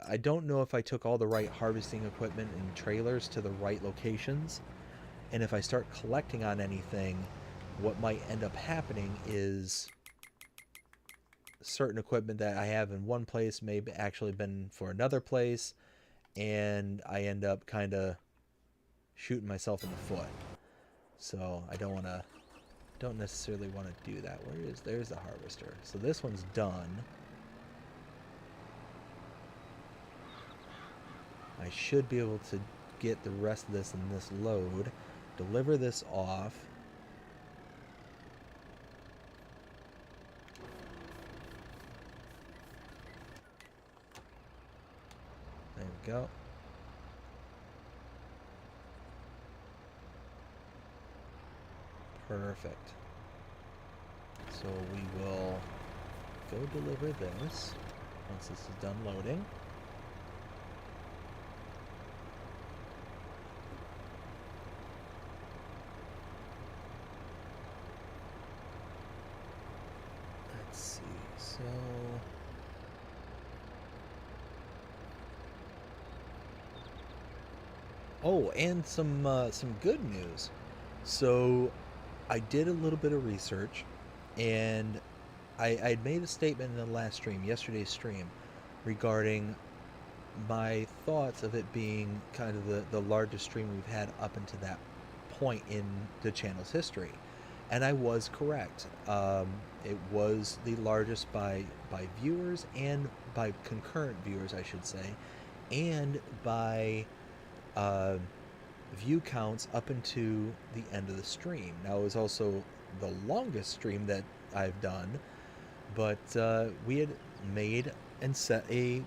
I don't know if I took all the right harvesting equipment and trailers to the right locations. And if I start collecting on anything, what might end up happening is certain equipment that I have in one place may have actually been for another place, and I end up kind of shooting myself in the foot. So I don't necessarily want to do that. There's the harvester. So this one's done. I should be able to get the rest of this in this load, deliver this off. There we go. Perfect. So we will go deliver this once this is done loading. Let's see. So oh, and some good news. So I did a little bit of research, and I'd made a statement in the last stream, yesterday's stream, regarding my thoughts of it being kind of the largest stream we've had up until that point in the channel's history. And I was correct. It was the largest by viewers and by concurrent viewers, I should say, and by view counts up into the end of the stream. Now, it was also the longest stream that I've done, but we had made and set a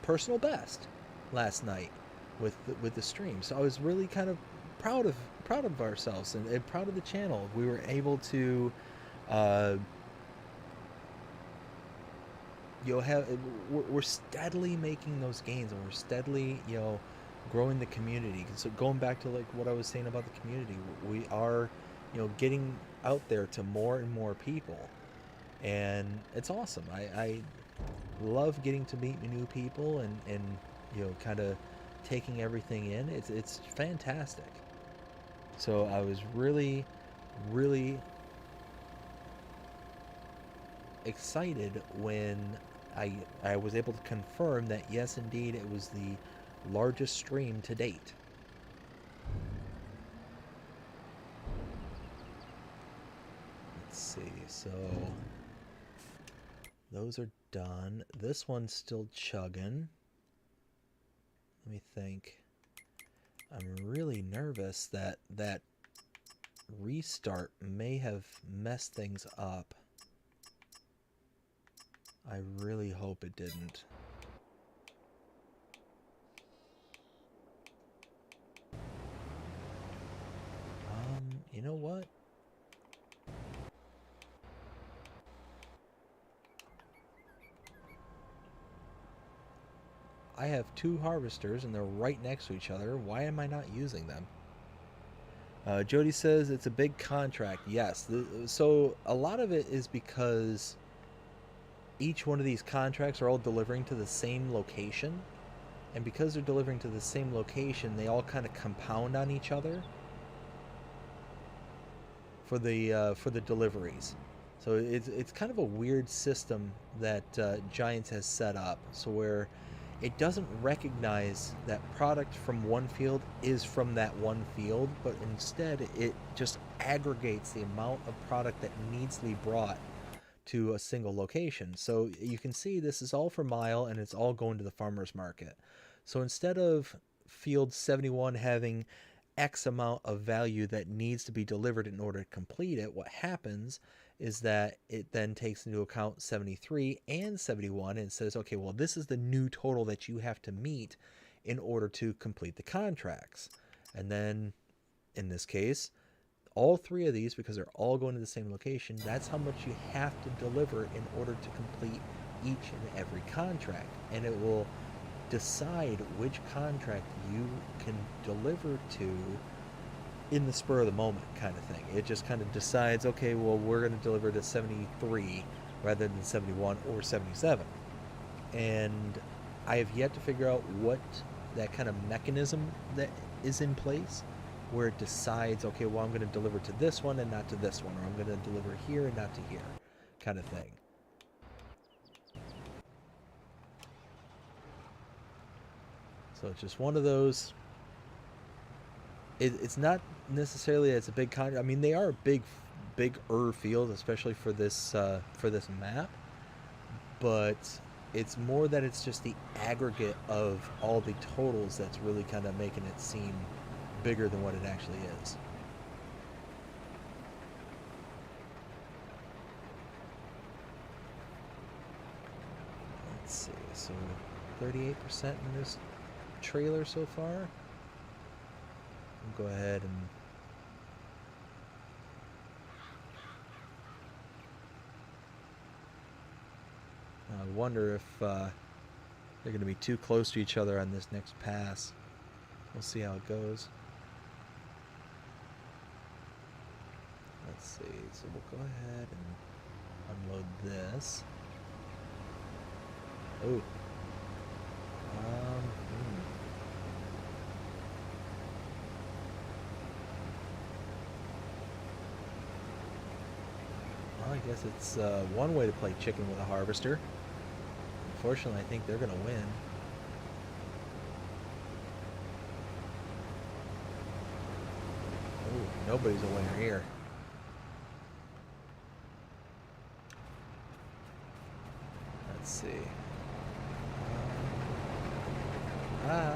personal best last night with the stream. So I was really kind of proud of ourselves and proud of the channel. We were able to we're steadily making those gains, and we're steadily growing the community. So going back to like what I was saying about the community, we are getting out there to more and more people, and it's awesome. I love getting to meet new people and kind of taking everything in. It's fantastic. So I was really excited when I was able to confirm that yes, indeed, it was the largest stream to date. Let's see, so those are done. This one's still chugging. Let me think. I'm really nervous that that restart may have messed things up. I really hope it didn't. You know what? I have two harvesters and they're right next to each other. Why am I not using them? Jody says it's a big contract. Yes. So a lot of it is because each one of these contracts are all delivering to the same location. And because they're delivering to the same location, they all kind of compound on each other for the deliveries. So it's kind of a weird system that Giants has set up, so where it doesn't recognize that product from one field is from that one field, but instead it just aggregates the amount of product that needs to be brought to a single location. So you can see this is all for mile, and it's all going to the farmer's market. So instead of field 71 having X amount of value that needs to be delivered in order to complete it, what happens is that it then takes into account 73 and 71 and says, okay, well, this is the new total that you have to meet in order to complete the contracts. And then in this case, all three of these, because they're all going to the same location, that's how much you have to deliver in order to complete each and every contract. And it will decide which contract you can deliver to in the spur of the moment kind of thing. It just kind of decides, okay, well, we're going to deliver to 73 rather than 71 or 77. And I have yet to figure out what that kind of mechanism that is in place where it decides, okay, well, I'm going to deliver to this one and not to this one, or I'm going to deliver here and not to here, kind of thing. So it's just one of those. It's not necessarily as a big con. I mean, they are bigger field, especially for this map. But it's more that it's just the aggregate of all the totals that's really kind of making it seem bigger than what it actually is. Let's see. So 38% in this trailer so far. Go ahead and I wonder if they're going to be too close to each other on this next pass. We'll see how it goes. Let's see. So we'll go ahead and unload this. Oh. Well, I guess it's one way to play chicken with a harvester. Unfortunately, I think they're going to win. Oh, nobody's a winner here. Let's see. Okay.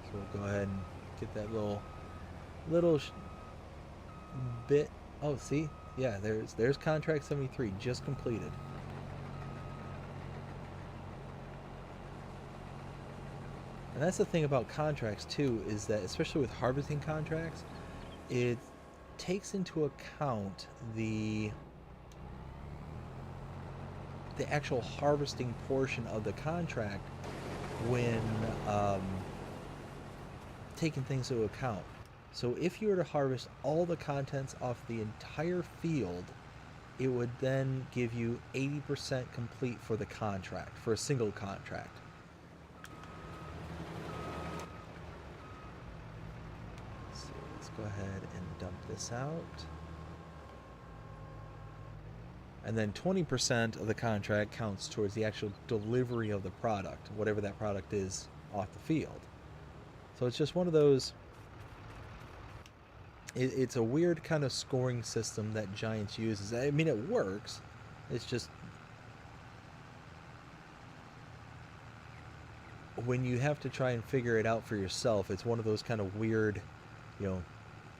So we'll go ahead and get that little bit. Oh, see? Yeah, there's contract 73 just completed. And that's the thing about contracts too, is that especially with harvesting contracts, it takes into account the actual harvesting portion of the contract when taking things into account. So if you were to harvest all the contents off the entire field, it would then give you 80% complete for the contract, for a single contract. So let's go ahead and dump this out. And then 20% of the contract counts towards the actual delivery of the product, whatever that product is off the field. So it's just one of those. It's a weird kind of scoring system that Giants uses. I mean, it works. It's just when you have to try and figure it out for yourself, it's one of those kind of weird, you know,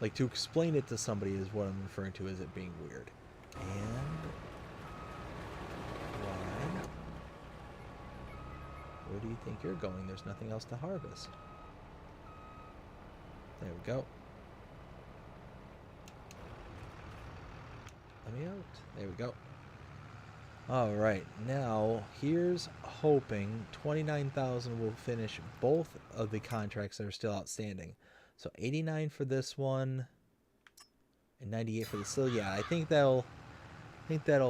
like to explain it to somebody is what I'm referring to as it being weird. And why? Where do you think you're going? There's nothing else to harvest. There we go. Let me out. There we go. All right, now here's hoping 29,000 will finish both of the contracts that are still outstanding. So 89 for this one and 98 for the still. Yeah, I think that'll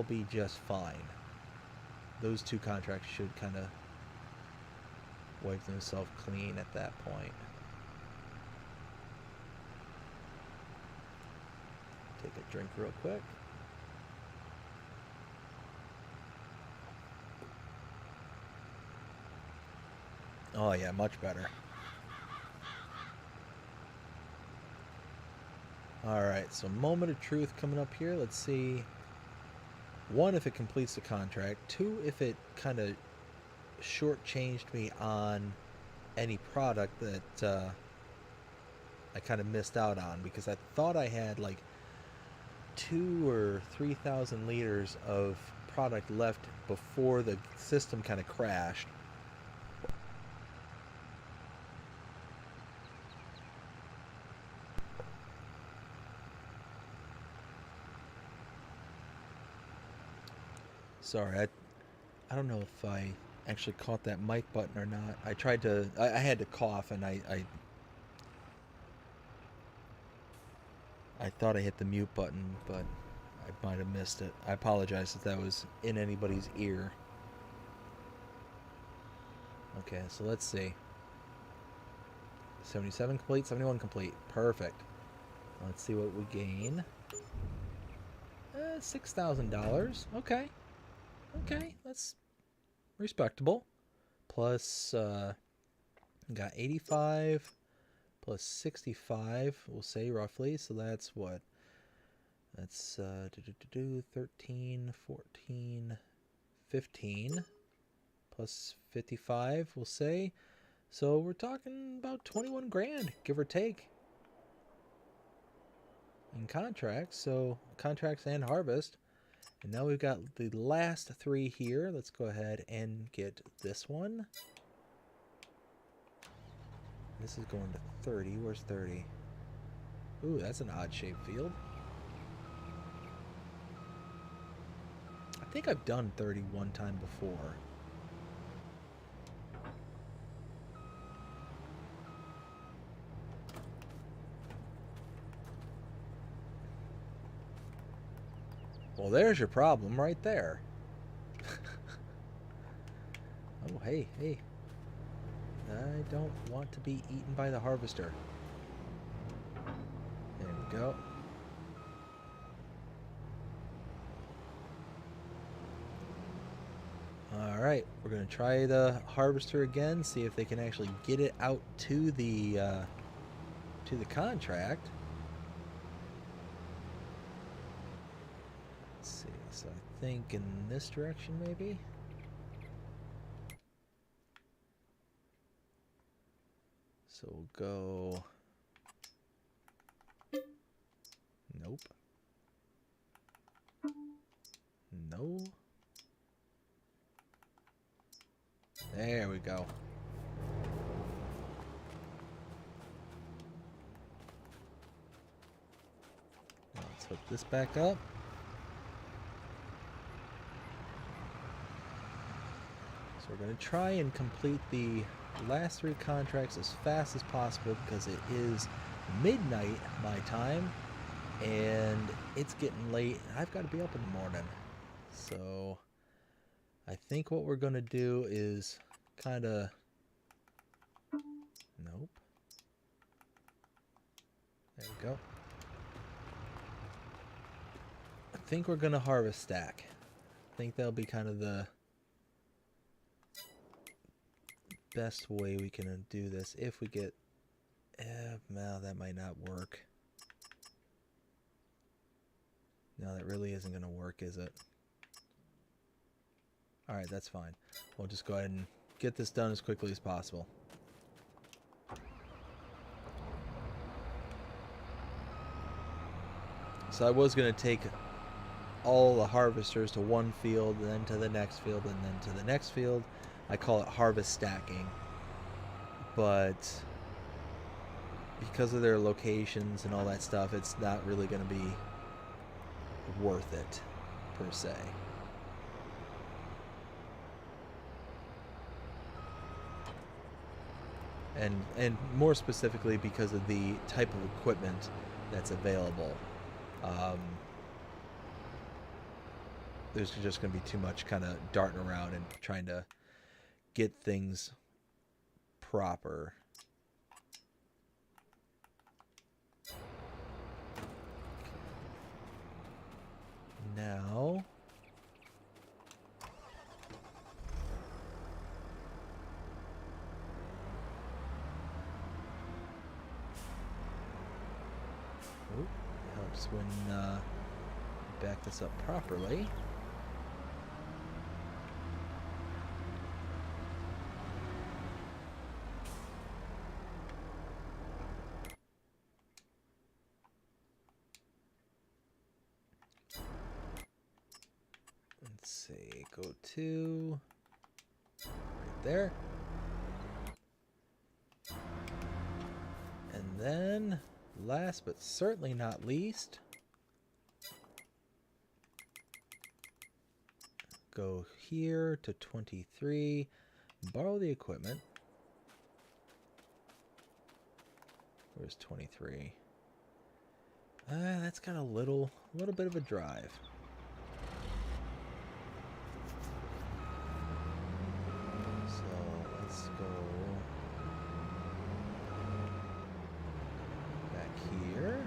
be just fine. Those two contracts should kind of wipe themselves clean at that point. Take a drink real quick. Oh yeah, much better. Alright, so moment of truth coming up here. Let's see. 1, if it completes the contract. 2, if it kind of shortchanged me on any product that I kind of missed out on, because I thought I had like 2,000 or 3,000 liters of product left before the system kind of crashed. Sorry, I don't know if I actually caught that mic button or not. I tried to, I had to cough, and I thought I hit the mute button, but I might have missed it. I apologize if that was in anybody's ear. Okay, so let's see. 77 complete, 71 complete. Perfect. Let's see what we gain. $6,000. Okay. Okay, that's respectable. Plus, got 85 plus 65, we'll say roughly. So that's what? That's 13, 14, 15 plus 55, we'll say. So we're talking about 21 grand, give or take, in contracts. So contracts and harvest. And now we've got the last three here. Let's go ahead and get this one. This is going to 30. Where's 30? Ooh, that's an odd shaped field. I think I've done 30 one time before. Well, there's your problem right there. Oh, hey, hey. I don't want to be eaten by the harvester. There we go. Alright, we're going to try the harvester again, see if they can actually get it out to the contract. Let's see, so I think in this direction maybe? So we'll go... Nope. No. There we go. Let's hook this back up. So we're going to try and complete the last three contracts as fast as possible because it is midnight my time and it's getting late. I've got to be up in the morning. So I think what we're going to do is kind of... Nope. There we go. I think we're going to harvest stack. I think that'll be kind of the best way we can do this. If we get... no, that might not work. No, that really isn't going to work, is it? Alright, that's fine. We'll just go ahead and get this done as quickly as possible. So I was going to take all the harvesters to one field, then to the next field, and then to the next field. I call it harvest stacking. But because of their locations and all that stuff, it's not really going to be worth it, per se. And more specifically because of the type of equipment that's available. There's just going to be too much kind of darting around and trying to get things proper. Now... Oop, helps when back this up properly. Let's see, go to right there. And then, last but certainly not least, go here to 23, borrow the equipment. Where's 23? That's got a little bit of a drive. So let's go back here.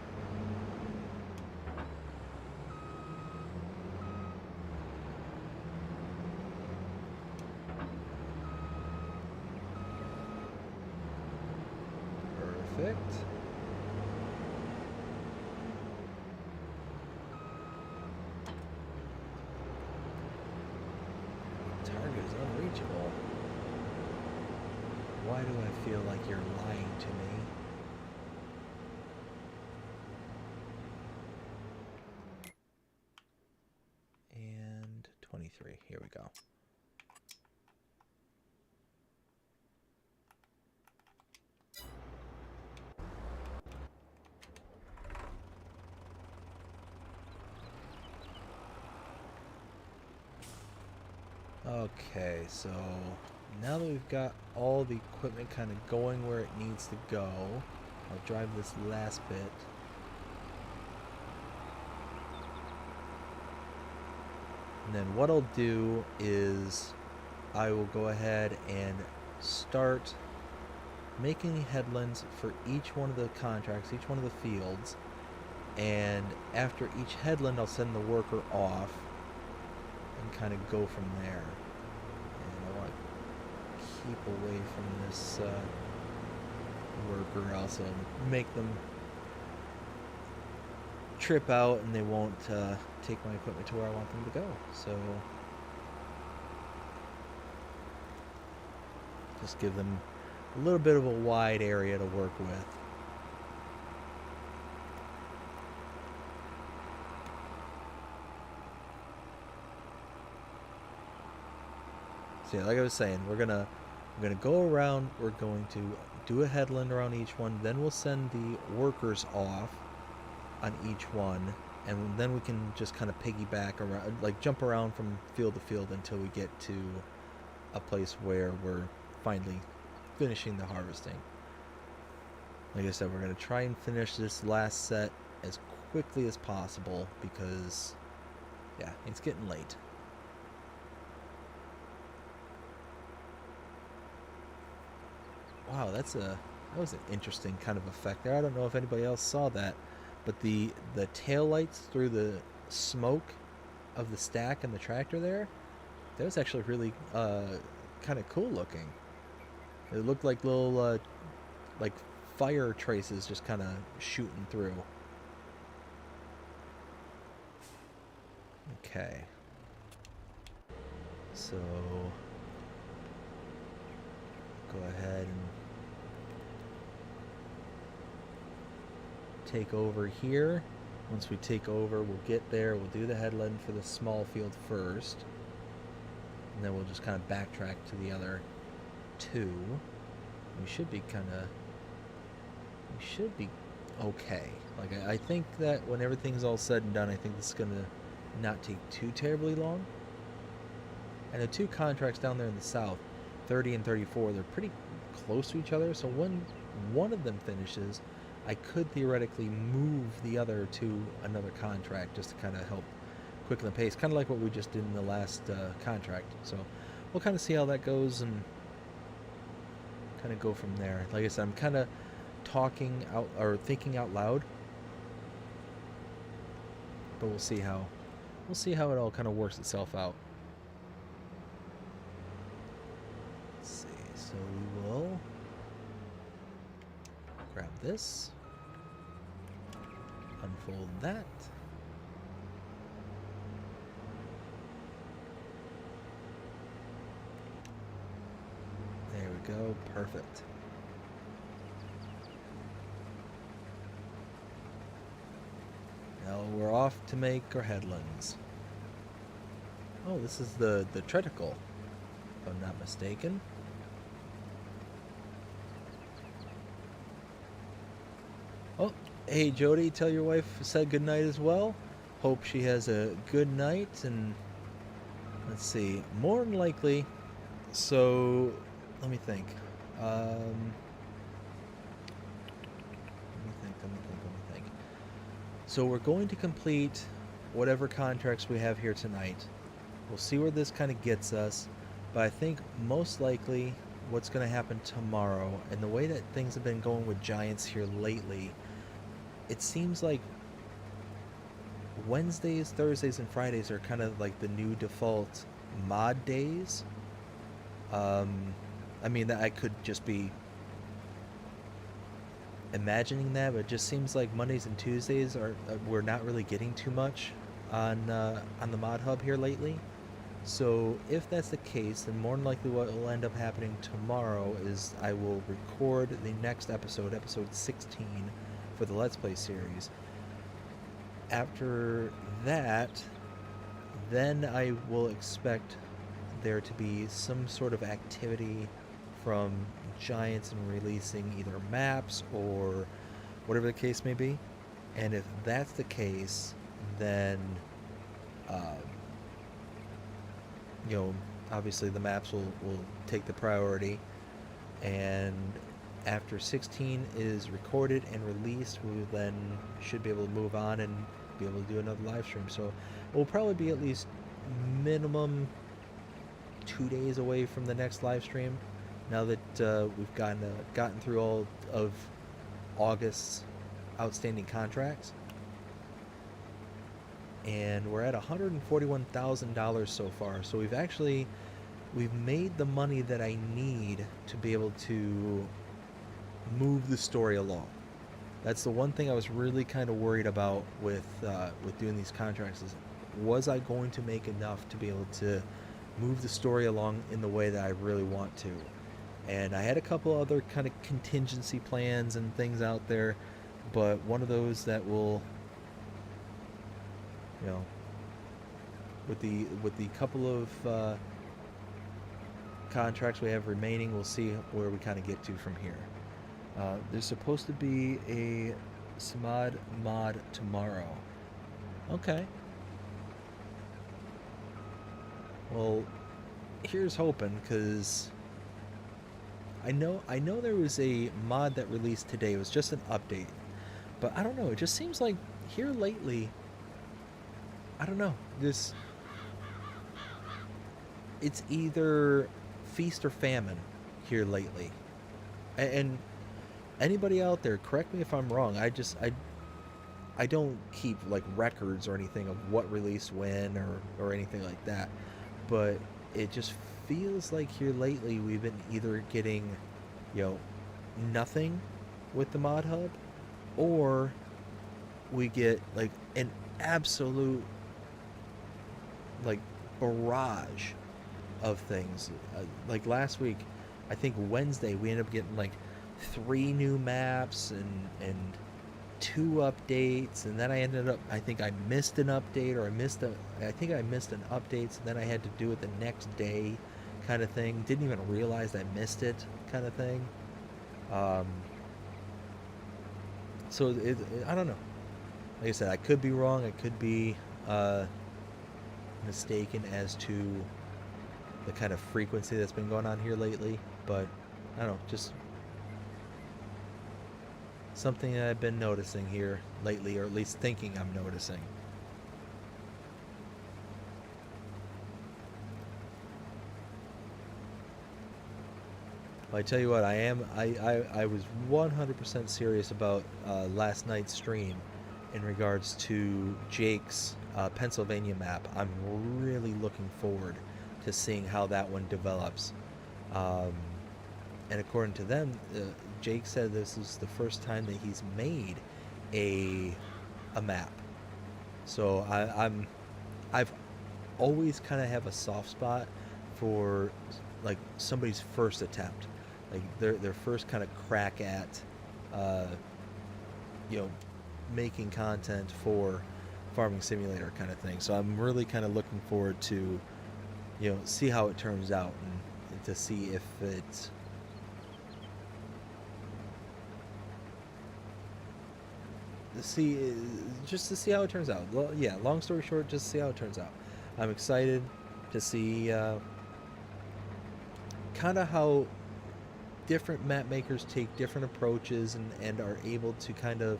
Perfect. Target is unreachable. Why do I feel like you're lying to me? And 23. Here we go. Okay, so now that we've got all the equipment kind of going where it needs to go, I'll drive this last bit. And then what I'll do is I will go ahead and start making headlands for each one of the contracts, each one of the fields. And after each headland, I'll send the worker off and kind of go from there. And I want to keep away from this worker, also make them trip out and they won't take my equipment to where I want them to go. So just give them a little bit of a wide area to work with. So yeah, like I was saying, we're gonna go around. We're going to do a headland around each one. Then we'll send the workers off on each one, and then we can just kind of piggyback around, like jump around from field to field until we get to a place where we're finally finishing the harvesting. Like I said, we're gonna try and finish this last set as quickly as possible because, yeah, it's getting late. Wow, that was an interesting kind of effect there. I don't know if anybody else saw that, but the tail lights through the smoke of the stack and the tractor there, that was actually really kind of cool looking. It looked like little like fire traces just kind of shooting through. Okay. So go ahead and take over here. Once we take over, we'll get there, we'll do the headland for the small field first, and then we'll just kind of backtrack to the other two. We should be okay. Like I think that when everything's all said and done, I think this is gonna not take too terribly long. And the two contracts down there in the south, 30 and 34, they're pretty close to each other, so when one of them finishes, I could theoretically move the other to another contract just to kind of help quicken the pace, kind of like what we just did in the last contract. So we'll kind of see how that goes and kind of go from there. Like I said, I'm kind of talking out or thinking out loud, but we'll see how it all kind of works itself out. Let's see. So we will grab this, unfold that. There we go, perfect. Now we're off to make our headlands. Oh, this is the Treticle, if I'm not mistaken. Oh, hey Jody, tell your wife said good night as well. Hope she has a good night. And let's see, more than likely. So let me think. Um, let me think. So we're going to complete whatever contracts we have here tonight. We'll see where this kind of gets us, but I think most likely what's going to happen tomorrow, and the way that things have been going with Giants here lately, it seems like Wednesdays, Thursdays, and Fridays are kind of like the new default mod days. I mean, that I could just be imagining that, but it just seems like Mondays and Tuesdays are we're not really getting too much on the mod hub here lately. So if that's the case, then more than likely what will end up happening tomorrow is I will record the next episode, episode 16, for the Let's Play series. After that, then I will expect there to be some sort of activity from Giants in releasing either maps or whatever the case may be. And if that's the case, then um, obviously the maps will take the priority. And after 16 is recorded and released, we then should be able to move on and be able to do another live stream. So it will probably be at least minimum 2 days away from the next live stream, now that we've gotten through all of August's outstanding contracts. And we're at $141,000 so far. So we've made the money that I need to be able to move the story along. That's the one thing I was really kind of worried about with doing these contracts, is was I going to make enough to be able to move the story along in the way that I really want to. And I had a couple other kind of contingency plans and things out there, but one of those that will, with the couple of contracts we have remaining, we'll see where we kind of get to from here. There's supposed to be a SMOD mod tomorrow. Okay. Well, here's hoping, because I know there was a mod that released today. It was just an update, but I don't know. It just seems like here lately, I don't know. It's either feast or famine here lately, and anybody out there, correct me if I'm wrong. I don't keep like records or anything of what released when or anything like that, but it just feels like here lately we've been either getting, nothing with the mod hub, or we get like an absolute like barrage of things. Like last week, I think Wednesday, we ended up getting like 3 new maps and 2 updates, and then I think I missed an update, or I think I missed an update, so then I had to do it the next day, kind of thing. Didn't even realize I missed it, kind of thing. So I don't know. Like I said, I could be wrong. I could be mistaken as to the kind of frequency that's been going on here lately, but I don't know, just something that I've been noticing here lately, or at least thinking I'm noticing. Well, I tell you what, I was 100% serious about last night's stream in regards to Jake's Pennsylvania map. I'm really looking forward to seeing how that one develops. And according to them, Jake said this is the first time that he's made a map. So I've always kind of have a soft spot for like somebody's first attempt, like their first kind of crack at making content for Farming Simulator kind of thing. So I'm really kind of looking forward to see how it turns out, and to see if it's see just to see how it turns out. Yeah, long story short, just see how it turns out. I'm excited to see kind of how different map makers take different approaches and are able to kind of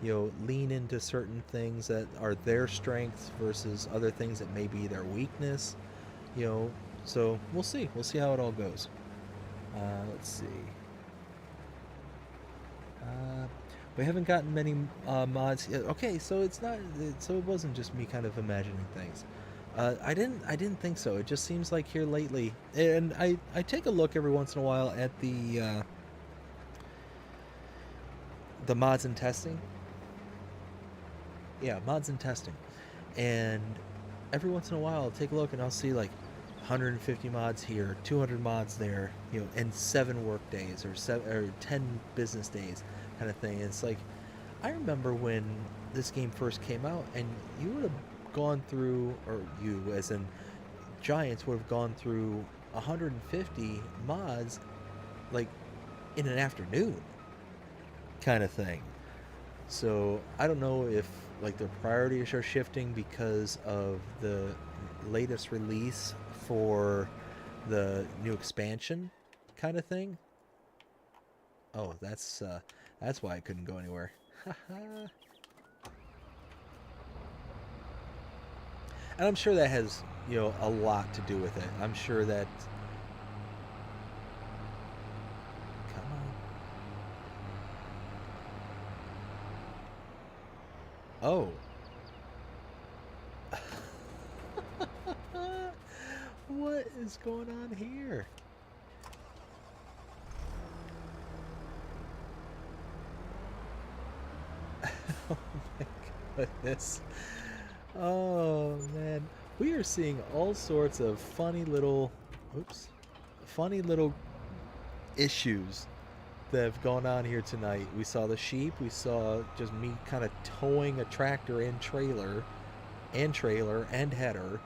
lean into certain things that are their strengths versus other things that may be their weakness. So we'll see how it all goes. Let's see. We haven't gotten many mods yet. Okay, so it wasn't just me kind of imagining things. I didn't think so. It just seems like here lately, and I take a look every once in a while at the mods and testing. Yeah, mods and testing, and every once in a while I'll take a look and I'll see like 150 mods here, 200 mods there, and 7 work days or 10 business days kind of thing. It's like, I remember when this game first came out, and you would have gone through, or you as in Giants would have gone through 150 mods like in an afternoon kind of thing. So I don't know if like their priorities are shifting because of the latest release for the new expansion kind of thing. Oh, that's why I couldn't go anywhere. And I'm sure that has, a lot to do with it. I'm sure that... Come on. Oh. What is going on here? Oh my goodness. Oh man. We are seeing all sorts of funny little issues that have gone on here tonight. We saw the sheep, we saw just me kind of towing a tractor and trailer and header.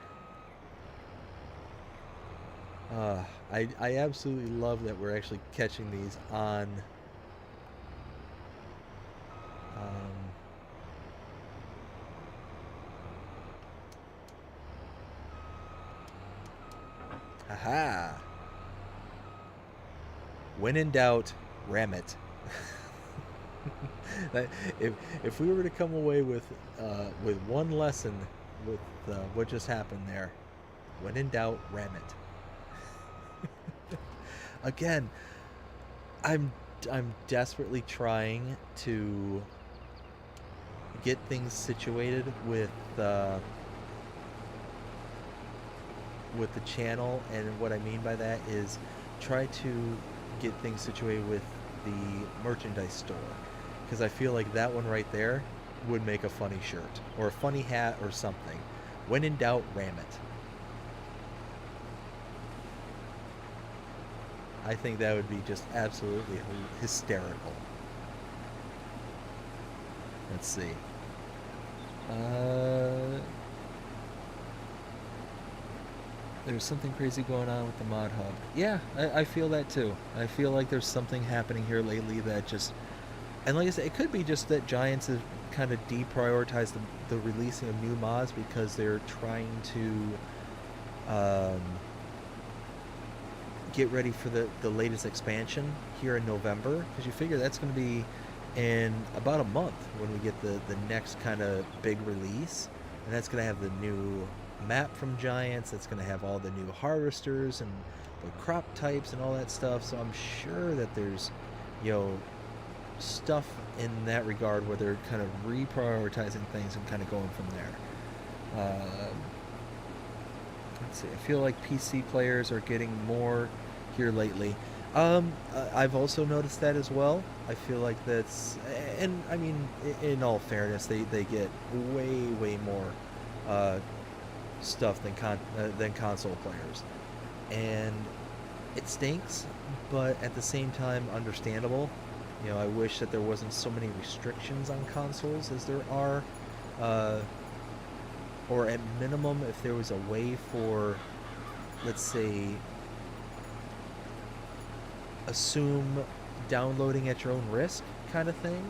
I absolutely love that we're actually catching these on aha. When in doubt, ram it. if we were to come away with one lesson with what just happened there, when in doubt, ram it. Again, I'm desperately trying to get things situated with the channel, and what I mean by that is try to get things situated with the merchandise store, because I feel like that one right there would make a funny shirt or a funny hat or something. When in doubt, ram it. I think that would be just absolutely hysterical. Let's see. There's something crazy going on with the mod hub. Yeah, I feel that too. I feel like there's something happening here lately that just... And like I said, it could be just that Giants have kind of deprioritized the releasing of new mods because they're trying to get ready for the latest expansion here in November. Because you figure that's going to be in about a month when we get the next kind of big release. And that's going to have the new map from Giants. That's going to have all the new harvesters and the crop types and all that stuff. So I'm sure that there's, stuff in that regard where they're kind of reprioritizing things and kind of going from there. Let's see. I feel like PC players are getting more here lately. I've also noticed that as well. I feel like that's, and I mean, in all fairness, they get way more stuff than console players, and it stinks, but at the same time, understandable. I wish that there wasn't so many restrictions on consoles as there are, or at minimum, if there was a way for let's say, assume downloading at your own risk kind of thing.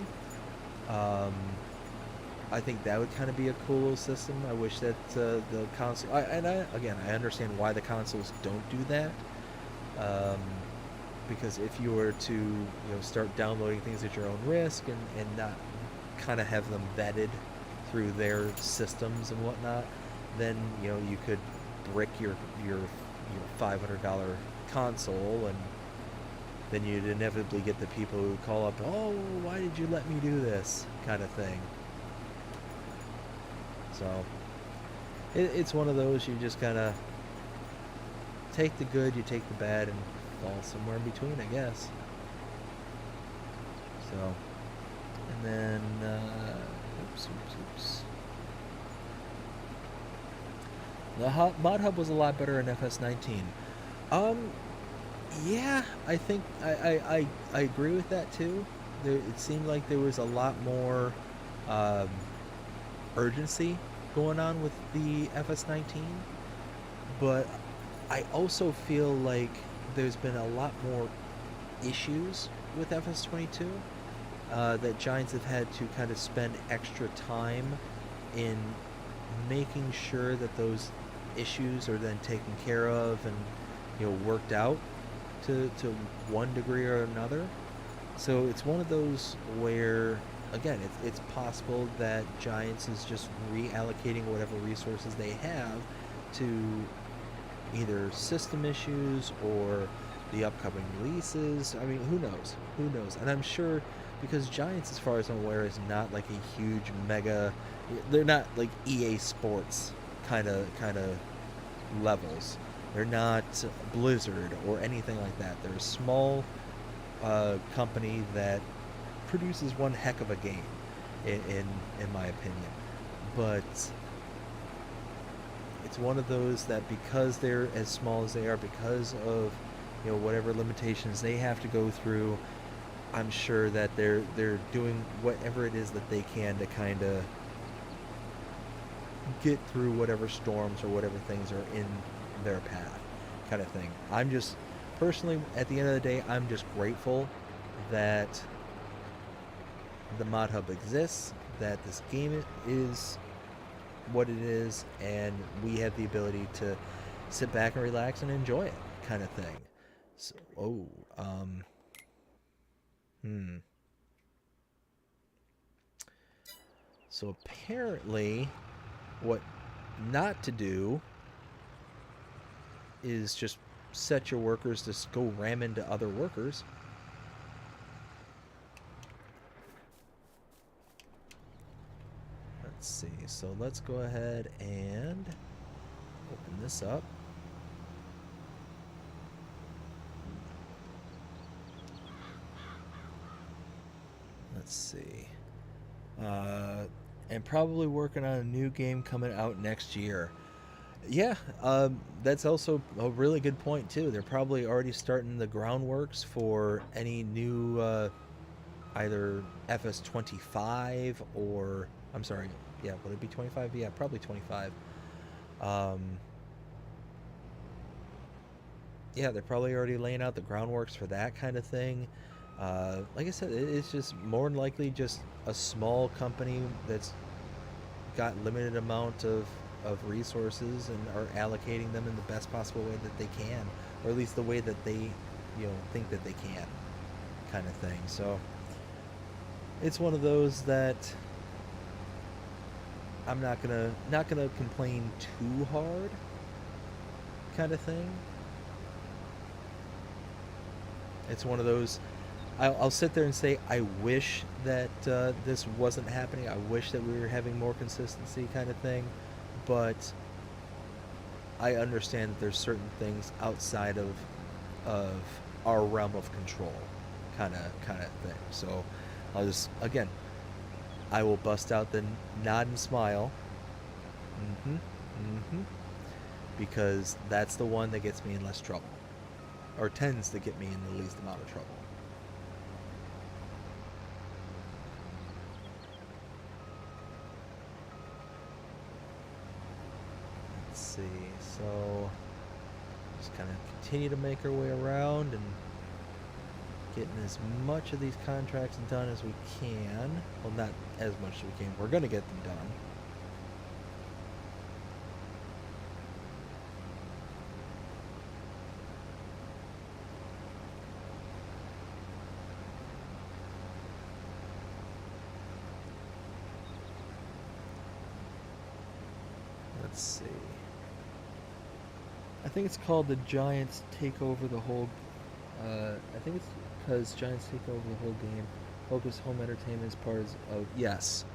Um, I think that would kind of be a cool little system. I wish that the console, again, I understand why the consoles don't do that. Um, because if you were to, start downloading things at your own risk and not kind of have them vetted through their systems and whatnot, then you could brick your $500 console, and then you'd inevitably get the people who call up, oh, why did you let me do this, kind of thing. So it's one of those, you just kind of take the good, you take the bad, and fall somewhere in between, I guess. So, and then, oops. The Mod Hub was a lot better in FS19. Yeah, I think I agree with that too. It seemed like there was a lot more urgency going on with the FS19, but I also feel like there's been a lot more issues with FS22 that Giants have had to kind of spend extra time in making sure that those issues are then taken care of and worked out to one degree or another. So it's one of those where, again, it's possible that Giants is just reallocating whatever resources they have to either system issues or the upcoming releases. I mean, who knows? Who knows? And I'm sure, because Giants, as far as I'm aware, is not like a huge mega. They're not like EA Sports kind of levels. They're not Blizzard or anything like that. They're a small company that produces one heck of a game, in my opinion. But it's one of those that, because they're as small as they are, because of whatever limitations they have to go through, I'm sure that they're doing whatever it is that they can to kind of get through whatever storms or whatever things are in their path, kind of thing. I'm just personally, at the end of the day, I'm just grateful that the Mod Hub exists, that this game is what it is, and we have the ability to sit back and relax and enjoy it, kind of thing. So, So apparently, what not to do is just set your workers to go ram into other workers. Let's see. So let's go ahead and open this up. Let's see. And probably working on a new game coming out next year. Yeah, that's also a really good point too. They're probably already starting the groundworks for any new either FS25 or, I'm sorry, yeah, would it be 25? Yeah, probably 25. Yeah, they're probably already laying out the groundworks for that kind of thing. Like I said, it's just more than likely just a small company that's got limited amount of resources and are allocating them in the best possible way that they can, or at least the way that they think that they can, kind of thing. So it's one of those that I'm not gonna complain too hard, kind of thing. It's one of those, I'll sit there and say I wish that this wasn't happening. I wish that we were having more consistency, kind of thing. But I understand that there's certain things outside of our realm of control, kind of thing. So I'll just, again, I will bust out the nod and smile, because that's the one that gets me in less trouble, or tends to get me in the least amount of trouble. Let's see. So Just kind of continue to make our way around and getting as much of these contracts done as we can. Well, not as much as we can. We're going to get them done. Let's see. I think it's called the Giants take over the whole. I think it's because Giants take over the whole game. Focus home entertainment as part of. Yes,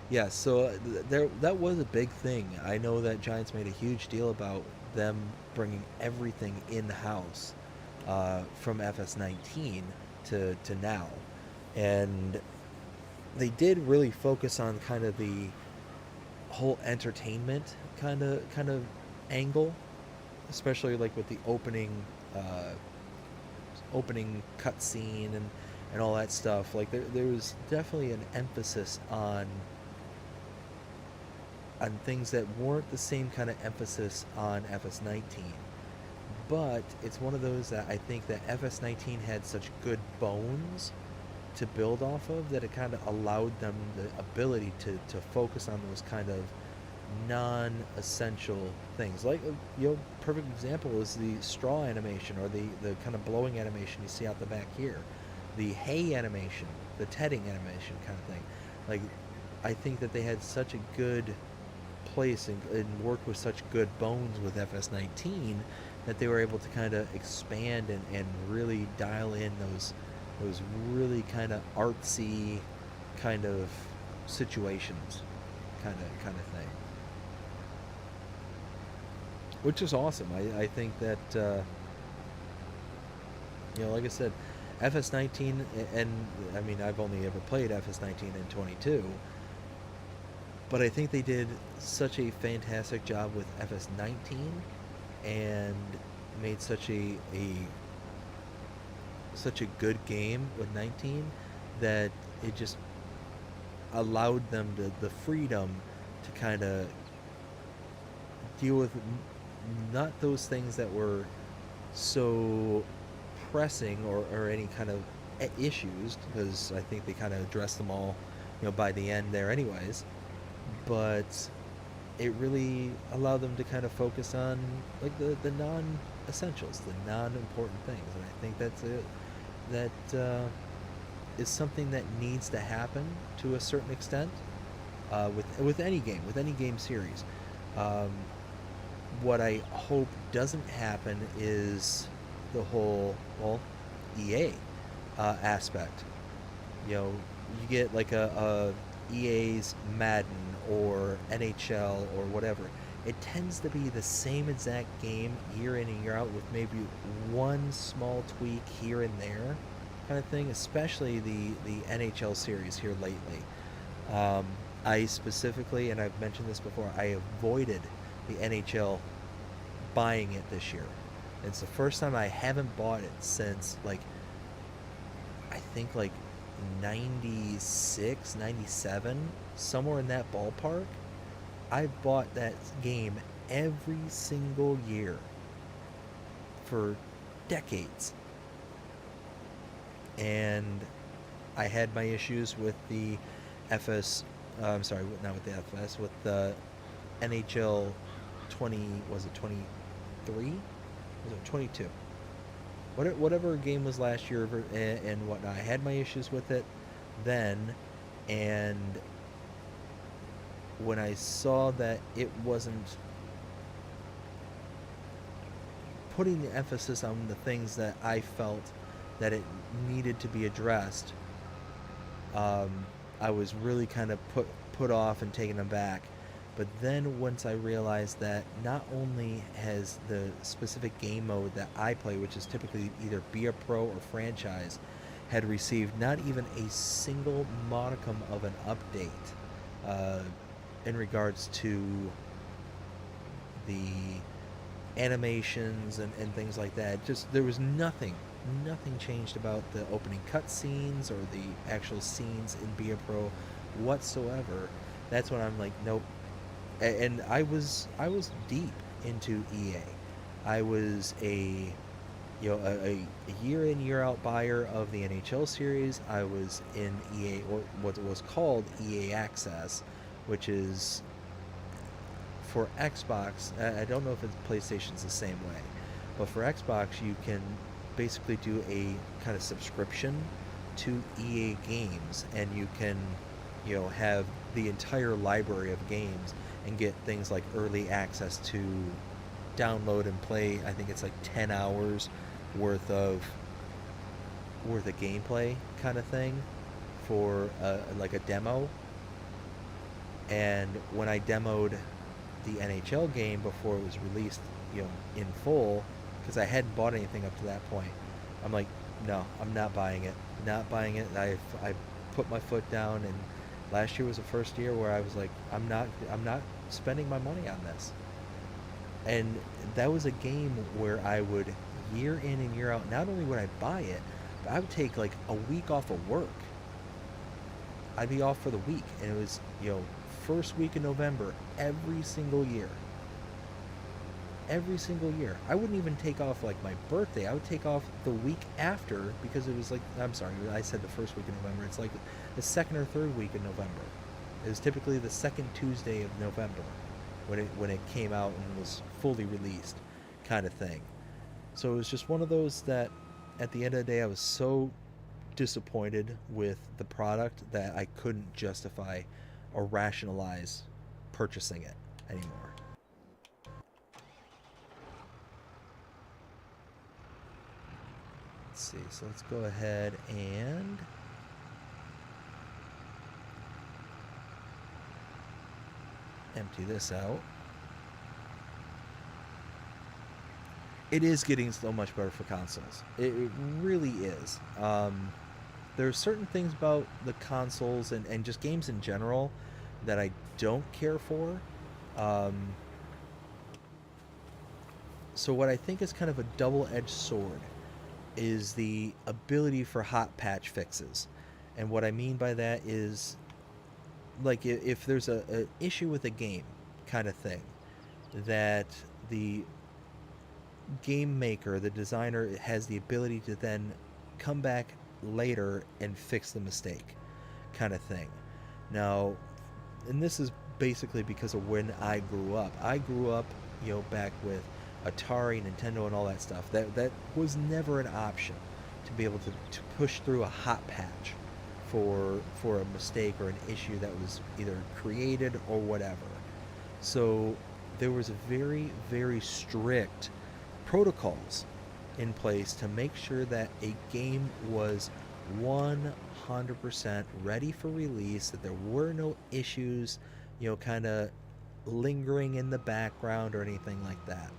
yes. So there, that was a big thing. I know that Giants made a huge deal about them bringing everything in house from FS19 to now, and they did really focus on kind of the whole entertainment kind of angle, especially like with the opening cutscene and all that stuff. Like there was definitely an emphasis on things that weren't the same kind of emphasis on FS19. But it's one of those that I think that FS19 had such good bones to build off of that it kind of allowed them the ability to focus on those kind of non-essential things. Like, perfect example is the straw animation, or the kind of blowing animation you see out the back here, the hay animation, the tedding animation kind of thing. Like, I think that they had such a good place and worked with such good bones with FS19 that they were able to kind of expand and really dial in those really kind of artsy kind of situations kind of thing, which is awesome. I think that like I said, FS19, and I mean, I've only ever played FS19 and 22, but I think they did such a fantastic job with FS19 and made such a good game with 19 that it just allowed them the freedom to kind of deal with not those things that were so pressing or any kind of issues, because I think they kind of addressed them all by the end there anyways, but it really allowed them to kind of focus on like the non-essentials, the non-important things, and I think that's it. That is something that needs to happen to a certain extent with any game series. What I hope doesn't happen is the whole EA aspect. You get like a EA's Madden or NHL or whatever. It tends to be the same exact game year in and year out with maybe one small tweak here and there kind of thing, especially the NHL series here lately. I specifically, and I've mentioned this before, I avoided the NHL buying it this year. It's the first time I haven't bought it since I think 96, 97, somewhere in that ballpark. I've bought that game every single year for decades. And I had my issues with the FS, I'm sorry, not with the FS, with the NHL 20, was it 23? Was it 22? Whatever game was last year and whatnot. I had my issues with it then, and when I saw that it wasn't putting the emphasis on the things that I felt that it needed to be addressed, I was really kind of put off and taken aback. But then once I realized that not only has the specific game mode that I play, which is typically either Be a Pro or Franchise, had received not even a single modicum of an update in regards to the animations and things like that. Just there was nothing changed about the opening cutscenes or the actual scenes in Be a Pro whatsoever. That's when I'm like, nope. And I was deep into EA. I was a year in year out buyer of the NHL series. I was in EA, or what was called EA Access, which is for Xbox. I don't know if it's PlayStation's the same way, but for Xbox you can basically do a kind of subscription to EA games, and you can have the entire library of games and get things like early access to download and play. I think it's like 10 hours worth of gameplay kind of thing for like a demo. And when I demoed the NHL game before it was released, in full, because I hadn't bought anything up to that point, I'm like, no, I'm not buying it. Not buying it. I put my foot down, and last year was the first year where I was like, I'm not spending my money on this. And that was a game where I would, year in and year out, not only would I buy it, but I would take like a week off of work. I'd be off for the week, and it was, first week in November every single year. Every single year. I wouldn't even take off like my birthday. I would take off the week after, because it was like, I'm sorry, I said the first week in November. It's like the second or third week in November. It was typically the second Tuesday of November when it came out and was fully released, kind of thing. So it was just one of those that at the end of the day I was so disappointed with the product that I couldn't justify or rationalize purchasing it anymore. Let's see, so let's go ahead and empty this out. It is getting so much better for consoles. It really is. There are certain things about the consoles and just games in general that I don't care for. So what I think is kind of a double-edged sword is the ability for hot patch fixes. And what I mean by that is, like, if there's a issue with a game kind of thing, that the game maker, the designer, has the ability to then come back later and fix the mistake kind of thing. Now, and this is basically because of when I grew up. I grew up, back with Atari, Nintendo, and all that stuff. That was never an option to be able to push through a hot patch for a mistake or an issue that was either created or whatever. So there was a very, very strict protocols in place to make sure that a game was 100% ready for release, that there were no issues, kind of lingering in the background or anything like that.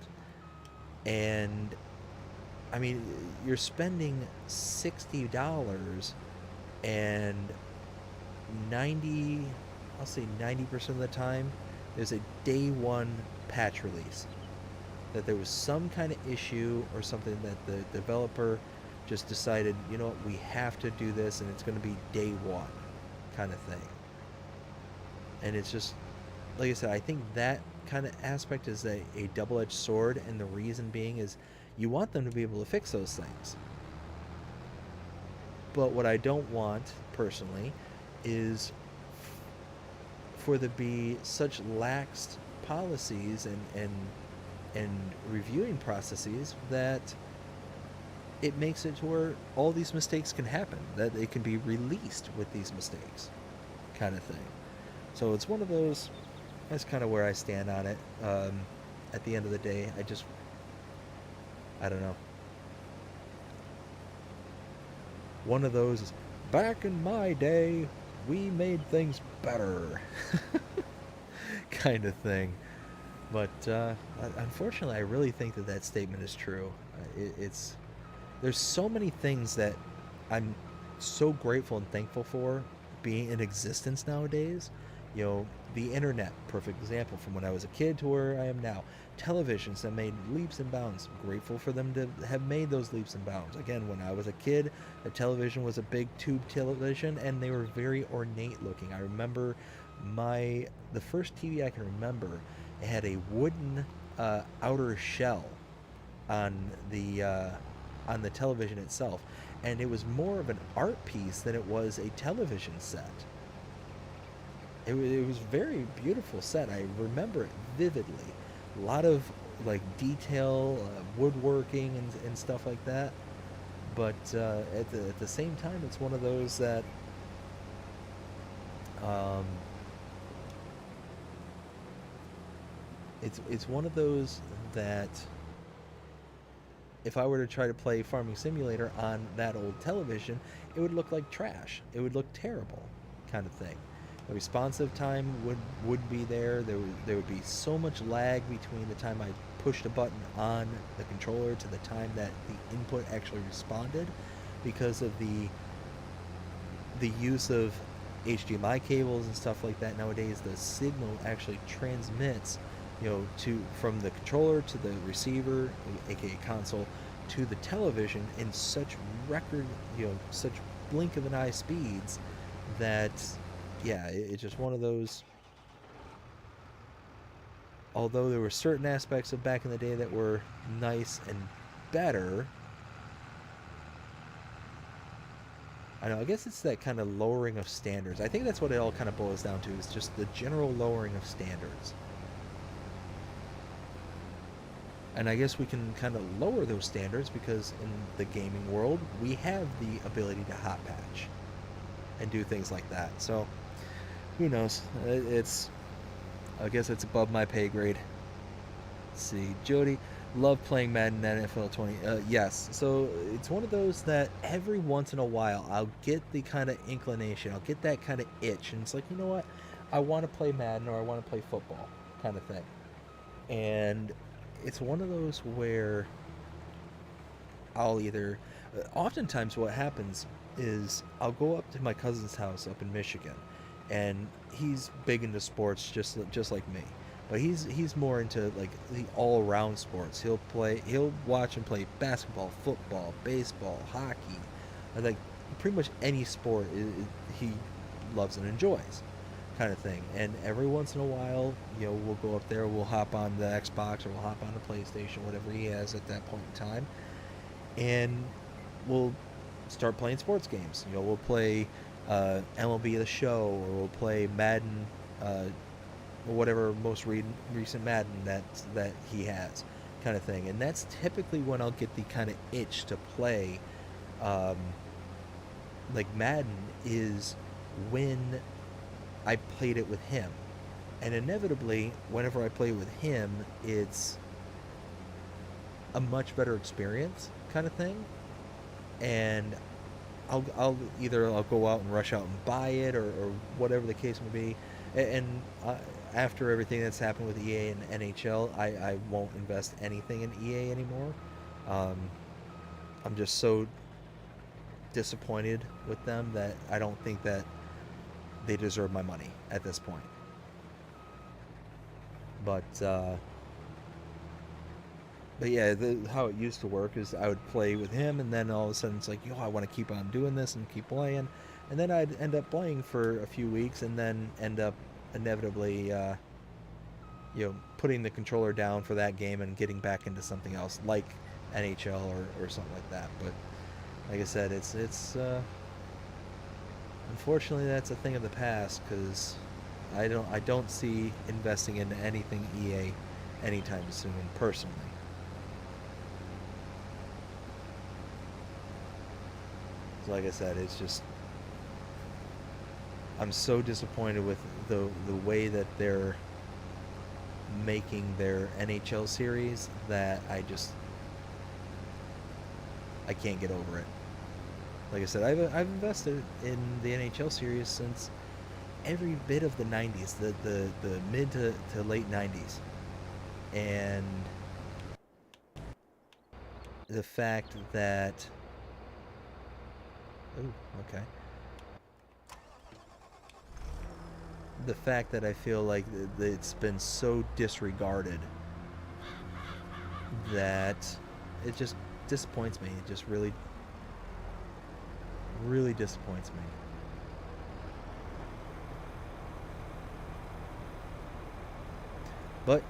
And I mean, you're spending $60 and 90, I'll say 90% of the time, there's a day one patch release. That there was some kind of issue or something that the developer just decided, what, we have to do this, and it's going to be day one kind of thing. And it's just, like I said, I think that kind of aspect is a double-edged sword, and the reason being is you want them to be able to fix those things. But what I don't want, personally, is for there be such lax policies and reviewing processes that it makes it to where all these mistakes can happen, that it can be released with these mistakes kind of thing. So it's one of those, that's kind of where I stand on it. At the end of the day, I don't know. One of those is, back in my day, we made things better kind of thing. But unfortunately, I really think that statement is true. There's so many things that I'm so grateful and thankful for being in existence nowadays. The internet, perfect example, from when I was a kid to where I am now. Televisions that made leaps and bounds. Grateful for them to have made those leaps and bounds. Again, when I was a kid, a television was a big tube television, and they were very ornate looking. I remember the first TV I can remember, it had a wooden outer shell on the television itself, and it was more of an art piece than it was a television set. It was a very beautiful set. I remember it vividly. A lot of like detail, woodworking, and stuff like that. But at the same time, it's one of those that um, it's one of those that if I were to try to play Farming Simulator on that old television, it would look like trash. It would look terrible, kind of thing. The responsive time would be there. There would be so much lag between the time I pushed a button on the controller to the time that the input actually responded, because of the use of HDMI cables and stuff like that. Nowadays, the signal actually transmits, from the controller to the receiver, aka console, to the television in such such blink of an eye speeds that, yeah, it's just one of those. Although there were certain aspects of back in the day that were nice and better, I guess it's that kind of lowering of standards. I think that's what it all kind of boils down to, is just the general lowering of standards. And I guess we can kind of lower those standards because in the gaming world, we have the ability to hot patch and do things like that. So, who knows? I guess it's above my pay grade. Let's see. Jody, love playing Madden NFL 20. Yes. So it's one of those that every once in a while I'll get the kind of inclination. I'll get that kind of itch. And it's like, you know what? I want to play Madden, or I want to play football, kind of thing. And it's one of those where I'll either... oftentimes what happens is I'll go up to my cousin's house up in Michigan, and he's big into sports just like me, but he's more into like the all-around sports. He'll watch and play basketball, football, baseball, hockey, like pretty much any sport he loves and enjoys, kind of thing. And every once in a while, we'll go up there, we'll hop on the Xbox, or we'll hop on the PlayStation, whatever he has at that point in time, and we'll start playing sports games. We'll play MLB The Show, or we'll play Madden, or whatever most recent Madden that he has, kind of thing. And that's typically when I'll get the kind of itch to play, like Madden, is when I played it with him. And inevitably, whenever I play with him, it's a much better experience, kind of thing. And I'll go out and rush out and buy it, or whatever the case may be. And after everything that's happened with EA and NHL, I won't invest anything in EA anymore. I'm just so disappointed with them that I don't think that they deserve my money at this point. But yeah, how it used to work is I would play with him, and then all of a sudden it's like, I want to keep on doing this and keep playing. And then I'd end up playing for a few weeks, and then end up inevitably, putting the controller down for that game and getting back into something else, like NHL or something like that. But like I said, it's unfortunately that's a thing of the past, because I don't see investing in anything EA anytime soon, personally. So like I said, it's just, I'm so disappointed with the way that they're making their NHL series that I can't get over it. Like I said, I've invested in the NHL series since every bit of the 90s, the mid to late 90s. And the fact that... Ooh, okay. The fact that I feel like it's been so disregarded that it just disappoints me. It just really disappoints me. But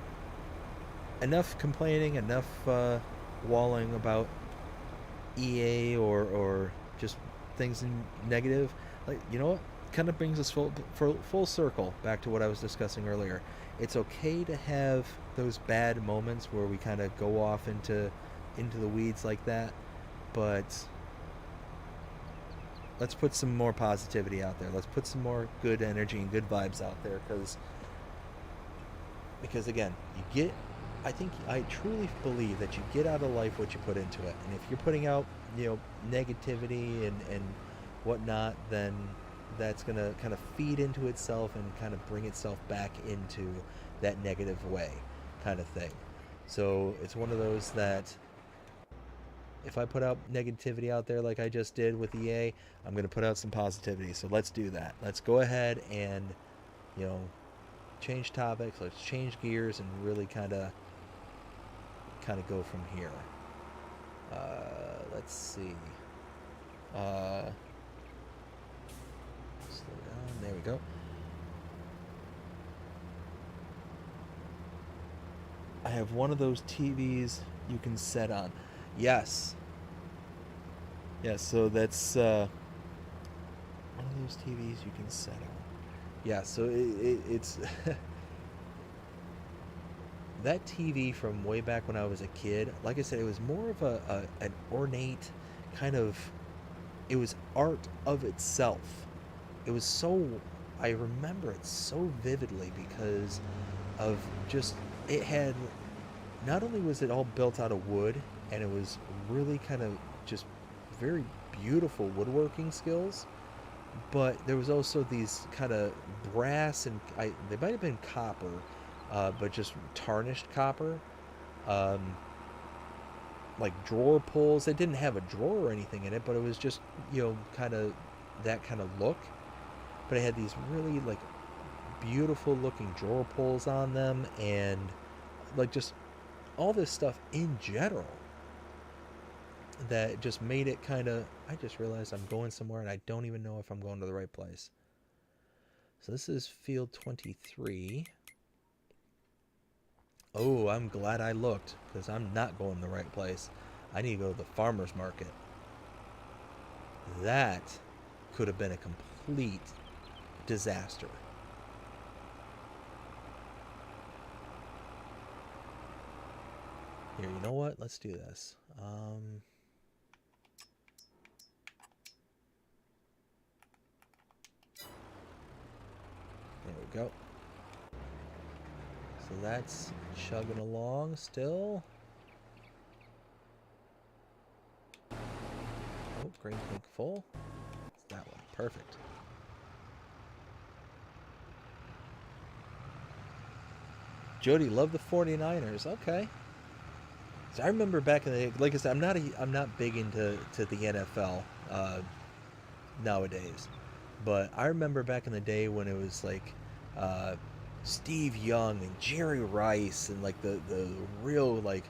enough complaining, enough walling about EA or just things in negative, like, you know what? Kind of brings us full circle back to what I was discussing earlier. It's okay to have those bad moments where we kind of go off into the weeds like that, but let's put some more positivity out there. Let's put some more good energy and good vibes out there, because again, you get, I truly believe that you get out of life what you put into it. And if you're putting out, negativity and whatnot, then that's going to kind of feed into itself and kind of bring itself back into that negative way kind of thing. So it's one of those that if I put out negativity out there like I just did with EA, I'm going to put out some positivity. So let's do that. Let's go ahead and, you know, change topics. Let's change gears and really kind of go from here. Let's see. Slow down. There we go. I have one of those TVs you can set on. Yes. Yes, so that's one of those TVs you can set on. Yeah, so it's that TV from way back when I was a kid. Like I said, it was more of an ornate kind of. It was art of itself. It was so. I remember it so vividly because of just it had. Not only was it all built out of wood, and it was really kind of just very beautiful woodworking skills, but there was also these kind of brass and they might have been copper, but just tarnished copper, like drawer pulls. It didn't have a drawer or anything in it, but it was just, kind of that kind of look. But it had these really like beautiful looking drawer pulls on them, and like just all this stuff in general that just made it kind of. I just realized I'm going somewhere and I don't even know if I'm going to the right place. So this is field 23. Oh, I'm glad I looked, because I'm not going to the right place. I need to go to the farmer's market. That could have been a complete disaster. Here, you know what? Let's do this. There we go. So that's chugging along still. Oh, green tank full. It's that one. Perfect. Jody, love the 49ers. Okay. So I remember back in the day, like I said, I'm not big into the NFL nowadays, but I remember back in the day when it was like Steve Young and Jerry Rice and like the real like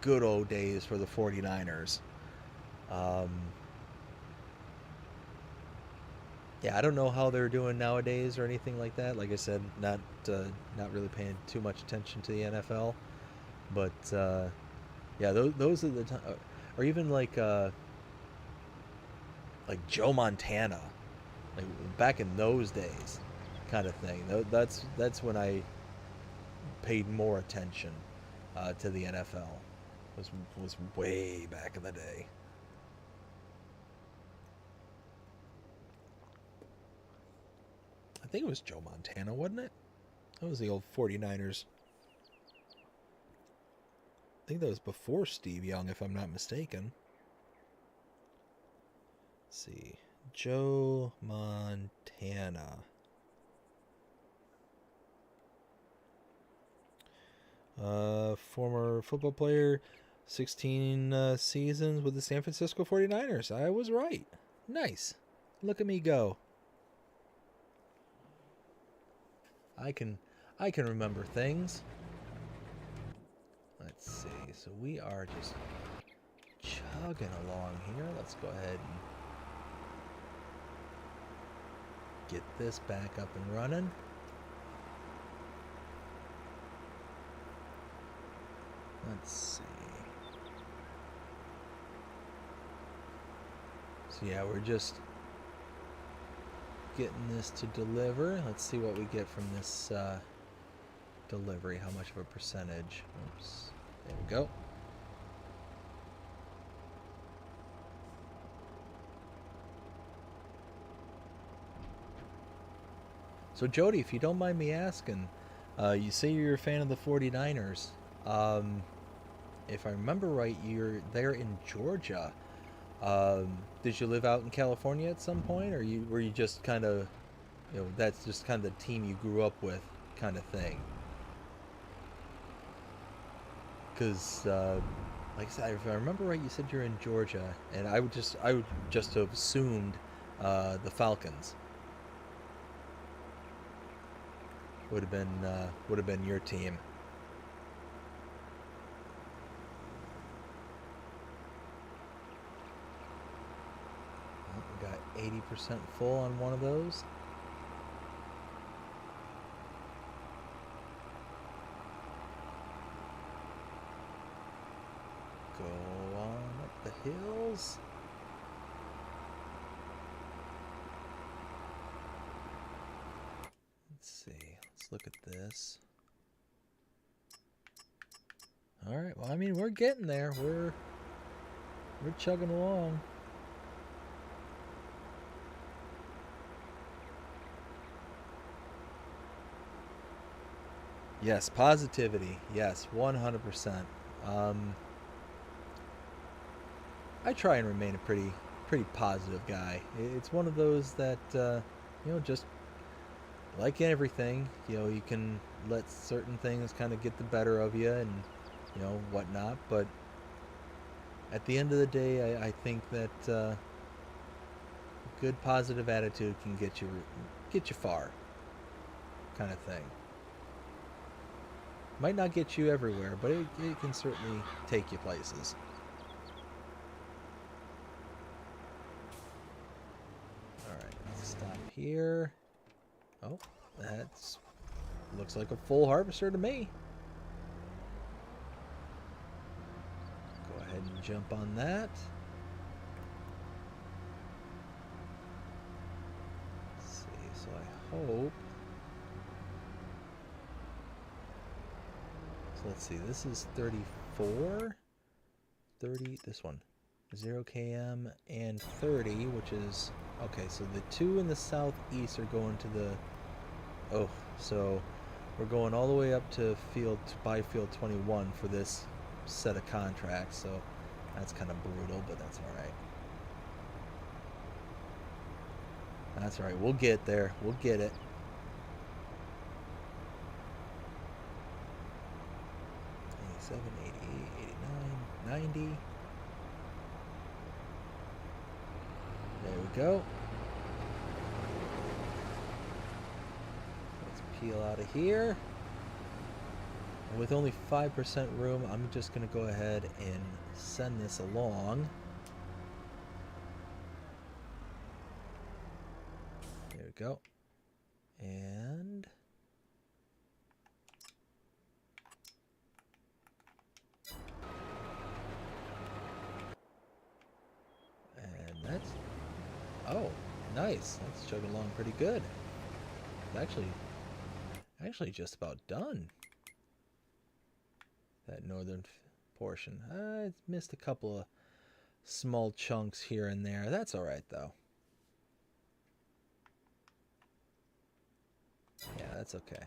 good old days for the 49ers. Yeah, I don't know how they're doing nowadays or anything like that. Like I said, not really paying too much attention to the NFL, but yeah, those are the time, or even like Joe Montana, like back in those days, kind of thing. That's when I paid more attention to the NFL. Was way back in the day. I think it was Joe Montana, wasn't it? That was the old 49ers. I think that was before Steve Young, if I'm not mistaken. Let's see. Joe Montana. Former football player, 16 seasons with the San Francisco 49ers. I was right. Nice. Look at me go. I can remember things. Let's see. So we are just chugging along here. Let's go ahead and get this back up and running. Let's see. So yeah, we're just getting this to deliver. Let's see what we get from this delivery. How much of a percentage? Oops. There we go. So Jody, if you don't mind me asking, you say you're a fan of the 49ers. If I remember right, you're there in Georgia. Did you live out in California at some point, or were you just kind of, that's just kind of the team you grew up with, kind of thing? Because, like I said, if I remember right, you said you're in Georgia, and I would just have assumed the Falcons would have been your team. We got 80% full on one of those. Go on up the hills. Let's see. Let's look at this. All right. Well, I mean, we're getting there. We're chugging along. Yes, positivity. Yes, 100%. I try and remain a pretty positive guy. It's one of those that just like everything, you can let certain things kind of get the better of you and whatnot. But at the end of the day, I think that a good positive attitude can get you far, kind of thing. Might not get you everywhere, but it can certainly take you places. Alright, let's stop here. Oh, that's looks like a full harvester to me. Go ahead and jump on that. Let's see, so I hope. So let's see, this is 34. 30, this one. 0 km and 30, which is okay. So the two in the southeast are going to the so we're going all the way up to field 21 for this set of contracts. So that's kind of brutal, but that's all right. That's all right. We'll get there. We'll get it. 87, 88, 89, 90. There we go. Let's peel out of here. And with only 5% room, I'm just going to go ahead and send this along. There we go. And that's, oh, nice. That's chugging along pretty good. It's actually just about done. That northern portion. I missed a couple of small chunks here and there. That's all right, though. Yeah, that's okay.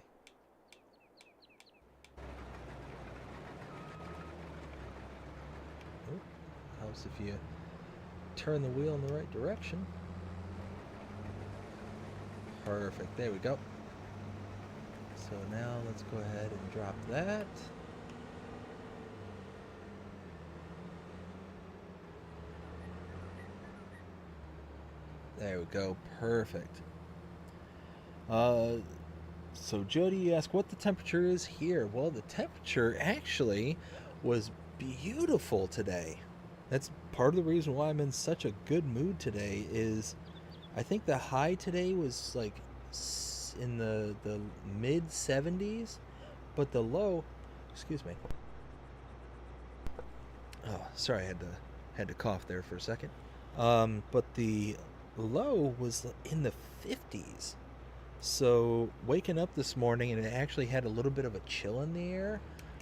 Ooh, helps if you turn the wheel in the right direction. Perfect. There we go. So now let's go ahead and drop that. There we go. Perfect. So Jody, you asked what the temperature is here. Well, the temperature actually was beautiful today. That's part of the reason why I'm in such a good mood today is I think the high today was like in the mid 70s, but the low, excuse me. Oh, sorry, I had to cough there for a second. But the low was in the 50s. So waking up this morning and it actually had a little bit of a chill in the air.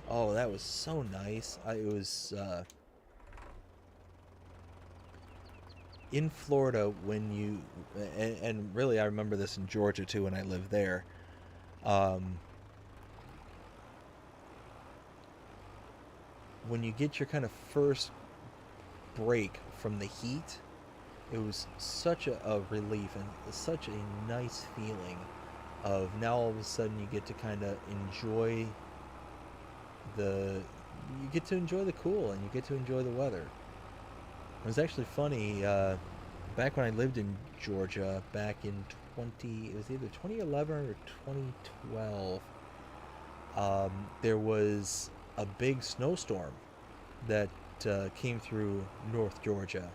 Oh, that was so nice. It was in Florida when you, and really I remember this in Georgia too when I lived there. Um, when you get your kind of first break from the heat, it was such a relief and such a nice feeling of now all of a sudden you get to kind of enjoy the you get to enjoy the cool and you get to enjoy the weather. It was actually funny back when I lived in Georgia back in 20 it was either 2011 or 2012. There was a big snowstorm that came through North Georgia.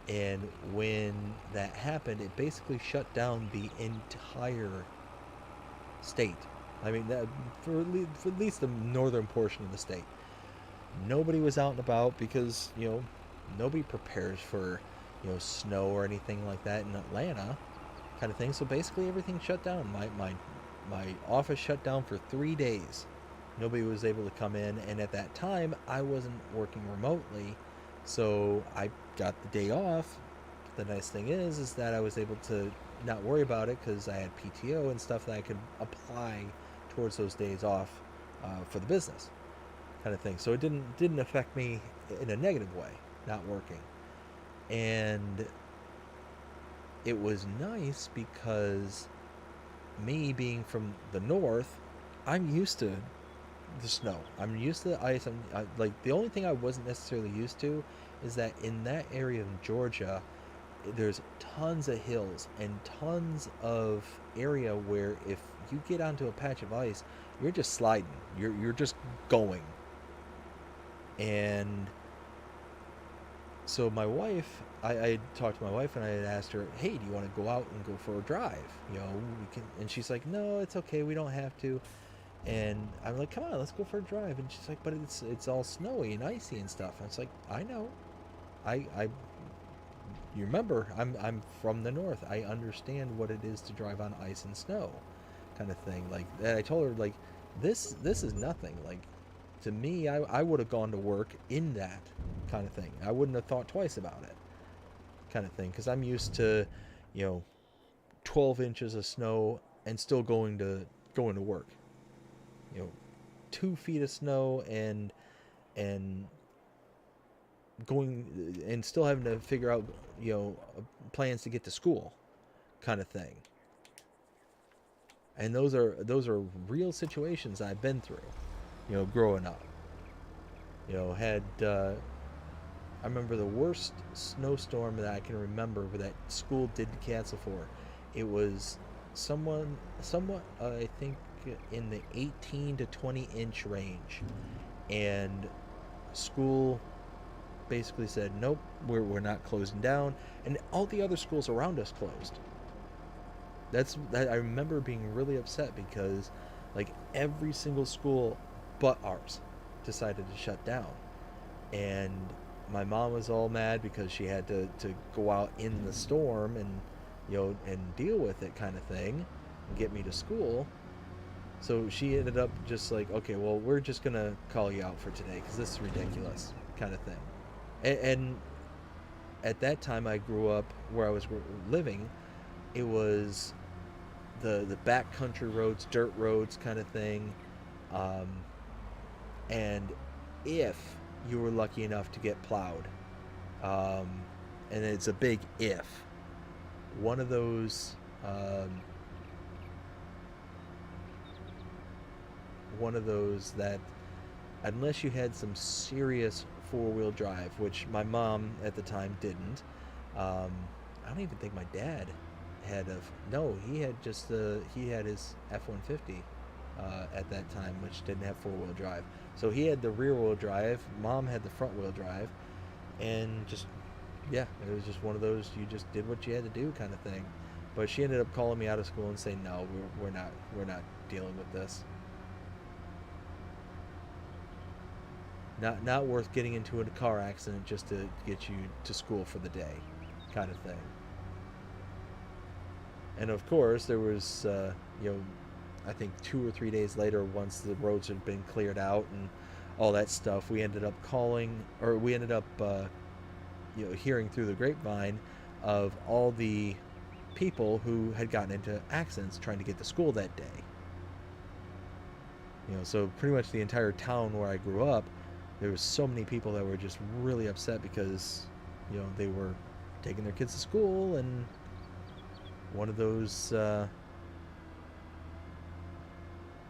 And when that happened, it basically shut down the entire state. I mean, for at least the northern portion of the state. Nobody was out and about because, nobody prepares for, snow or anything like that in Atlanta kind of thing. So basically everything shut down. My office shut down for 3 days. Nobody was able to come in. And at that time, I wasn't working remotely. So I got the day off. The nice thing is that I was able to not worry about it because I had PTO and stuff that I could apply towards those days off for the business kind of thing. So it didn't affect me in a negative way, not working. And it was nice because me being from the north, I'm used to the snow. I'm used to the ice. Like the only thing I wasn't necessarily used to is that in that area of Georgia, there's tons of hills and tons of area where if you get onto a patch of ice, you're just sliding. You're just going. And so my wife, I talked to my wife and I had asked her, "Hey, do you want to go out and go for a drive? We can." And she's like, "No, it's okay. We don't have to." And I'm like, "Come on, let's go for a drive." And she's like, "But it's all snowy and icy and stuff." And it's like, "I know. I you remember, I'm from the north. I understand what it is to drive on ice and snow, kind of thing." Like, and I told her like, this is nothing. Like, to me, I would have gone to work in that kind of thing. I wouldn't have thought twice about it, kind of thing, because I'm used to, you know, 12 inches of snow and still going to work. You know, 2 feet of snow and going and still having to figure out, plans to get to school, kind of thing. And those are real situations I've been through, growing up. Had I remember the worst snowstorm that I can remember that school did cancel for. It was somewhat, I think, in the 18 to 20-inch range, and school basically said, "Nope, we're not closing down," and all the other schools around us closed. That I remember being really upset because, like, every single school but ours decided to shut down, and my mom was all mad because she had to go out in the storm and and deal with it, kind of thing, and get me to school. So she ended up just like, "Okay, well, we're just gonna call you out for today because this is ridiculous," kind of thing. And at that time, I grew up where I was living. It was the backcountry roads, dirt roads, kind of thing. Um, and if you were lucky enough to get plowed, um, and it's a big if, one of those um, that, unless you had some serious four-wheel drive, which my mom at the time didn't. um, I don't even think my dad had a, no, he had just he had his F-150 at that time, which didn't have four-wheel drive. So he had the rear-wheel drive, mom had the front-wheel drive, and just, yeah, it was just one of those, you just did what you had to do, kind of thing. But she ended up calling me out of school and saying, "No, we're not dealing with this. Not worth getting into a car accident just to get you to school for the day." kind of thing. And of course, there was, I think 2 or 3 days later, once the roads had been cleared out and all that stuff, we ended up hearing through the grapevine of all the people who had gotten into accidents trying to get to school that day. So pretty much the entire town where I grew up, there was so many people that were just really upset because, they were taking their kids to school, and one of those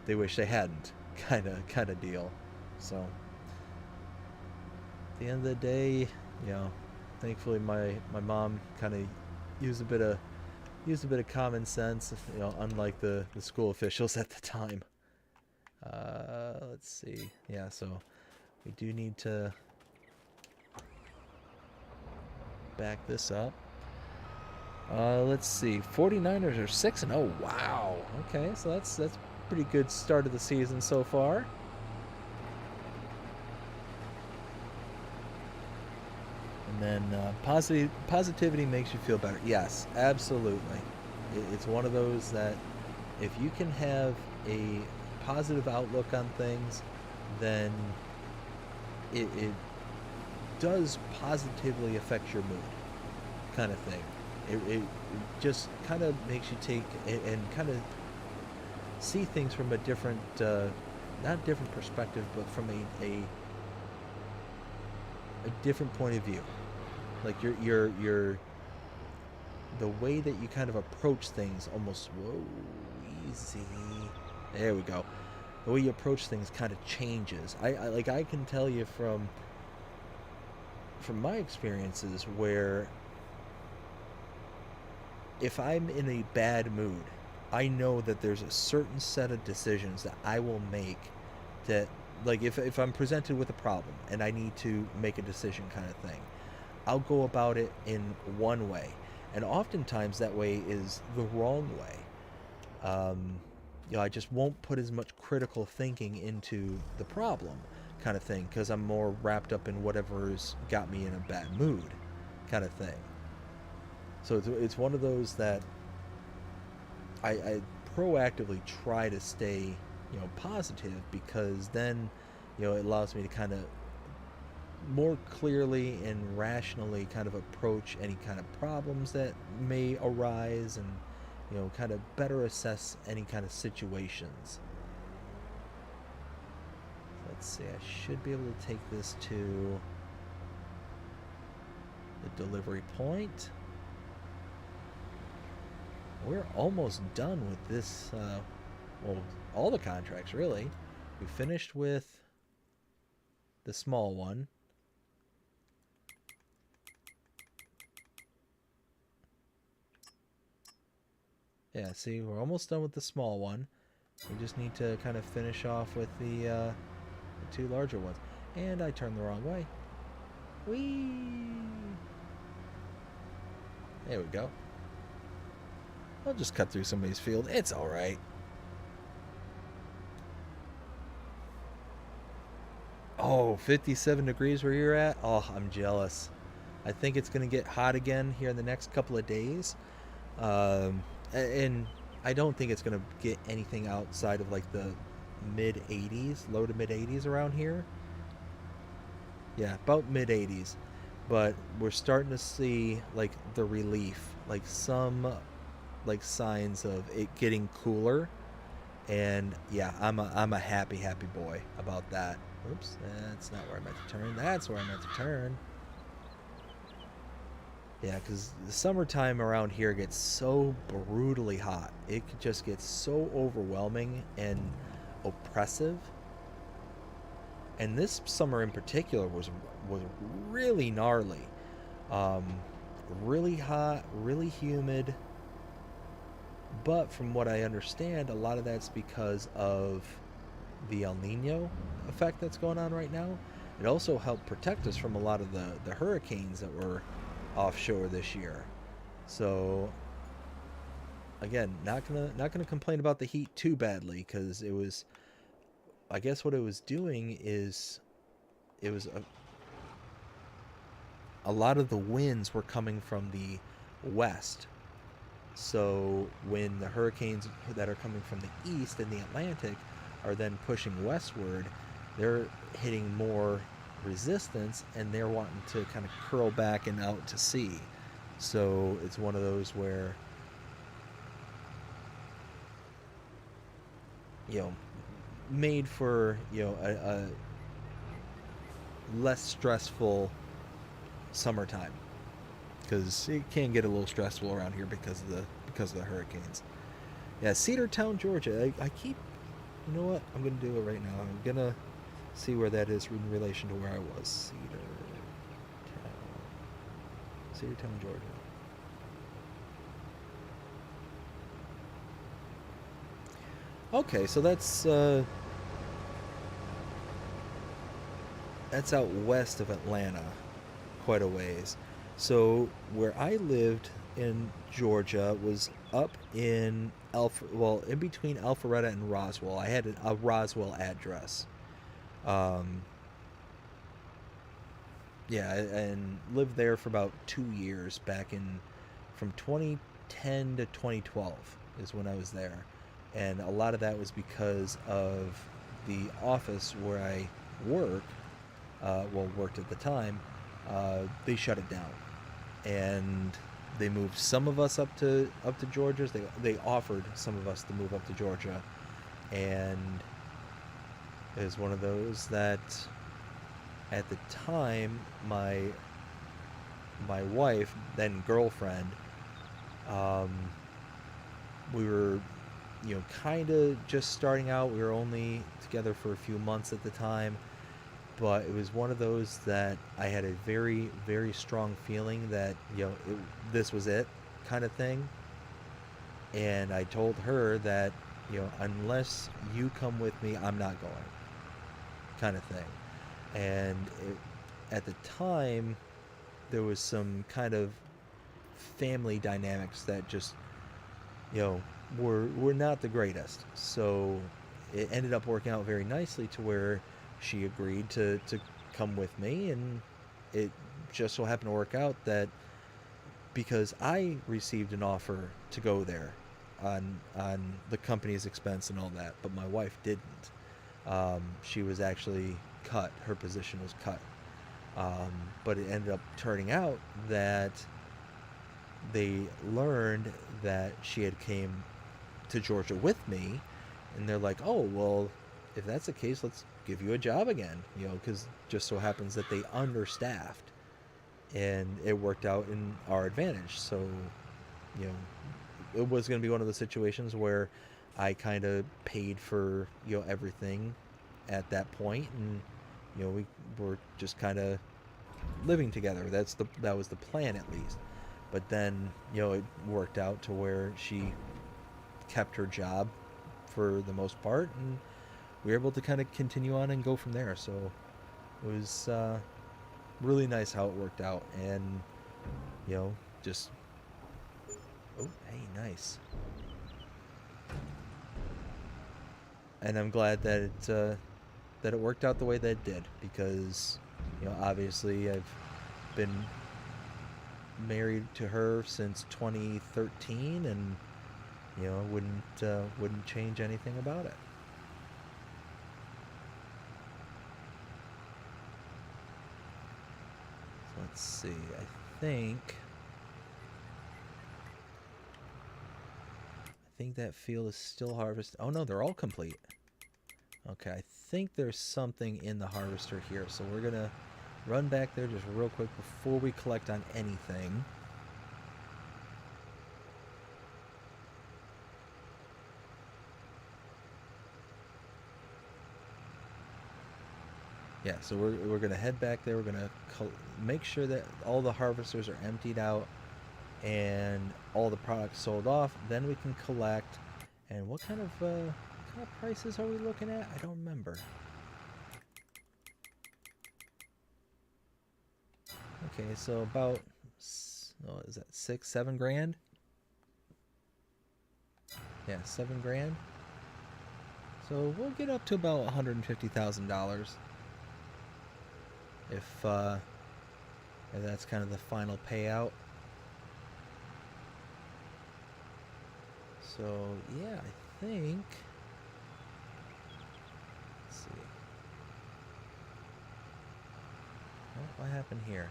they wish they hadn't kind of deal. So at the end of the day, thankfully my mom kind of used a bit of common sense, unlike the school officials at the time. Let's see. Yeah, so we do need to back this up. Let's see. 49ers are 6-0. Wow. Okay, so that's pretty good start of the season so far. And then positivity makes you feel better. Yes, absolutely. It's one of those that if you can have a positive outlook on things, then it does positively affect your mood, kind of thing. It just kind of makes you take and kind of see things from a different, not different perspective, but from a different point of view. Like your the way that you kind of approach things almost, whoa, easy. There we go. The way you approach things kind of changes. I can tell you from my experiences where if I'm in a bad mood, I know that there's a certain set of decisions that I will make that, like, if I'm presented with a problem and I need to make a decision kind of thing, I'll go about it in one way. And oftentimes that way is the wrong way. I just won't put as much critical thinking into the problem kind of thing because I'm more wrapped up in whatever's got me in a bad mood kind of thing. So it's one of those that I proactively try to stay, positive, because then, it allows me to kind of more clearly and rationally kind of approach any kind of problems that may arise, and, kind of better assess any kind of situations. Let's see, I should be able to take this to the delivery point. We're almost done with this, all the contracts, really. We finished with the small one. Yeah, see, we're almost done with the small one. We just need to kind of finish off with the two larger ones. And I turned the wrong way. Whee! There we go. I'll just cut through somebody's field. It's alright. Oh, 57 degrees where you're at? Oh, I'm jealous. I think it's going to get hot again here in the next couple of days. And I don't think it's going to get anything outside of like the mid 80s, low to mid 80s around here. Yeah, about mid 80s. But we're starting to see like the relief, like some like signs of it getting cooler. And yeah, I'm a happy boy about that. Oops, that's not where I meant to turn. That's where I meant to turn. Yeah, because the summertime around here gets so brutally hot. It just gets so overwhelming and oppressive. And this summer in particular was really gnarly. Really hot, really humid. But from what I understand, a lot of that's because of the El Nino effect that's going on right now. It also helped protect us from a lot of the hurricanes that were offshore this year. So again, not gonna complain about the heat too badly, because it was, I guess what it was doing is it was a lot of the winds were coming from the west. So when the hurricanes that are coming from the east in the Atlantic are then pushing westward, they're hitting more resistance, and they're wanting to kind of curl back and out to sea. So it's one of those where, you know, made for, you know, a less stressful summertime, because it can get a little stressful around here because of the hurricanes. Yeah, Cedartown, Georgia. I keep, you know what? I'm gonna do it right now. I'm gonna see where that is in relation to where I was. Cedartown, Georgia. Okay, so that's out west of Atlanta, quite a ways. So where I lived in Georgia was up in in between Alpharetta and Roswell. I had a Roswell address. Um, yeah, and lived there for about 2 years back in from 2010 to 2012 is when I was there, and a lot of that was because of the office where I work. Worked at the time. They shut it down, and they moved some of us up to Georgia. They offered some of us to move up to Georgia, and it was one of those that at the time my wife, then girlfriend, um, we were, you know, kind of just starting out. We were only together for a few months at the time, but it was one of those that I had a very, very strong feeling that, you know, this was it, kind of thing. And I told her that, you know, unless you come with me, I'm not going, kind of thing. And at the time, there was some kind of family dynamics that just, you know, were not the greatest. So it ended up working out very nicely to where she agreed to come with me, and it just so happened to work out that because I received an offer to go there on the company's expense and all that, but my wife didn't. She was actually cut. Her position was cut. But it ended up turning out that they learned that she had came to Georgia with me, and they're like, "Oh, well, if that's the case, let's give you a job again." You know, because just so happens that they understaffed, and it worked out in our advantage. So, you know, it was going to be one of the situations where I kind of paid for, you know, everything at that point, and you know, we were just kind of living together. That was the plan, at least. But then, you know, it worked out to where she kept her job for the most part, and we were able to kind of continue on and go from there. So it was really nice how it worked out, and you know, just oh, hey, nice. And I'm glad that it worked out the way that it did, because, you know, obviously I've been married to her since 2013, and you know, wouldn't change anything about it. So let's see. I think that field is still harvested. Oh no, they're all complete. Okay, I think there's something in the harvester here, so we're gonna run back there just real quick before we collect on anything. Yeah, so we're gonna head back there. We're gonna make sure that all the harvesters are emptied out and all the products sold off. Then we can collect. And what kind of prices are we looking at? I don't remember. Okay, so about, oh, is that 6, 7 grand? Yeah, 7 grand. So we'll get up to about $150,000 if And that's kind of the final payout. So, yeah, I think... Let's see. Oh, what happened here?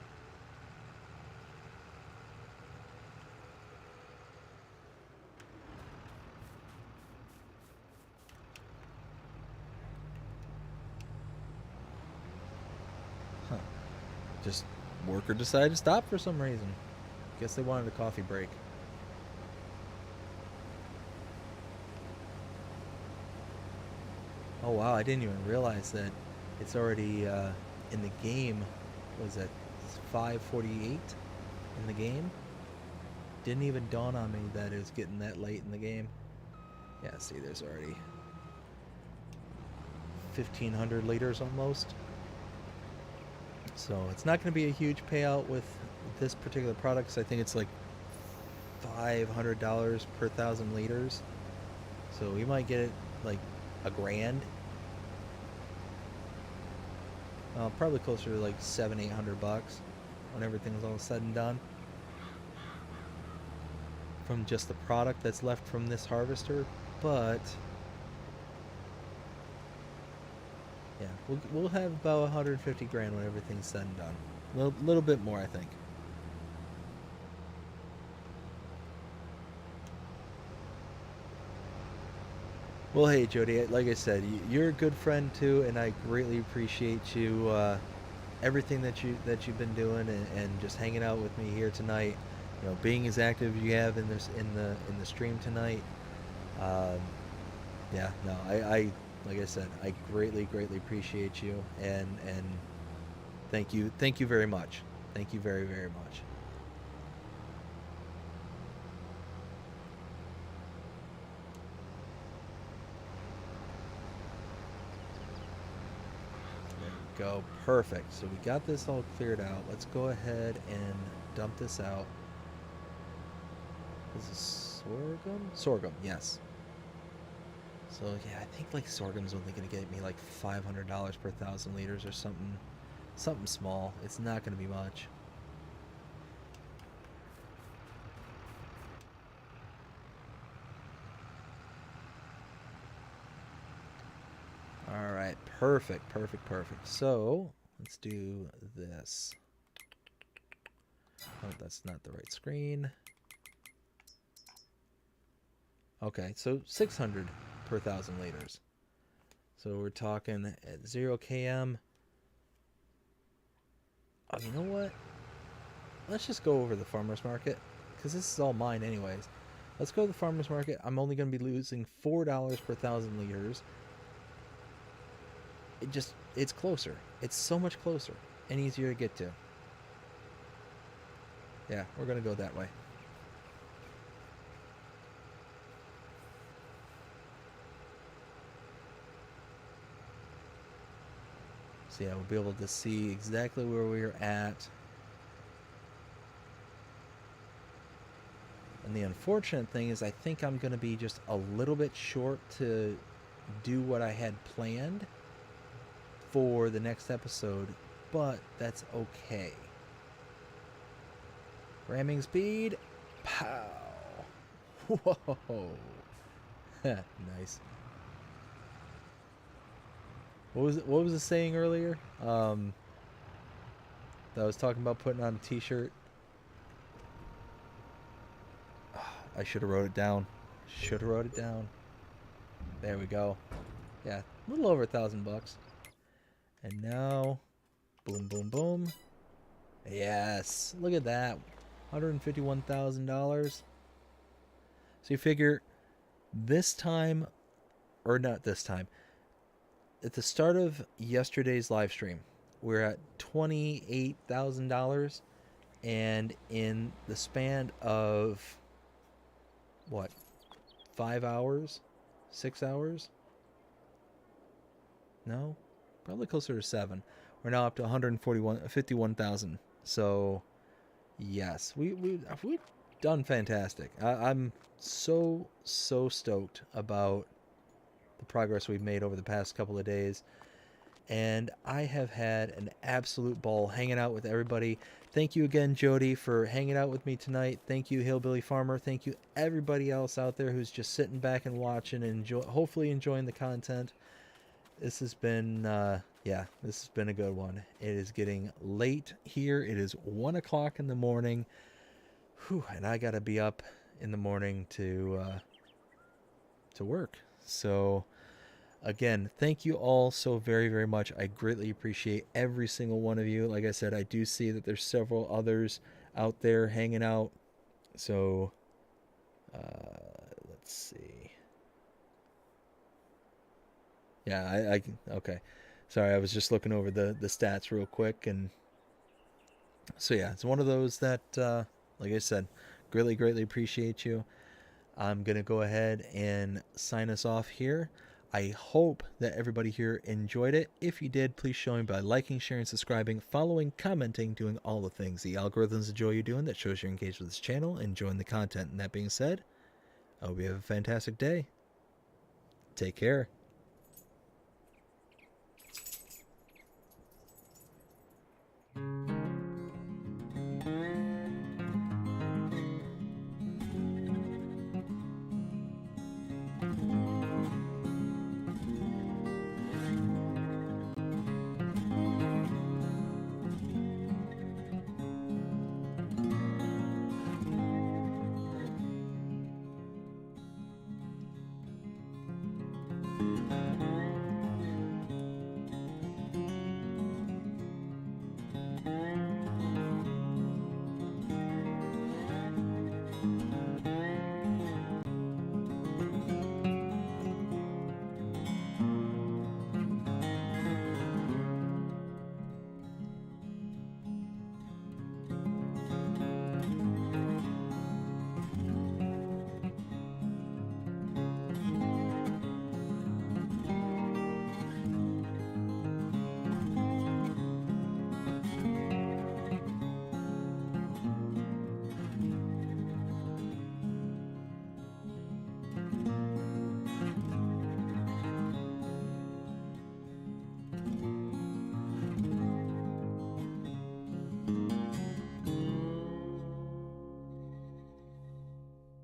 Huh. Just worker decided to stop for some reason. Guess they wanted a coffee break. Oh wow, I didn't even realize that it's already in the game. Was it 5:48 in the game? Didn't even dawn on me that it was getting that late in the game. Yeah, see, there's already 1,500 liters almost. So it's not going to be a huge payout with this particular product, because I think it's like $500 per 1,000 liters. So we might get it like a grand. Probably closer to like $700-800 when everything's all said and done. From just the product that's left from this harvester, but yeah, we'll have about 150 grand when everything's said and done. A little bit more, I think. Well, hey Jody, like I said, you're a good friend too, and I greatly appreciate you, everything that you've been doing, and just hanging out with me here tonight. You know, being as active as you have in the stream tonight. Um, yeah, no, I like I said, I greatly appreciate you, and thank you very much. Thank you very much. Go. Perfect. So we got this all cleared out. Let's go ahead and dump this out. Is this sorghum? Sorghum, yes. So yeah, I think like sorghum's only gonna get me like $500 per 1,000 liters or something small. It's not gonna be much. All right, perfect. So let's do this. Oh, that's not the right screen. Okay, so 600 per 1,000 liters. So we're talking at 0 km. Oh, you know what? Let's just go over the farmer's market, because this is all mine anyways. Let's go to the farmer's market. I'm only going to be losing $4 per 1,000 liters. It's closer. It's so much closer and easier to get to. Yeah, we're going to go that way. So yeah, we'll be able to see exactly where we're at. And the unfortunate thing is I think I'm going to be just a little bit short to do what I had planned for the next episode, but that's okay. Ramming speed. Pow. Whoa. Nice. What was the saying earlier? That I was talking about putting on a t-shirt. I should have wrote it down. There we go. Yeah, a little over $1,000. And now, boom. Yes, look at that, $151,000. So you figure this time, or not this time, at the start of yesterday's live stream, we're at $28,000, and in the span of what, 5 hours, 6 hours? No, probably closer to 7. We're now up to 51,000. So yes, we've done fantastic. I'm so stoked about the progress we've made over the past couple of days. and I have had an absolute ball hanging out with everybody. Thank you again, Jody, for hanging out with me tonight. Thank you, Hillbilly Farmer. Thank you, everybody else out there who's just sitting back and watching and hopefully enjoying the content. This has been, yeah, this has been a good one. It is getting late here. It is 1 o'clock in the morning. Whew, and I got to be up in the morning to work. So, again, thank you all so very, very much. I greatly appreciate every single one of you. Like I said, I do see that there's several others out there hanging out. So, let's see. Yeah, okay. Sorry, I was just looking over the stats real quick. And so, yeah, it's one of those that, like I said, greatly appreciate you. I'm going to go ahead and sign us off here. I hope that everybody here enjoyed it. If you did, please show me by liking, sharing, subscribing, following, commenting, doing all the things the algorithms enjoy you doing. That shows you're engaged with this channel, enjoying the content. And that being said, I hope you have a fantastic day. Take care.